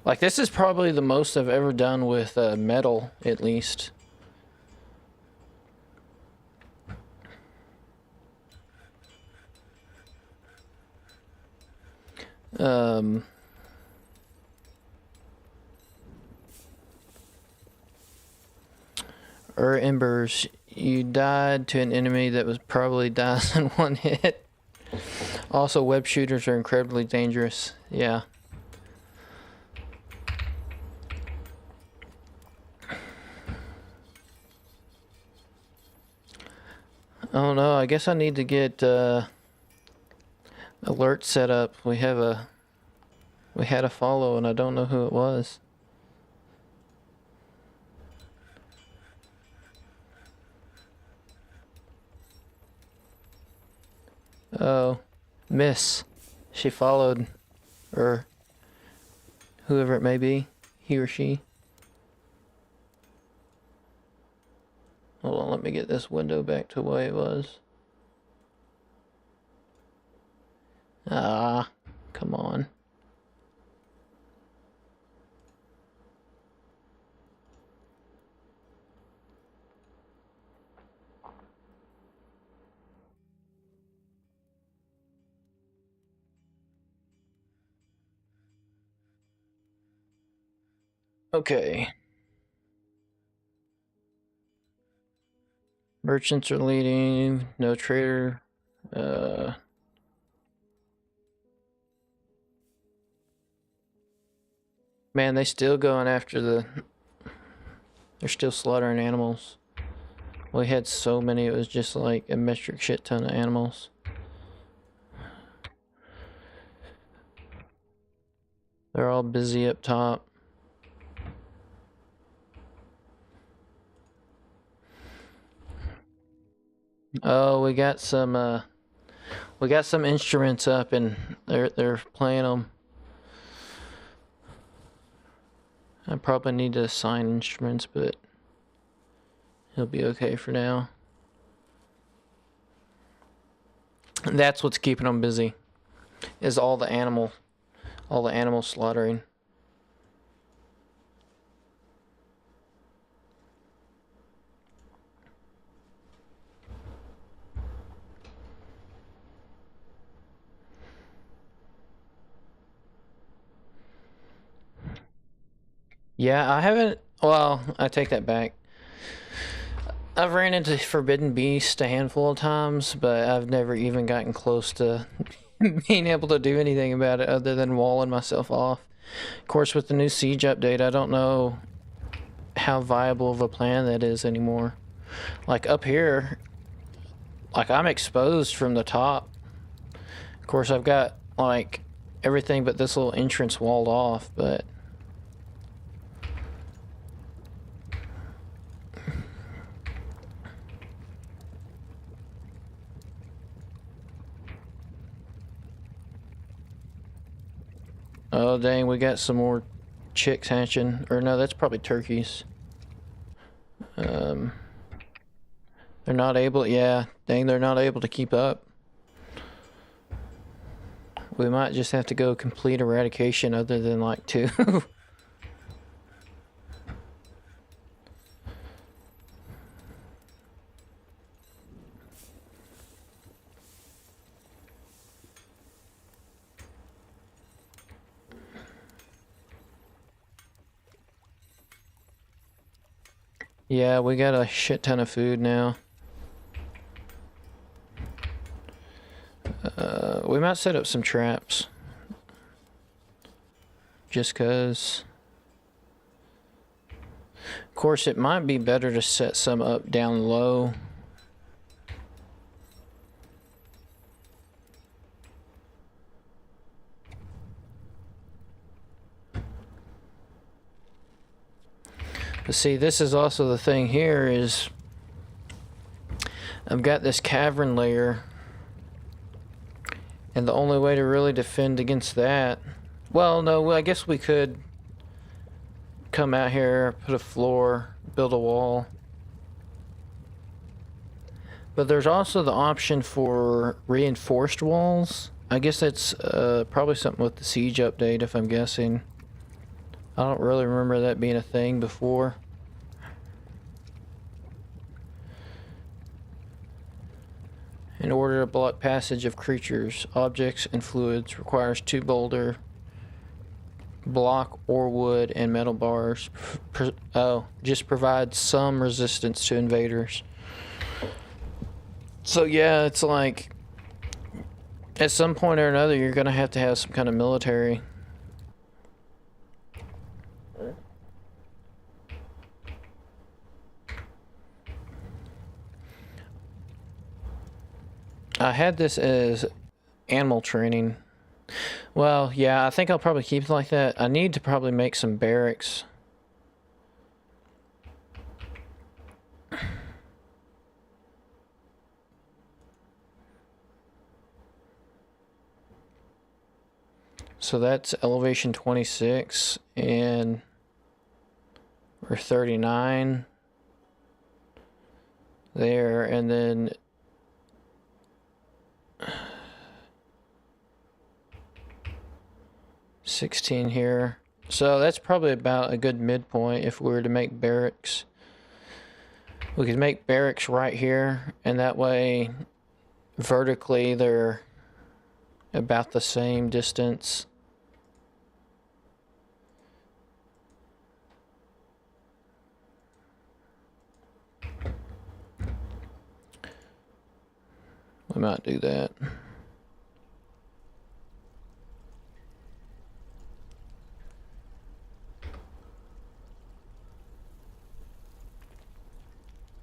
Like, this is probably the most I've ever done with metal, at least. Embers, you died to an enemy that was probably dies in one hit. Also, web shooters are incredibly dangerous. Yeah. Oh no, I guess I need to get alert set up. We had a follow and I don't know who it was. Oh, Miss. She followed, or whoever it may be, he or she. Hold on, let me get this window back to the way it was. Ah, come on. Okay. Merchants are leading, no trader. Man, they still going after they're still slaughtering animals. We had so many, it was just like a metric shit ton of animals. They're all busy up top. Oh, we got some instruments up and they're playing them. I probably need to assign instruments, but he'll be okay for now. And that's what's keeping them busy, is all the animal slaughtering. Yeah, I haven't. Well, I take that back. I've ran into Forbidden Beast a handful of times, but I've never even gotten close to being able to do anything about it other than walling myself off. Of course, with the new Siege update, I don't know how viable of a plan that is anymore. Like up here, like I'm exposed from the top. Of course, I've got like everything but this little entrance walled off, but oh dang, we got some more chicks hatching. Or no, that's probably turkeys. They're not able, yeah, dang, they're not able to keep up. We might just have to go complete eradication other than like 2. Yeah, we got a shit ton of food now. We might set up some traps. Just cause. Of course, it might be better to set some up down low. But see, this is also the thing here is I've got this cavern layer, and the only way to really defend against that, well, no, I guess we could come out here, put a floor, build a wall. But there's also the option for reinforced walls. I guess that's probably something with the Siege update, if I'm guessing. I don't really remember that being a thing before. In order to block passage of creatures, objects, and fluids requires 2 boulder, block, or wood, and metal bars. Just provides some resistance to invaders. So yeah, it's like at some point or another you're gonna have to have some kind of military. I had this as animal training. Well, yeah, I think I'll probably keep it like that. I need to probably make some barracks. So that's elevation 26, and we're 39 there, and then $16 here. So that's probably about a good midpoint if we were to make barracks. We could make barracks right here, and that way vertically they're about the same distance. We might do that.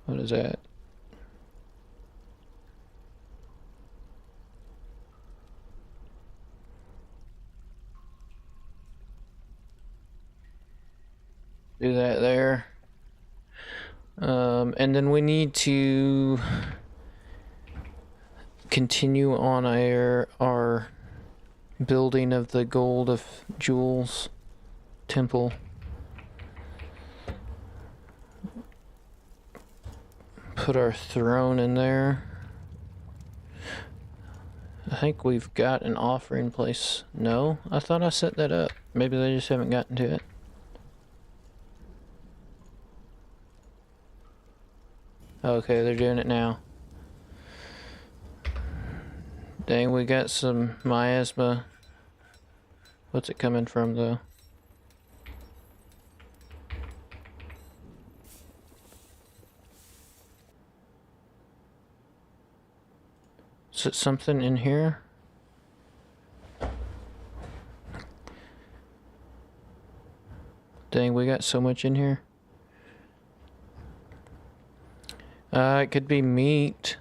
What is that? Do that there. And then we need to continue on our building of the Gold of Jewels temple. Put our throne in there. I think we've got an offering place. No, I thought I set that up. Maybe they just haven't gotten to it. Okay, they're doing it now. Dang, we got some miasma. What's it coming from, though? Is it something in here? Dang, we got so much in here. It could be meat.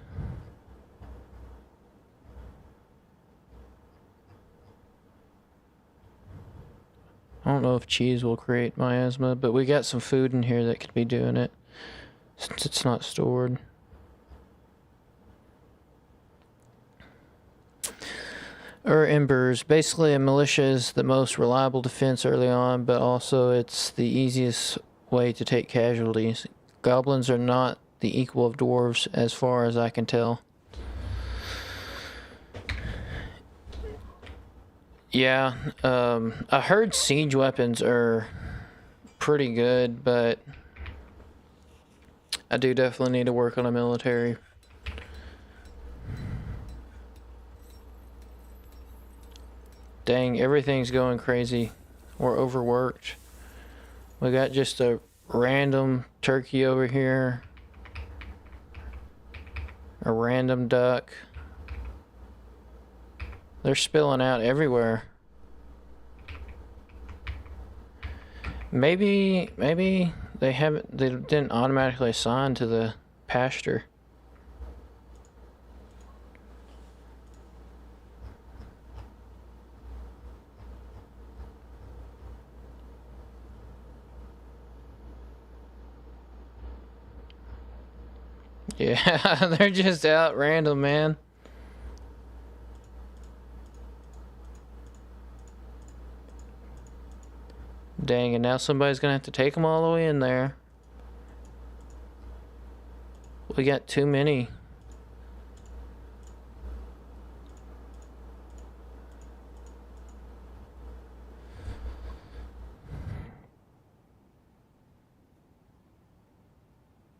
I don't know if cheese will create miasma, but we got some food in here that could be doing it, since it's not stored. Embers. Basically, a militia is the most reliable defense early on, but also it's the easiest way to take casualties. Goblins are not the equal of dwarves, as far as I can tell. Yeah, I heard siege weapons are pretty good, but I do definitely need to work on a military. Dang, everything's going crazy. We're overworked. We got just a random turkey over here. A random duck. They're spilling out everywhere. Maybe they didn't automatically assign to the pasture. Yeah, they're just out random, man. Dang, and now somebody's gonna have to take them all the way in there. We got too many.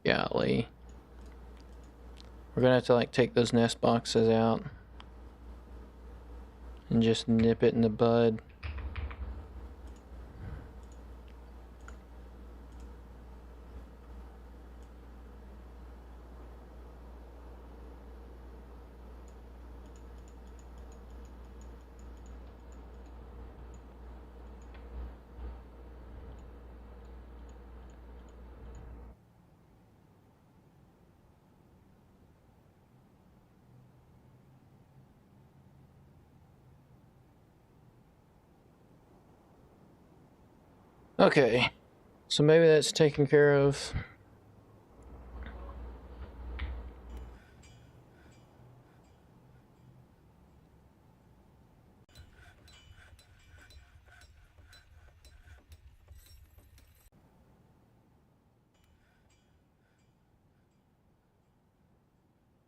Golly. We're gonna have to like take those nest boxes out and just nip it in the bud. Okay, so maybe that's taken care of.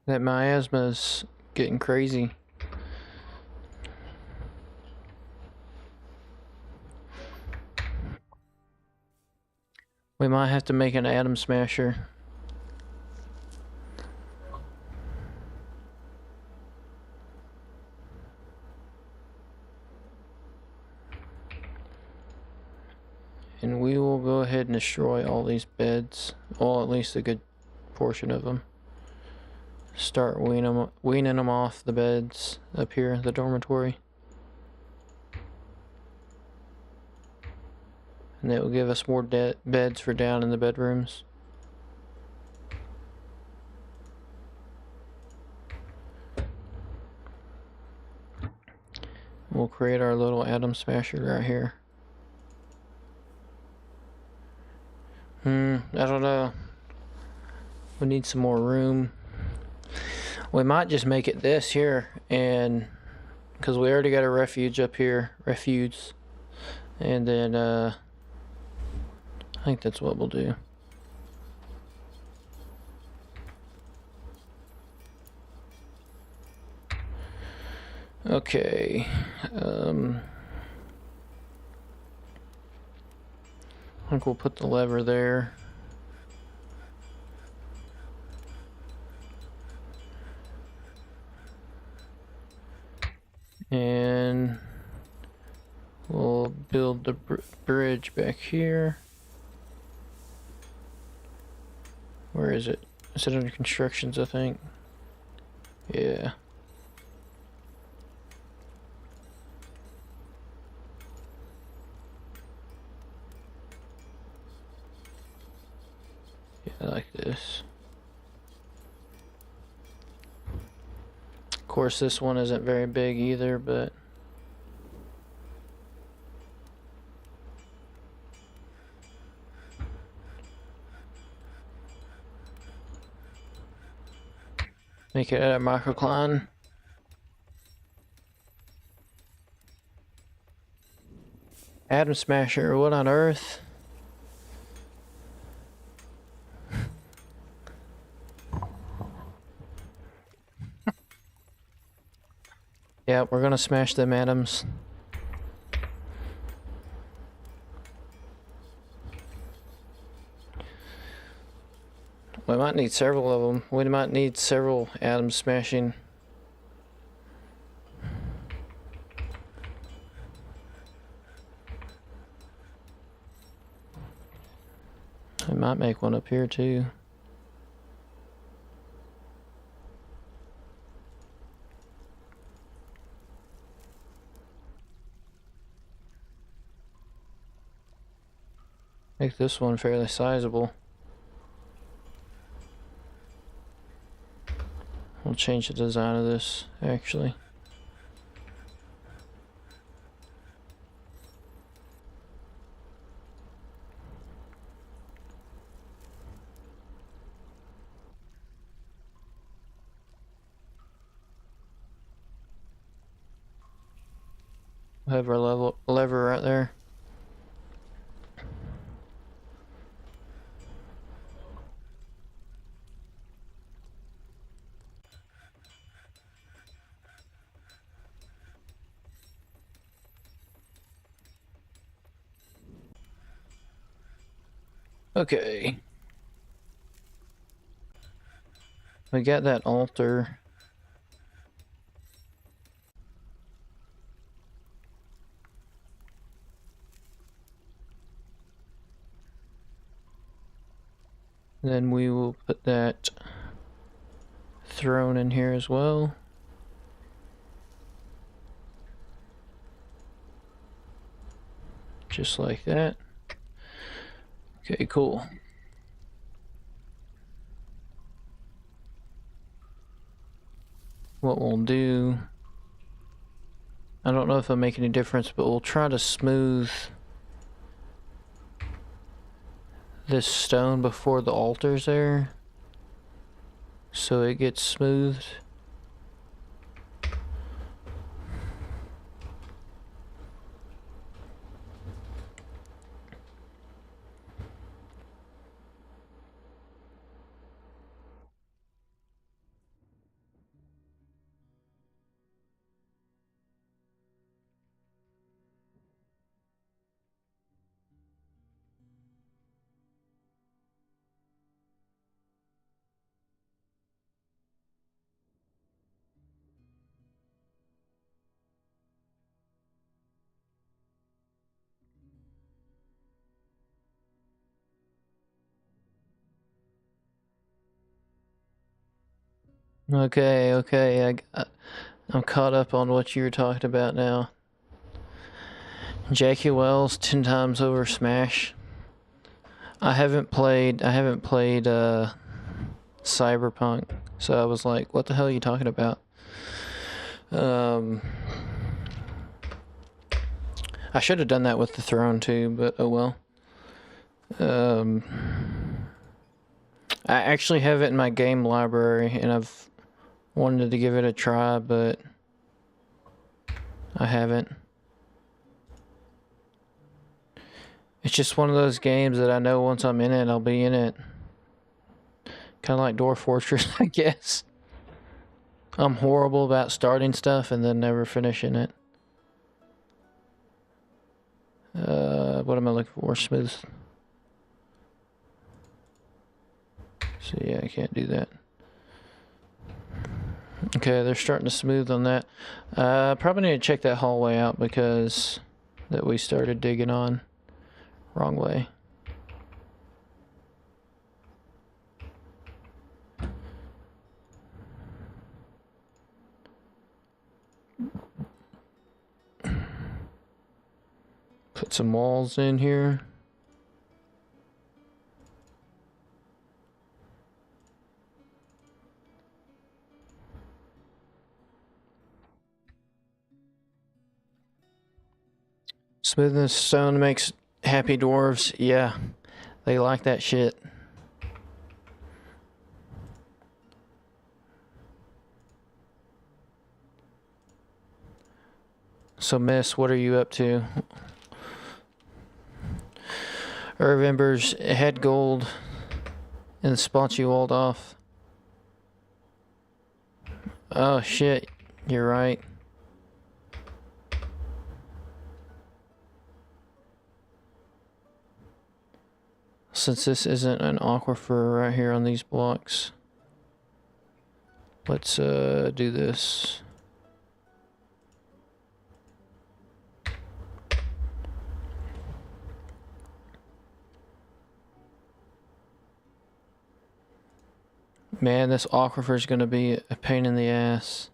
That miasma's getting crazy. We might have to make an atom smasher. And we will go ahead and destroy all these beds. Well, at least a good portion of them. Start weaning them off the beds up here, the dormitory. And that will give us more beds for down in the bedrooms. We'll create our little atom smasher right here. I don't know. We need some more room. We might just make it this here, and because we already got a refuge up here, and then I think that's what we'll do. Okay. I think we'll put the lever there. And we'll build the bridge back here. Where is it? Is it under constructions, I think? Yeah. Yeah, like this. Of course, this one isn't very big either, but make it a microcline. Atom Smasher, what on earth? Yeah, we're gonna smash them atoms. We might need several of them. We might need several atom smashing. I might make one up here too. Make this one fairly sizable. We'll change the design of this actually. We'll have our lever right there. Okay. We got that altar. Then we will put that throne in here as well. Just like that. Okay, cool. What we'll do, I don't know if it'll make any difference, but we'll try to smooth this stone before the altar's there, so it gets smoothed. Okay, I'm caught up on what you were talking about now. Jackie Wells 10 times over Smash. I haven't played Cyberpunk, so I was like, what the hell are you talking about? I should have done that with the throne too, but oh well. I actually have it in my game library, and I've wanted to give it a try, but I haven't. It's just one of those games that I know once I'm in it, I'll be in it. Kind of like Dwarf Fortress, I guess. I'm horrible about starting stuff and then never finishing it. What am I looking for? Smooth. So yeah, I can't do that. Okay, they're starting to smooth on that. Probably need to check that hallway out because that we started digging on. Wrong way. Put some walls in here. Smoothness stone makes happy dwarves. Yeah, they like that shit. So, Miss, what are you up to? Herb Embers, head gold in the spots you walled off. Oh, shit. You're right. Since this isn't an aquifer right here on these blocks, let's do this. Man, this aquifer is going to be a pain in the ass.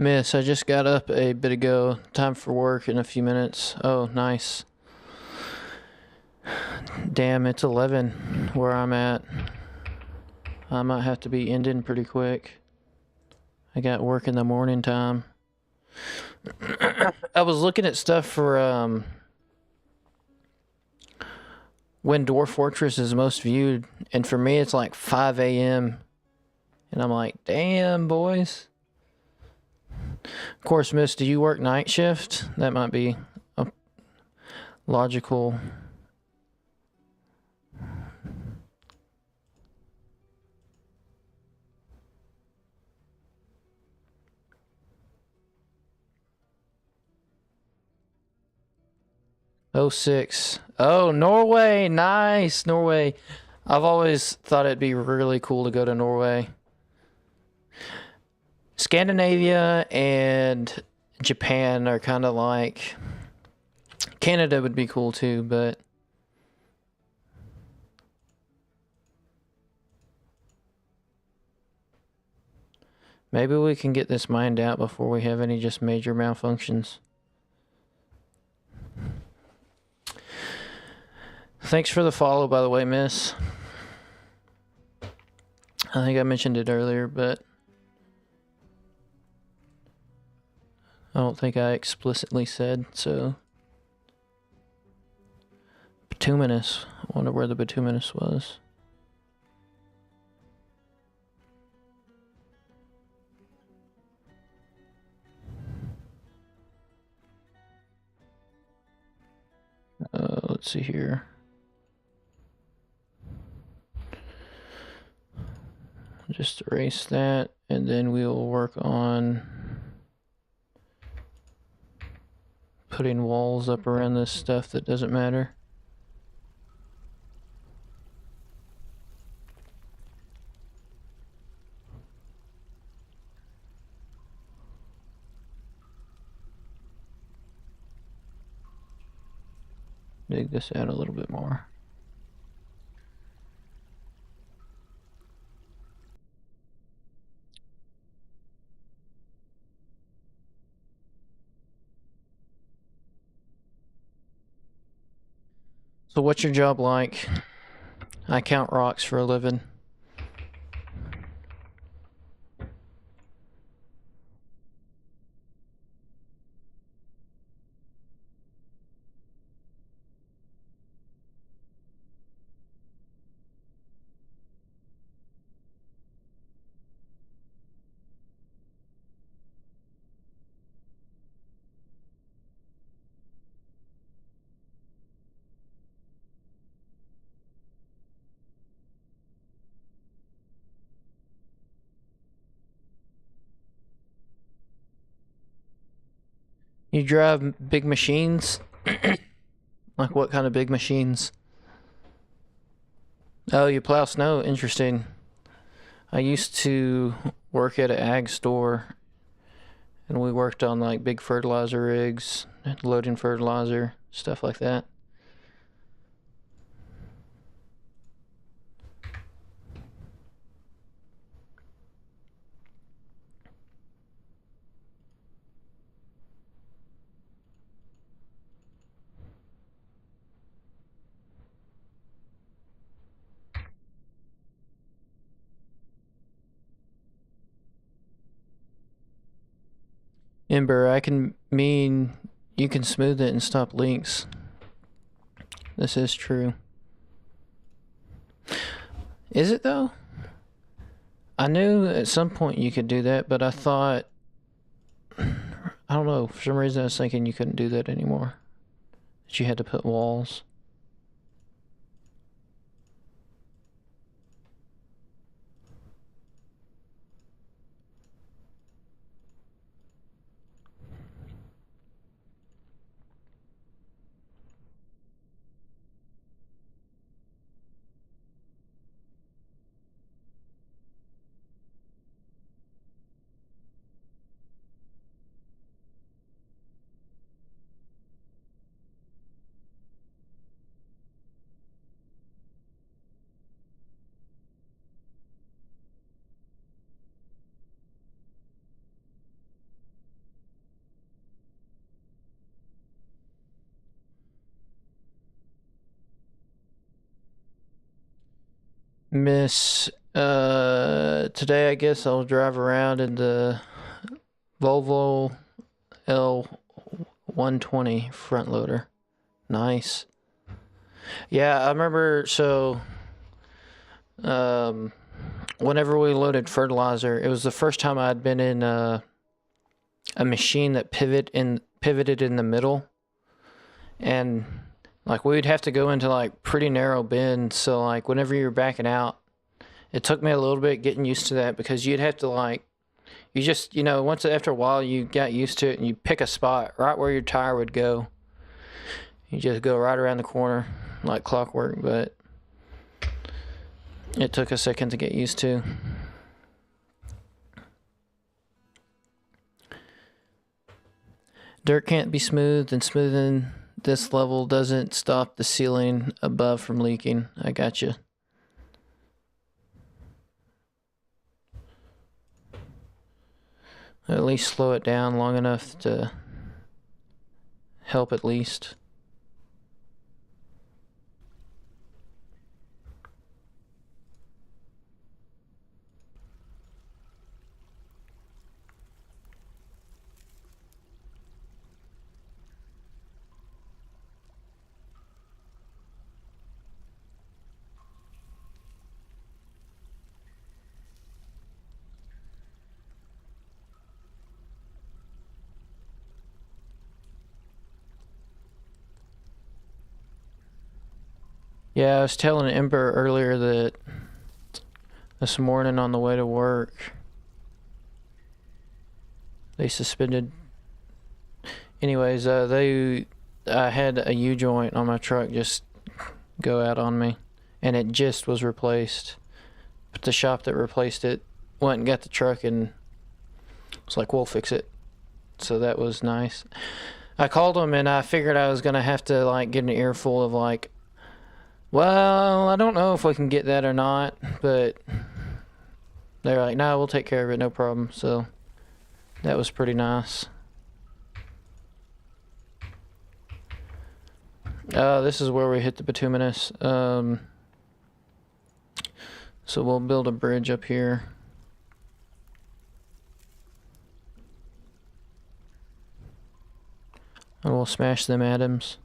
Miss, I just got up a bit ago. Time for work in a few minutes. Oh, nice. Damn, it's 11 where I'm at. I might have to be ending pretty quick. I got work in the morning time. I was looking at stuff for when Dwarf Fortress is most viewed, and for me it's like 5 a.m. and I'm like, damn, boys. Of course, Miss, do you work night shift? That might be a logical. Oh, 06. Oh, Norway. Nice. Norway. I've always thought it'd be really cool to go to Norway. Scandinavia and Japan are kind of like... Canada would be cool too, but... Maybe we can get this mined out before we have any just major malfunctions. Thanks for the follow, by the way, Miss. I think I mentioned it earlier, but I don't think I explicitly said so. Bituminous. I wonder where the bituminous was. Let's see here. Just erase that, and then we'll work on putting walls up around this stuff that doesn't matter. Dig this out a little bit more. So what's your job like? I count rocks for a living. You drive big machines? Like what kind of big machines? Oh, you plow snow. Interesting. I used to work at an ag store And we worked on like big fertilizer rigs, loading fertilizer, stuff like that. Ember, I can mean you can smooth it and stop leaks. This is true. Is it though? I knew at some point you could do that, but I thought, I don't know, for some reason I was thinking you couldn't do that anymore. That you had to put walls. Miss, today I guess I'll drive around in the Volvo L120 front loader. Nice. Yeah, I remember, so, whenever we loaded fertilizer, it was the first time I'd been in a machine that pivoted in the middle. And like we'd have to go into like pretty narrow bends, so like whenever you're backing out, it took me a little bit getting used to that, because you'd have to like, you just, you know, once after a while you got used to it and you pick a spot right where your tire would go. You just go right around the corner like clockwork, but it took a second to get used to. Dirt can't be smoothed, and smoothing this level doesn't stop the ceiling above from leaking. I gotcha. At least slow it down long enough to help at least. Yeah, I was telling Ember earlier that this morning on the way to work, they suspended. Anyways, I had a U-joint on my truck just go out on me, and it just was replaced. But the shop that replaced it went and got the truck and was like, we'll fix it. So that was nice. I called them and I figured I was gonna have to like get an earful of like, well, I don't know if we can get that or not, but they're like, no, we'll take care of it, no problem. So that was pretty nice. This is where we hit the bituminous. So we'll build a bridge up here. And we'll smash them atoms.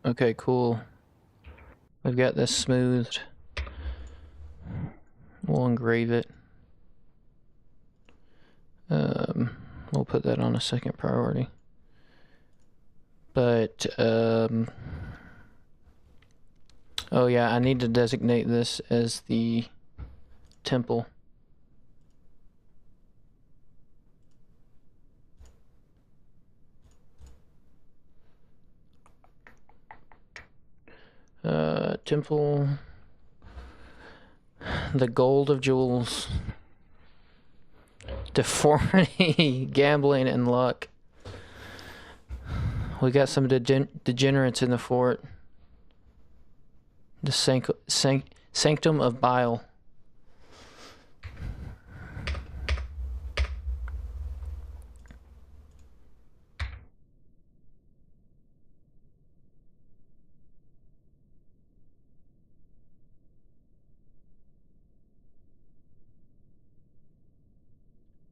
Okay, cool. We've got this smoothed. We'll engrave it. We'll put that on a second priority. But, oh yeah, I need to designate this as the temple. Temple, the gold of jewels, deformity, gambling, and luck. We got some degenerates in the fort. The sanctum of bile.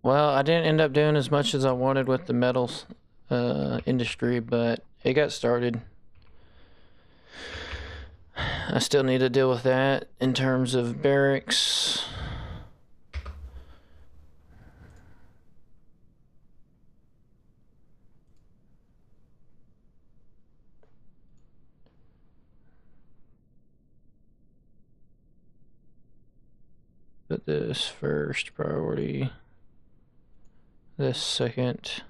Well, I didn't end up doing as much as I wanted with the metals industry, but it got started. I still need to deal with that in terms of barracks. Put this first priority. This second.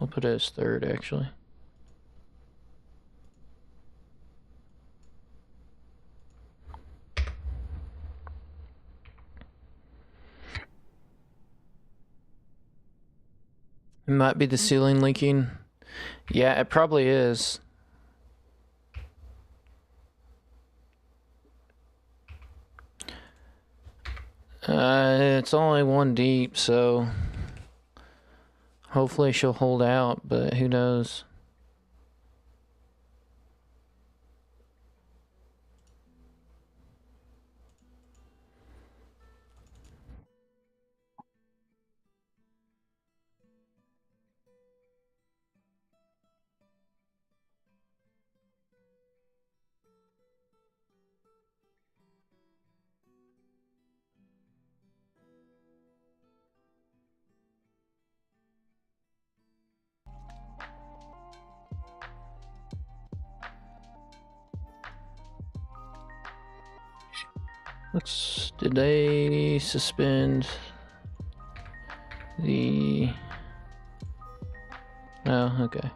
We'll put it as third, actually. It might be the ceiling leaking. Yeah, it probably is. It's only one deep, so hopefully she'll hold out, but who knows? Did they suspend the... No, okay.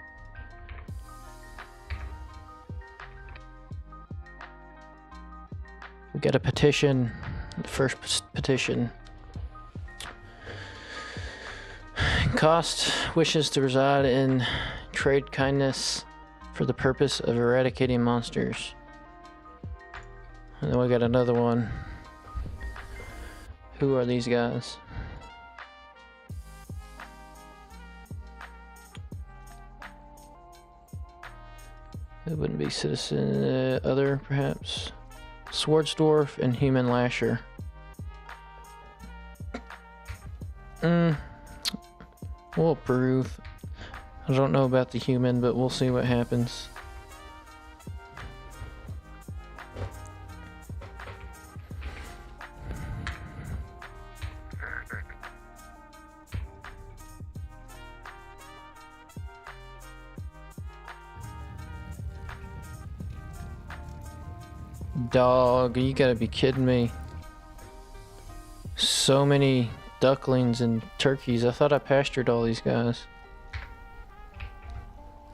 We got a petition, the first petition. Cost wishes to reside in trade kindness for the purpose of eradicating monsters. And then we got another one. Who are these guys? It wouldn't be citizen, other perhaps. Dwarf and human lasher. We'll approve. I don't know about the human, but we'll see what happens. Dog, you gotta be kidding me. So many ducklings and turkeys. I thought I pastured all these guys.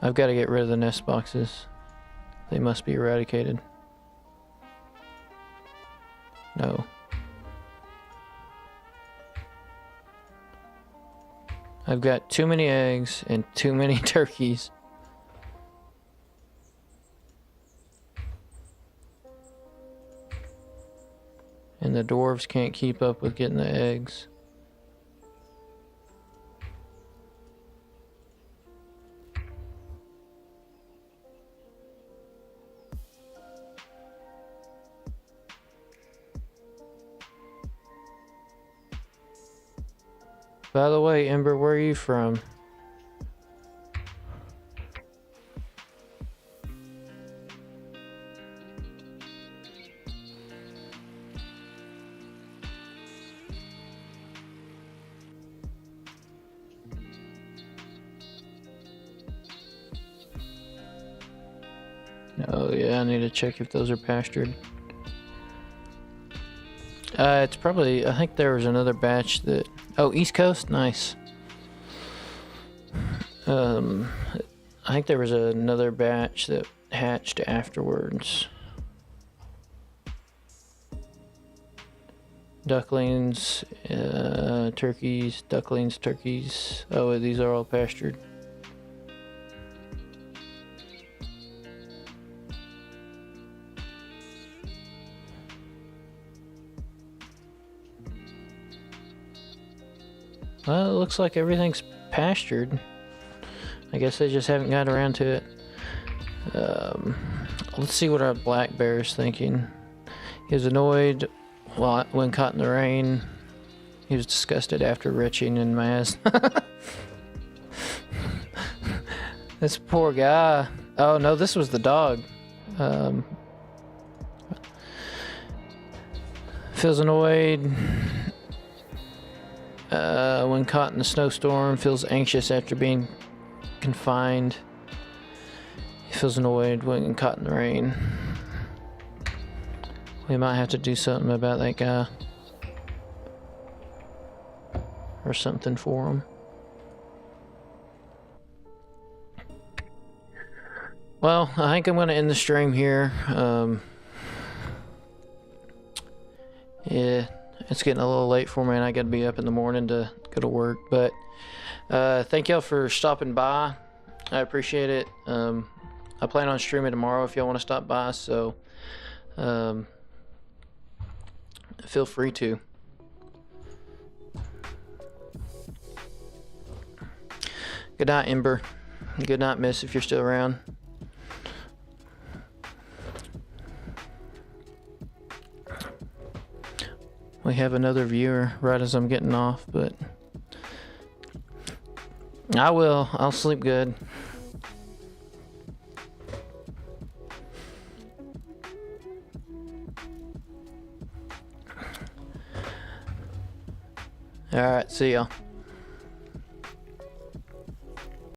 I've got to get rid of the nest boxes. They must be eradicated. No. I've got too many eggs and too many turkeys. And the dwarves can't keep up with getting the eggs. By the way, Ember, where are you from? Oh yeah, I need to check if those are pastured. It's probably, I think there was another batch that, oh, East Coast, nice. I think there was another batch that hatched afterwards. Ducklings, turkeys, ducklings, turkeys. Oh, these are all pastured. Well, it looks like everything's pastured. I guess they just haven't got around to it. Let's see what our black bear is thinking. He was annoyed when caught in the rain. He was disgusted after retching in Maz. This poor guy. Oh no, this was the dog. Feels annoyed when caught in the snowstorm. Feels anxious after being confined. He feels annoyed when caught in the rain. We might have to do something about that guy. Or something for him. Well, I think I'm going to end the stream here. Yeah, it's getting a little late for me and I got to be up in the morning to go to work. But thank y'all for stopping by. I appreciate it. I plan on streaming tomorrow if y'all want to stop by. So feel free to. Good night, Ember. Good night, Miss, if you're still around. We have another viewer right as I'm getting off, but I will. I'll sleep good. All right, see y'all.